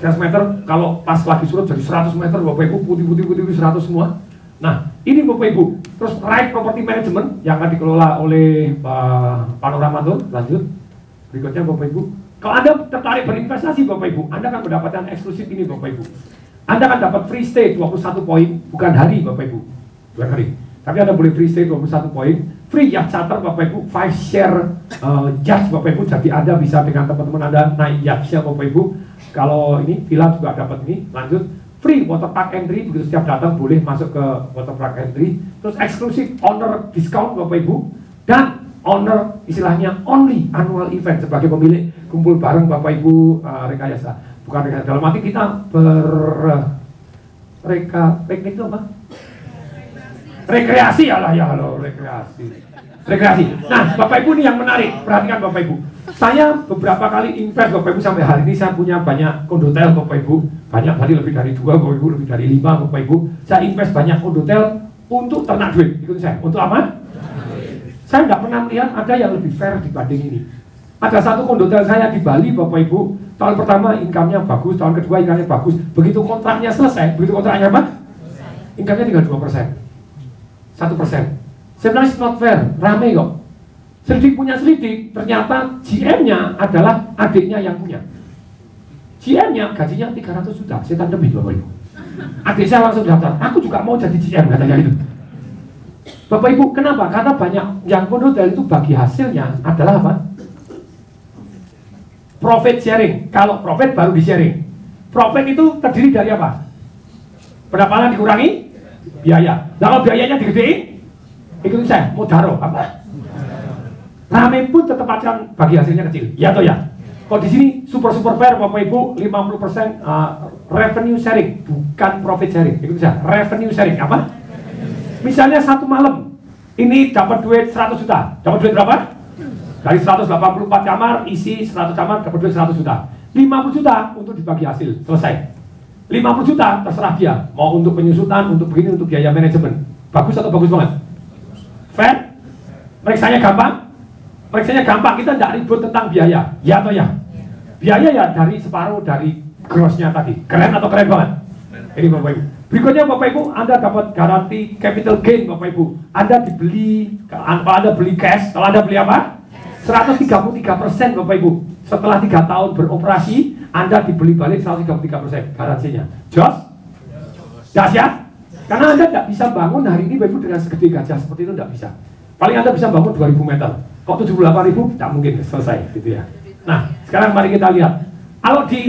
300 meter. Kalau pas lagi surut jadi 100 meter Bapak Ibu. Putih 100 semua. Nah ini Bapak Ibu. Terus Right Property Management yang akan dikelola oleh Panorama Tour. Lanjut. Berikutnya Bapak Ibu, kalau Anda tertarik berinvestasi Bapak Ibu, Anda akan mendapatkan eksklusif ini Bapak Ibu. Anda akan dapat free stay 21 poin, bukan hari Bapak Ibu, bukan hari. Tapi Anda boleh free stay 21 poin, free yacht charter Bapak Ibu, 5 share yacht Bapak Ibu, jadi Anda bisa dengan teman-teman Anda naik yachtnya Bapak Ibu. Kalau ini villa juga dapat ini, lanjut. Free water park entry, begitu setiap datang boleh masuk ke water park entry. Terus eksklusif owner discount Bapak Ibu, dan owner istilahnya only annual event sebagai pemilik kumpul bareng Bapak Ibu rekayasa. Bukan rekayasa, dalam arti kita rekreasi itu apa? Rekreasi lah ya, halo rekreasi. Nah Bapak Ibu ini yang menarik, perhatikan Bapak Ibu. Saya beberapa kali invest Bapak Ibu sampai hari ini saya punya banyak kondotel Bapak Ibu. Banyak tadi lebih dari 2 Bapak Ibu, lebih dari 5 Bapak Ibu. Saya invest banyak kondotel untuk ternak duit. Ikuti saya, untuk apa? Saya nggak pernah melihat ada yang lebih fair dibanding ini. Ada satu kondotel saya di Bali Bapak Ibu. Tahun pertama income-nya bagus, tahun kedua income-nya bagus. Begitu kontraknya selesai, begitu kontraknya apa? Income-nya tinggal 2%. 1%. Sebenarnya it's not fair, rame kok. Selidik punya selidik, ternyata GM-nya adalah adiknya yang punya. GM-nya gajinya 300 juta, setan demi Bapak Ibu. Adik saya langsung daftar, aku juga mau jadi GM katanya itu. Bapak Ibu, kenapa? Karena banyak yang kondotel itu bagi hasilnya adalah apa? Profit sharing. Kalau profit baru di sharing. Profit itu terdiri dari apa? Pendapatan dikurangi biaya. Nah, kalau biayanya digedein, ikutin saya, mau taruh apa? Rame pun tetap akan bagi hasilnya kecil. Ya atau ya? Kalau di sini super fair Bapak Ibu, 50% revenue sharing, bukan profit sharing. Ikutin saya, revenue sharing apa? Misalnya satu malam ini dapat duit 100 juta. Dapat duit berapa? Dari 184 kamar, isi 100 kamar, dapat duit 100 juta. 50 juta untuk dibagi hasil, selesai. 50 juta terserah dia, mau untuk penyusutan, untuk begini, untuk biaya manajemen. Bagus atau bagus banget? Fair? Periksanya gampang? Periksanya gampang, kita tidak ribut tentang biaya. Ya atau ya? Biaya ya dari separuh dari grossnya tadi. Keren atau keren banget? Ini Bapak Ibu. Berikutnya Bapak Ibu, Anda dapat garansi capital gain Bapak Ibu. Anda dibeli, kalau Anda beli cash, kalau Anda beli apa? 133% Bapak Ibu. Setelah 3 tahun beroperasi, Anda dibeli balik 133% garansinya. Jos? Dahsyat? Karena Anda tidak bisa bangun hari ini Bapak Ibu dengan segede gajah seperti itu, tidak bisa. Paling Anda bisa bangun 2000 meter. Kok 78.000? Tidak mungkin, selesai gitu ya. Nah, sekarang mari kita lihat. Kalau di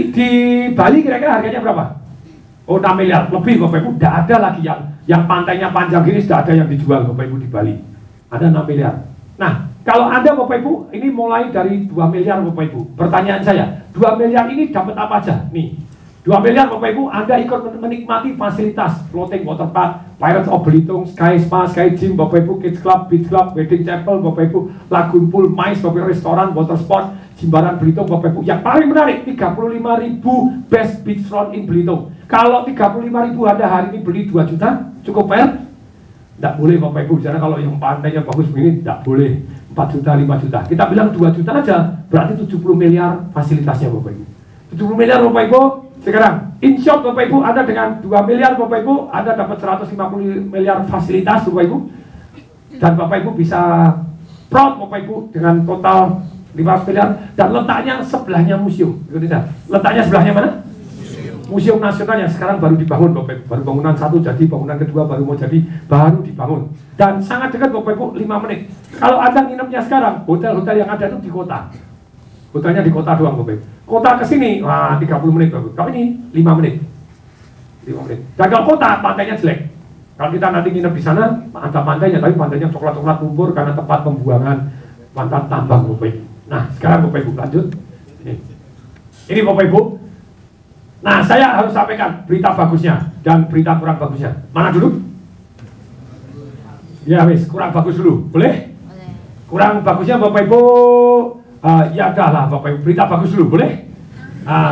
Bali kira-kira harganya berapa? Oh, 6 miliar lebih Bapak Ibu. Tidak ada lagi yang pantainya panjang gini, sudah ada yang dijual Bapak Ibu di Bali. Ada 6 miliar. Nah, kalau Anda Bapak Ibu, ini mulai dari 2 miliar Bapak Ibu. Pertanyaan saya, 2 miliar ini dapat apa aja? Nih, 2 miliar Bapak Ibu, Anda ikut menikmati fasilitas floating water park, Pirates of Belitung, Sky Spa, Sky Gym, Bapak Ibu, Kids Club, Beach Club, Wedding Chapel, Bapak Ibu, Lagoon Pool, Mais, Bapak Ibu, restoran, water sport, Jimbaran Belitung, Bapak Ibu. Yang paling menarik, 35.000 best beachfront in Belitung. Kalau 35.000 Anda hari ini beli 2 juta, cukup fair? Tidak boleh Bapak Ibu, karena kalau yang pantainya bagus begini, tidak boleh 4 juta, 5 juta. Kita bilang 2 juta aja, berarti 70 miliar fasilitasnya Bapak Ibu. 70 miliar Bapak Ibu. Sekarang, in short Bapak Ibu, Anda dengan 2 miliar Bapak Ibu, Anda dapat 150 miliar fasilitas Bapak Ibu. Dan Bapak Ibu bisa proud Bapak Ibu dengan total 5 miliar. Dan letaknya sebelahnya museum. Letaknya sebelahnya mana? Museum Nasional yang sekarang baru dibangun Bapak Ibu. Baru bangunan 1 jadi, bangunan kedua baru mau jadi, baru dibangun. Dan sangat dekat Bapak Ibu, 5 menit. Kalau Anda nginepnya sekarang, hotel-hotel yang ada itu di kota. Hotelnya di kota doang Bapak Ibu. Kota ke sini, wah 30 menit Bapak. Kalau ini 5 menit. 5 menit. Dan kalau kota, pantainya jelek. Kalau kita nanti nginep di sana, ada pantainya, tapi pantainya coklat-coklat lumpur karena tempat pembuangan mantan tambang Bapak Ibu. Nah, sekarang Bapak Ibu lanjut. Ini Bapak Ibu. Nah, saya harus sampaikan berita bagusnya dan berita kurang bagusnya. Mana dulu? Ya wis, kurang bagus dulu. Boleh? Boleh. Kurang bagusnya Bapak Ibu. Ya udahlah Bapak Ibu, berita bagus dulu, boleh?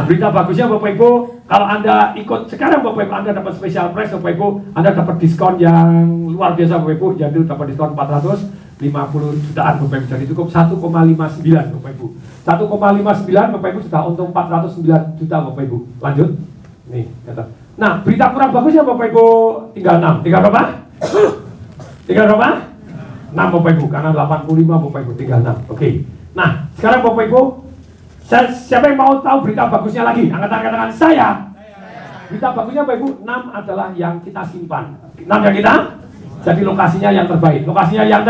Berita bagusnya Bapak Ibu, kalau Anda ikut sekarang Bapak Ibu, Anda dapat special price Bapak Ibu, Anda dapat diskon yang luar biasa Bapak Ibu, jadi dapat diskon 450 jutaan Bapak Ibu, jadi cukup 1,59 Bapak Ibu. 1,59 Bapak Ibu sudah untung 409 juta Bapak Ibu. Lanjut. Nih, kata. Nah, berita kurang bagusnya Bapak Ibu, tinggal 6. Tinggal berapa? Tinggal berapa? 6 Bapak Ibu, karena 85 Bapak Ibu, tinggal 6. Oke. Nah, sekarang Bapak Ibu, siapa yang mau tahu berita bagusnya lagi? Angkat tangan saya. Berita bagusnya Bapak Ibu, 6 adalah yang kita simpan. 6 yang kita, jadi lokasinya yang terbaik. Lokasinya yang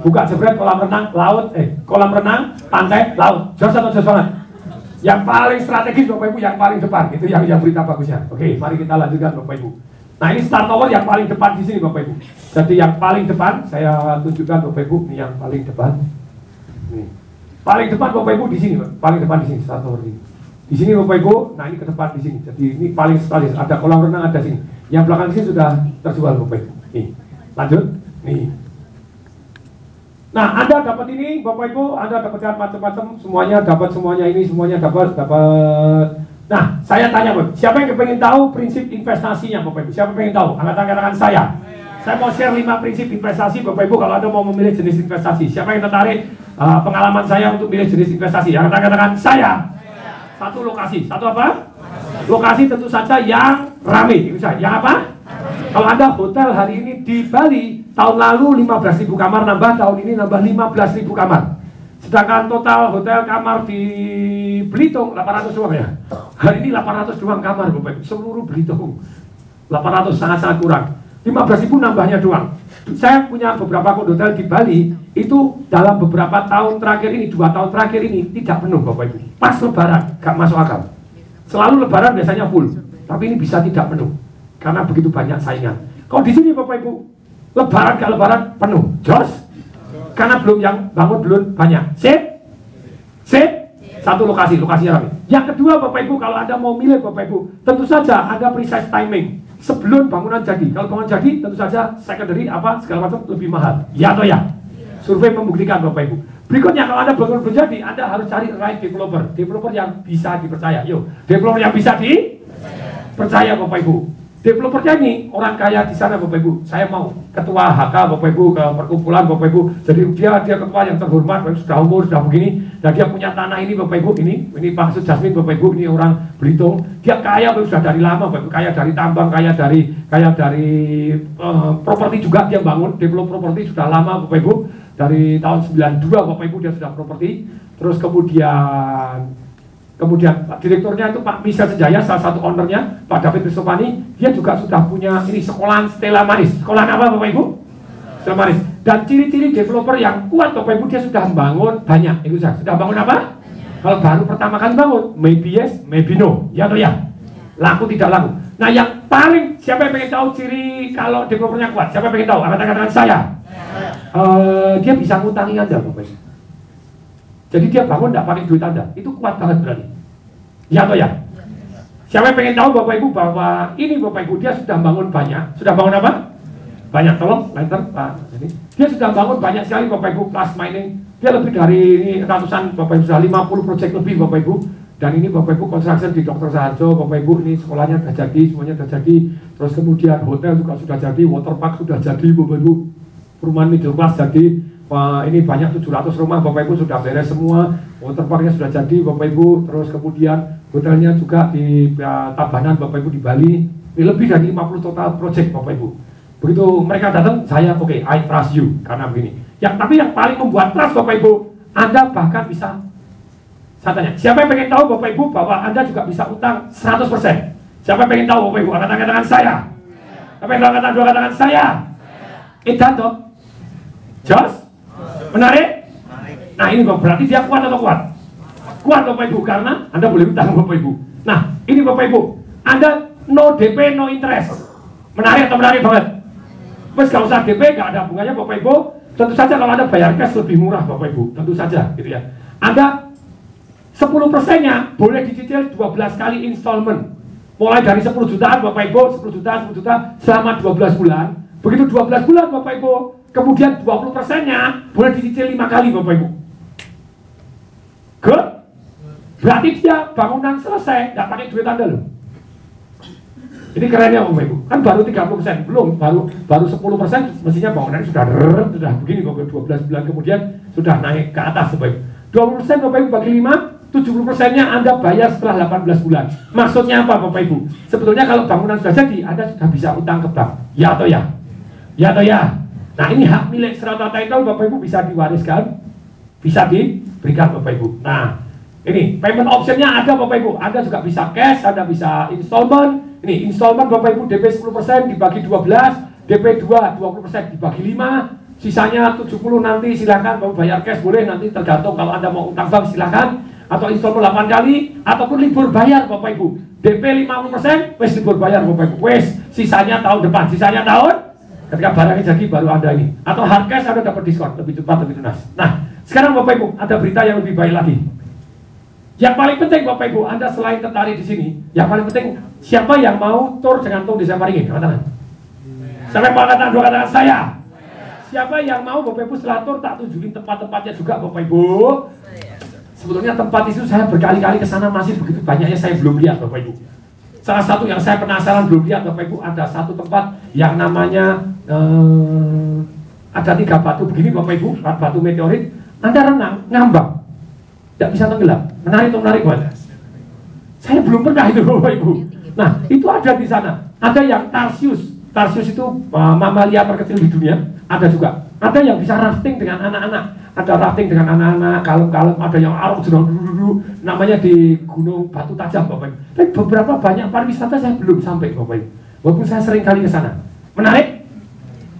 buka jebret, kolam renang, laut, kolam renang, pantai, laut. Jos atau jos banget? Yang paling strategis Bapak Ibu, yang paling depan. Itu yang berita bagusnya. Oke, mari kita lanjutkan Bapak Ibu. Nah, ini Star Tower yang paling depan di sini Bapak Ibu. Jadi yang paling depan, saya tunjukkan Bapak Ibu, ini yang paling depan. Nih. Paling depan Bapak Ibu di sini, paling depan di sini, Star Tower ini. Di sini Bapak Ibu, nah ini ke depan di sini. Jadi ini paling sekali ada kolam renang ada sini. Yang belakang di sini sudah terjual Bapak Ibu. Nih, lanjut. Nih. Nah, Anda dapat ini Bapak Ibu, Anda dapatkan macam-macam, semuanya dapat semuanya ini, semuanya dapat. Nah, saya tanya Bapak, siapa yang pengen tahu prinsip investasinya Bapak Ibu? Siapa yang pengen tahu? Angkat tangan saya. Saya mau share 5 prinsip investasi Bapak Ibu kalau Anda mau memilih jenis investasi. Siapa yang tertarik pengalaman saya untuk milih jenis investasi? Angkat tangan saya. Satu lokasi. Satu apa? Lokasi tentu saja yang ramai. Yang apa? Kalau Anda hotel hari ini di Bali, tahun lalu 15.000 kamar nambah, tahun ini nambah 15.000 kamar. Sedangkan total hotel kamar di Belitung 800 doang ya. Hari ini 800 doang kamar Bapak Ibu. Seluruh Belitung 800 sangat-sangat kurang. 15.000 nambahnya doang. Saya punya beberapa hotel di Bali, itu dalam beberapa tahun terakhir ini, 2 tahun terakhir ini tidak penuh Bapak Ibu. Pas lebaran, gak masuk akal. Selalu lebaran biasanya full, tapi ini bisa tidak penuh karena begitu banyak saingan. Kalau di sini Bapak Ibu, lebaran gak lebaran penuh, jos. Karena belum yang bangun belum banyak. Sip? Satu lokasinya ramai. Yang kedua Bapak Ibu, kalau Anda mau milih Bapak Ibu, tentu saja Anda precise timing. Sebelum bangunan jadi, kalau bangunan jadi tentu saja secondary apa segala macam lebih mahal, ya atau ya? Survei membuktikan Bapak Ibu. Berikutnya kalau Anda bangun belum jadi, Anda harus cari right developer yang bisa dipercaya. Yuk, developer yang bisa dipercaya Bapak Ibu. Developernya ini orang kaya di sana Bapak Ibu. Saya mau ketua HK Bapak Ibu ke perkumpulan Bapak Ibu. Jadi dia ketua yang terhormat, Bapak Ibu, sudah umur sudah begini. Dan dia punya tanah ini Bapak Ibu, ini Pak Sujasmin Bapak Ibu, ini orang Belitung. Dia kaya Bapak Ibu, sudah dari lama Bapak Ibu, kaya dari tambang, kaya dari properti juga dia bangun, develop properti sudah lama Bapak Ibu. Dari tahun 92 Bapak Ibu dia sudah properti. Terus kemudian direkturnya itu Pak Misal Sejaya, salah satu ownernya Pak David Kristopani, dia juga sudah punya ini sekolahan Stella Maris. Sekolahan apa Bapak Ibu? Stella Maris. Dan ciri-ciri developer yang kuat Bapak Ibu, dia sudah bangun banyak. Itu saja. Sudah bangun apa? Kalau baru pertama kali bangun, maybe yes, maybe no. Ya atau ya? Laku tidak laku. Nah, yang paling siapa yang pengen tahu ciri kalau developernya kuat? Siapa yang pengen tahu? Katakan saya. Dia bisa ngutangi Anda Bapak Ibu. Jadi dia bangun tidak pakai duit Anda. Itu kuat banget berarti. Ya atau ya? Siapa yang pengen tahu Bapak Ibu bahwa ini Bapak Ibu dia sudah bangun banyak. Sudah bangun apa? Banyak, tolong, lighter, Pak. Ini. Dia sudah bangun banyak sekali Bapak Ibu plasma ini. Dia lebih dari ini, ratusan Bapak Ibu, sudah 50 proyek lebih Bapak Ibu. Dan ini Bapak Ibu construction di Dr. Saharjo, Bapak Ibu ini sekolahnya sudah jadi, semuanya sudah jadi. Terus kemudian hotel juga sudah jadi, waterpark sudah jadi Bapak Ibu. Perumahan middle class jadi. Wah, ini banyak 700 rumah Bapak Ibu sudah beres semua. Waterparknya sudah jadi Bapak Ibu. Terus kemudian hotelnya juga di Tabanan Bapak Ibu di Bali. Ini lebih dari 50 total project Bapak Ibu. Begitu mereka datang, saya oke, I trust you karena begini. Tapi yang paling membuat trust Bapak Ibu, Anda bahkan bisa, saya tanya, siapa yang pengen tahu Bapak Ibu bahwa Anda juga bisa utang 100%? Siapa yang pengen tahu Bapak Ibu? Angkat tangan saya. Siapa yang angkat dua tangan saya? Toh? Jos? Menarik? Nah ini berarti dia kuat atau kuat? Kuat Bapak Ibu, karena Anda boleh utang Bapak Ibu. Nah ini Bapak Ibu, Anda no DP, no interest. Menarik atau menarik banget? Mas kalau usah DP, nggak ada bunganya Bapak Ibu. Tentu saja kalau Anda bayar cash lebih murah Bapak Ibu, tentu saja gitu ya. Anda 10%-nya boleh dicicil 12 kali installment. Mulai dari 10 jutaan Bapak Ibu, 10 juta selama 12 bulan. Begitu 12 bulan Bapak Ibu, kemudian 20%-nya boleh dicicil 5 kali Bapak Ibu. Good? Berarti dia bangunan selesai, nggak pakai duit Anda loh. Ini kerennya Bapak Ibu, kan baru 30%, belum, baru 10%, mestinya bangunannya sudah begini Bapak Ibu, 12 bulan kemudian sudah naik ke atas Bapak Ibu. 20% Bapak Ibu bagi 5, 70%-nya Anda bayar setelah 18 bulan. Maksudnya apa Bapak Ibu? Sebetulnya kalau bangunan sudah jadi, Anda sudah bisa utang ke bank. Ya atau ya? Ya atau ya? Nah ini hak milik serata title Bapak Ibu bisa diwariskan, bisa diberikan Bapak Ibu. Nah ini payment optionnya ada Bapak Ibu. Anda juga bisa cash, Anda bisa installment. Ini installment Bapak Ibu DP 10% dibagi 12, DP 2 20% dibagi 5, sisanya 70 nanti silakan mau bayar cash boleh, nanti tergantung kalau Anda mau utang bank silakan, atau installment 8 kali, ataupun libur bayar Bapak Ibu. DP 50% wes libur bayar Bapak Ibu. Wes sisanya tahun depan, sisanya tahun ketika barangnya jadi baru Anda ini. Atau hard cash Anda dapat diskon lebih cepat lebih lunas. Nah, sekarang Bapak Ibu ada berita yang lebih baik lagi. Yang paling penting Bapak Ibu, Anda selain tertarik di sini, yang paling penting siapa yang mau tur dengan Tung Desa Paringin? Angkat tangan. Siapa yang mau angkat tangan? Dua tangan saya. Siapa yang mau Bapak Ibu setelah tur tak tunjukin tempat-tempatnya juga Bapak Ibu? Sebetulnya tempat itu saya berkali-kali ke sana masih begitu banyaknya saya belum lihat Bapak Ibu. Salah satu yang saya penasaran belum lihat Bapak Ibu, ada satu tempat yang namanya ada 3 batu begini Bapak Ibu, batu meteorit. Anda renang, ngambang. Tidak bisa tenggelam, menarik banget. Saya belum pernah itu Bapak Ibu. Nah itu ada di sana. Ada yang Tarsius itu mamalia terkecil di dunia. Ada juga. Ada yang bisa rafting dengan anak-anak. Ada rafting dengan anak-anak, kalem-kalem. Ada yang arung jurang dulu. Namanya di Gunung Batu Tajam Bapak Ibu. Tapi beberapa banyak pariwisata saya belum sampai Bapak Ibu. Walaupun saya sering kali ke sana. Menarik?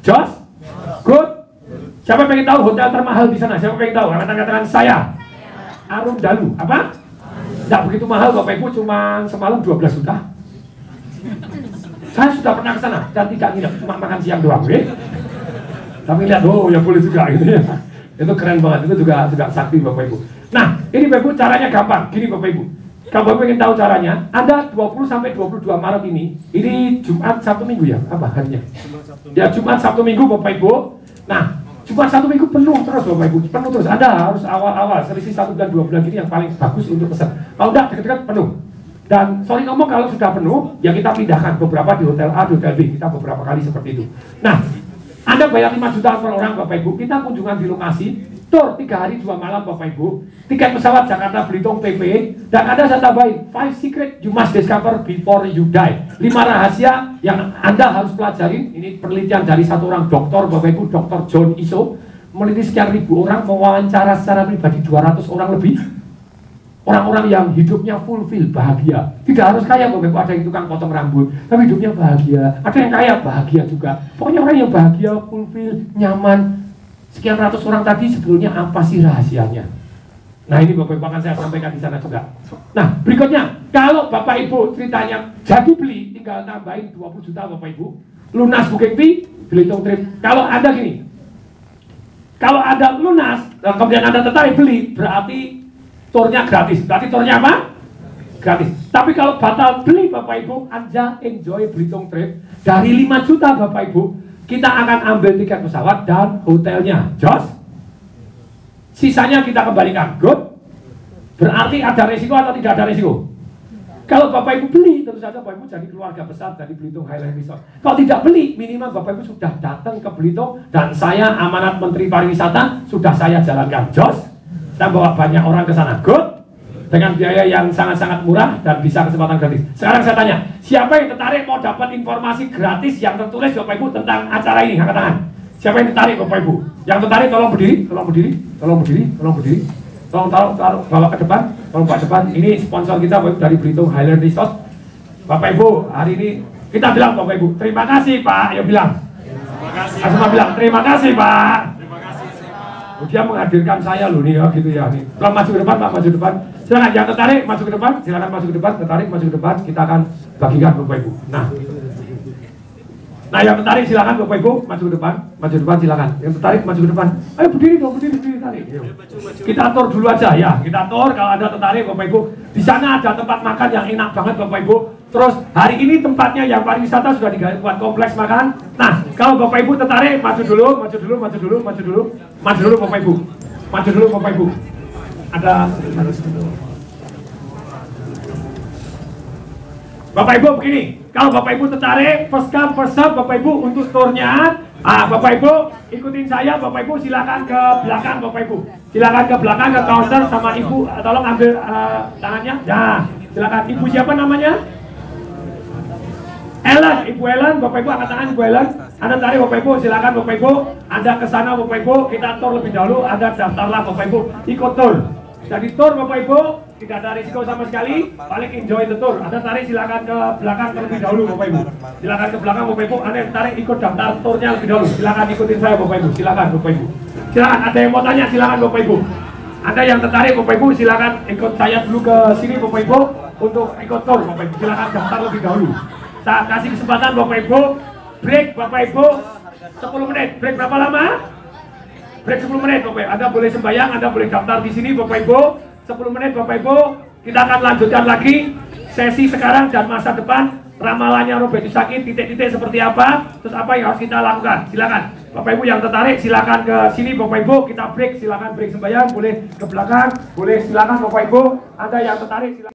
Jos? Good? Siapa pengen tahu hotel termahal di sana? Siapa pengen tahu? Katakan saya. Arundalu, apa? Tidak begitu mahal Bapak Ibu, cuma semalam 12 juta. Saya sudah pernah ke sana dan tidak nginep, cuma makan siang doang, tapi lihat, oh ya boleh juga gitu ya. Itu keren banget, itu juga sakti Bapak Ibu. Nah, ini Bapak Ibu caranya gampang, gini Bapak Ibu. Kalau Bapak ingin tahu caranya, Anda 20 sampai 22 Maret ini Jumat Sabtu Minggu ya, apa harinya? Ya Jumat Sabtu Minggu Bapak Ibu. Nah, cuma 1 minggu penuh terus Bapak Ibu, penuh terus. Anda harus awal-awal, selisih 1 bulan 2 bulan ini yang paling bagus untuk pesan. Kalau enggak, dekat-dekat penuh. Dan sorry ngomong kalau sudah penuh, ya kita pindahkan beberapa di hotel A, di hotel B. Kita beberapa kali seperti itu. Nah, Anda bayar 5 juta per orang Bapak Ibu, kita kunjungan di lokasi, tur 3 hari 2 malam Bapak Ibu, tiket pesawat Jakarta Belitung PP, dan ada saya tambahin 5 secret you must discover before you die. 5 rahasia yang Anda harus pelajarin. Ini penelitian dari satu orang dokter Bapak Ibu, Dr. John Iso, meneliti sekian ribu orang, mewawancara secara pribadi 200 orang lebih. Orang-orang yang hidupnya fulfill, bahagia. Tidak harus kaya Bapak Ibu, ada yang tukang potong rambut, tapi hidupnya bahagia. Ada yang kaya, bahagia juga. Pokoknya orang yang bahagia, fulfill, nyaman. Sekian ratus orang tadi sebetulnya apa sih rahasianya? Nah ini Bapak Ibu akan saya sampaikan di sana juga. Nah berikutnya, kalau Bapak Ibu ceritanya jadi beli, tinggal tambahin 20 juta Bapak Ibu, lunas booking fee, Belitung trip. Kalau ada gini, kalau ada lunas, kemudian Anda tertarik beli, berarti turnya gratis. Berarti turnya apa? gratis. Tapi kalau batal beli Bapak Ibu, Anda enjoy Belitung trip. Dari 5 juta Bapak Ibu, kita akan ambil tiket pesawat dan hotelnya. Jos? Sisanya kita kembalikan. Good? Berarti ada resiko atau tidak ada resiko? Kalau Bapak Ibu beli, tentu saja Bapak Ibu jadi keluarga besar dari Belitung Highland Resort. Kalau tidak beli, minimal Bapak Ibu sudah datang ke Belitung dan saya amanat Menteri Pariwisata sudah saya jalankan. Jos? Saya bawa banyak orang ke sana. Good? Dengan biaya yang sangat-sangat murah dan bisa kesempatan gratis. Sekarang saya tanya, siapa yang tertarik mau dapat informasi gratis yang tertulis Bapak Ibu tentang acara ini? Angkat tangan. Siapa yang tertarik Bapak Ibu? Yang tertarik tolong berdiri, tolong berdiri, tolong berdiri, tolong berdiri. Tolong taruh bawa ke depan, tolong bawa ke depan. Ini sponsor kita Bapak Ibu dari Belitung Highland Resort. Bapak Ibu, hari ini kita bilang Bapak Ibu, terima kasih Pak. Ayo bilang. Terima kasih. Semua bilang, terima kasih Pak. Terima kasih. Dia menghadirkan saya loh nih ya gitu ya nih. Tolong maju ke depan Pak, maju ke depan. Silakan yang tertarik maju ke depan, silakan maju ke depan, tertarik maju ke depan, kita akan bagikan Bapak Ibu. Nah yang tertarik silakan Bapak Ibu maju ke depan silakan. Yang tertarik maju ke depan. Ayo berdiri dong, berdiri tarik. Kita atur dulu aja ya, kita atur kalau ada tertarik Bapak Ibu. Di sana ada tempat makan yang enak banget Bapak Ibu. Terus hari ini tempatnya yang pariwisata sudah dibuat kompleks makan. Nah kalau Bapak Ibu tertarik maju dulu Bapak Ibu, maju dulu Bapak Ibu. Ada Bapak Ibu begini, kalau Bapak Ibu tertarik, first come first serve Bapak Ibu untuk turnya. Bapak Ibu ikutin saya, Bapak Ibu silakan ke belakang Bapak Ibu. Silakan ke belakang ke counter sama Ibu, tolong ambil tangannya. Ya, silakan. Ibu siapa namanya? Ellen, Ibu Ellen, Bapak Ibu angkat tangan Ibu Ellen. Anda tarik Bapak Ibu, silakan Bapak Ibu. Anda ke sana Bapak Ibu, kita tur lebih dahulu. Anda daftarlah Bapak Ibu, ikut tur. Jadi tur Bapak Ibu, tidak ada risiko sama sekali, paling enjoy the tour. Anda tarik silakan ke belakang terlebih dahulu Bapak Ibu. Silakan ke belakang Bapak Ibu, Anda yang tarik ikut daftar turnya lebih dahulu. Silakan ikutin saya Bapak Ibu, silakan Bapak Ibu. Silakan, ada yang mau tanya silakan Bapak Ibu. Anda yang tertarik Bapak Ibu, silakan ikut saya dulu ke sini Bapak Ibu untuk ikut tur Bapak Ibu. Silakan daftar lebih dahulu. Saya kasih kesempatan Bapak Ibu, break Bapak Ibu 10 menit. Break berapa lama? Break 10 menit Bapak Ibu. Anda boleh sembahyang, Anda boleh daftar di sini Bapak Ibu. 10 menit Bapak Ibu. Kita akan lanjutkan lagi sesi sekarang dan masa depan. Ramalannya Robert Kiyosaki, titik-titik seperti apa, terus apa yang harus kita lakukan. Silakan Bapak Ibu yang tertarik silakan ke sini Bapak Ibu. Kita break, silakan break sembahyang, boleh ke belakang, boleh silakan Bapak Ibu. Anda yang tertarik silakan.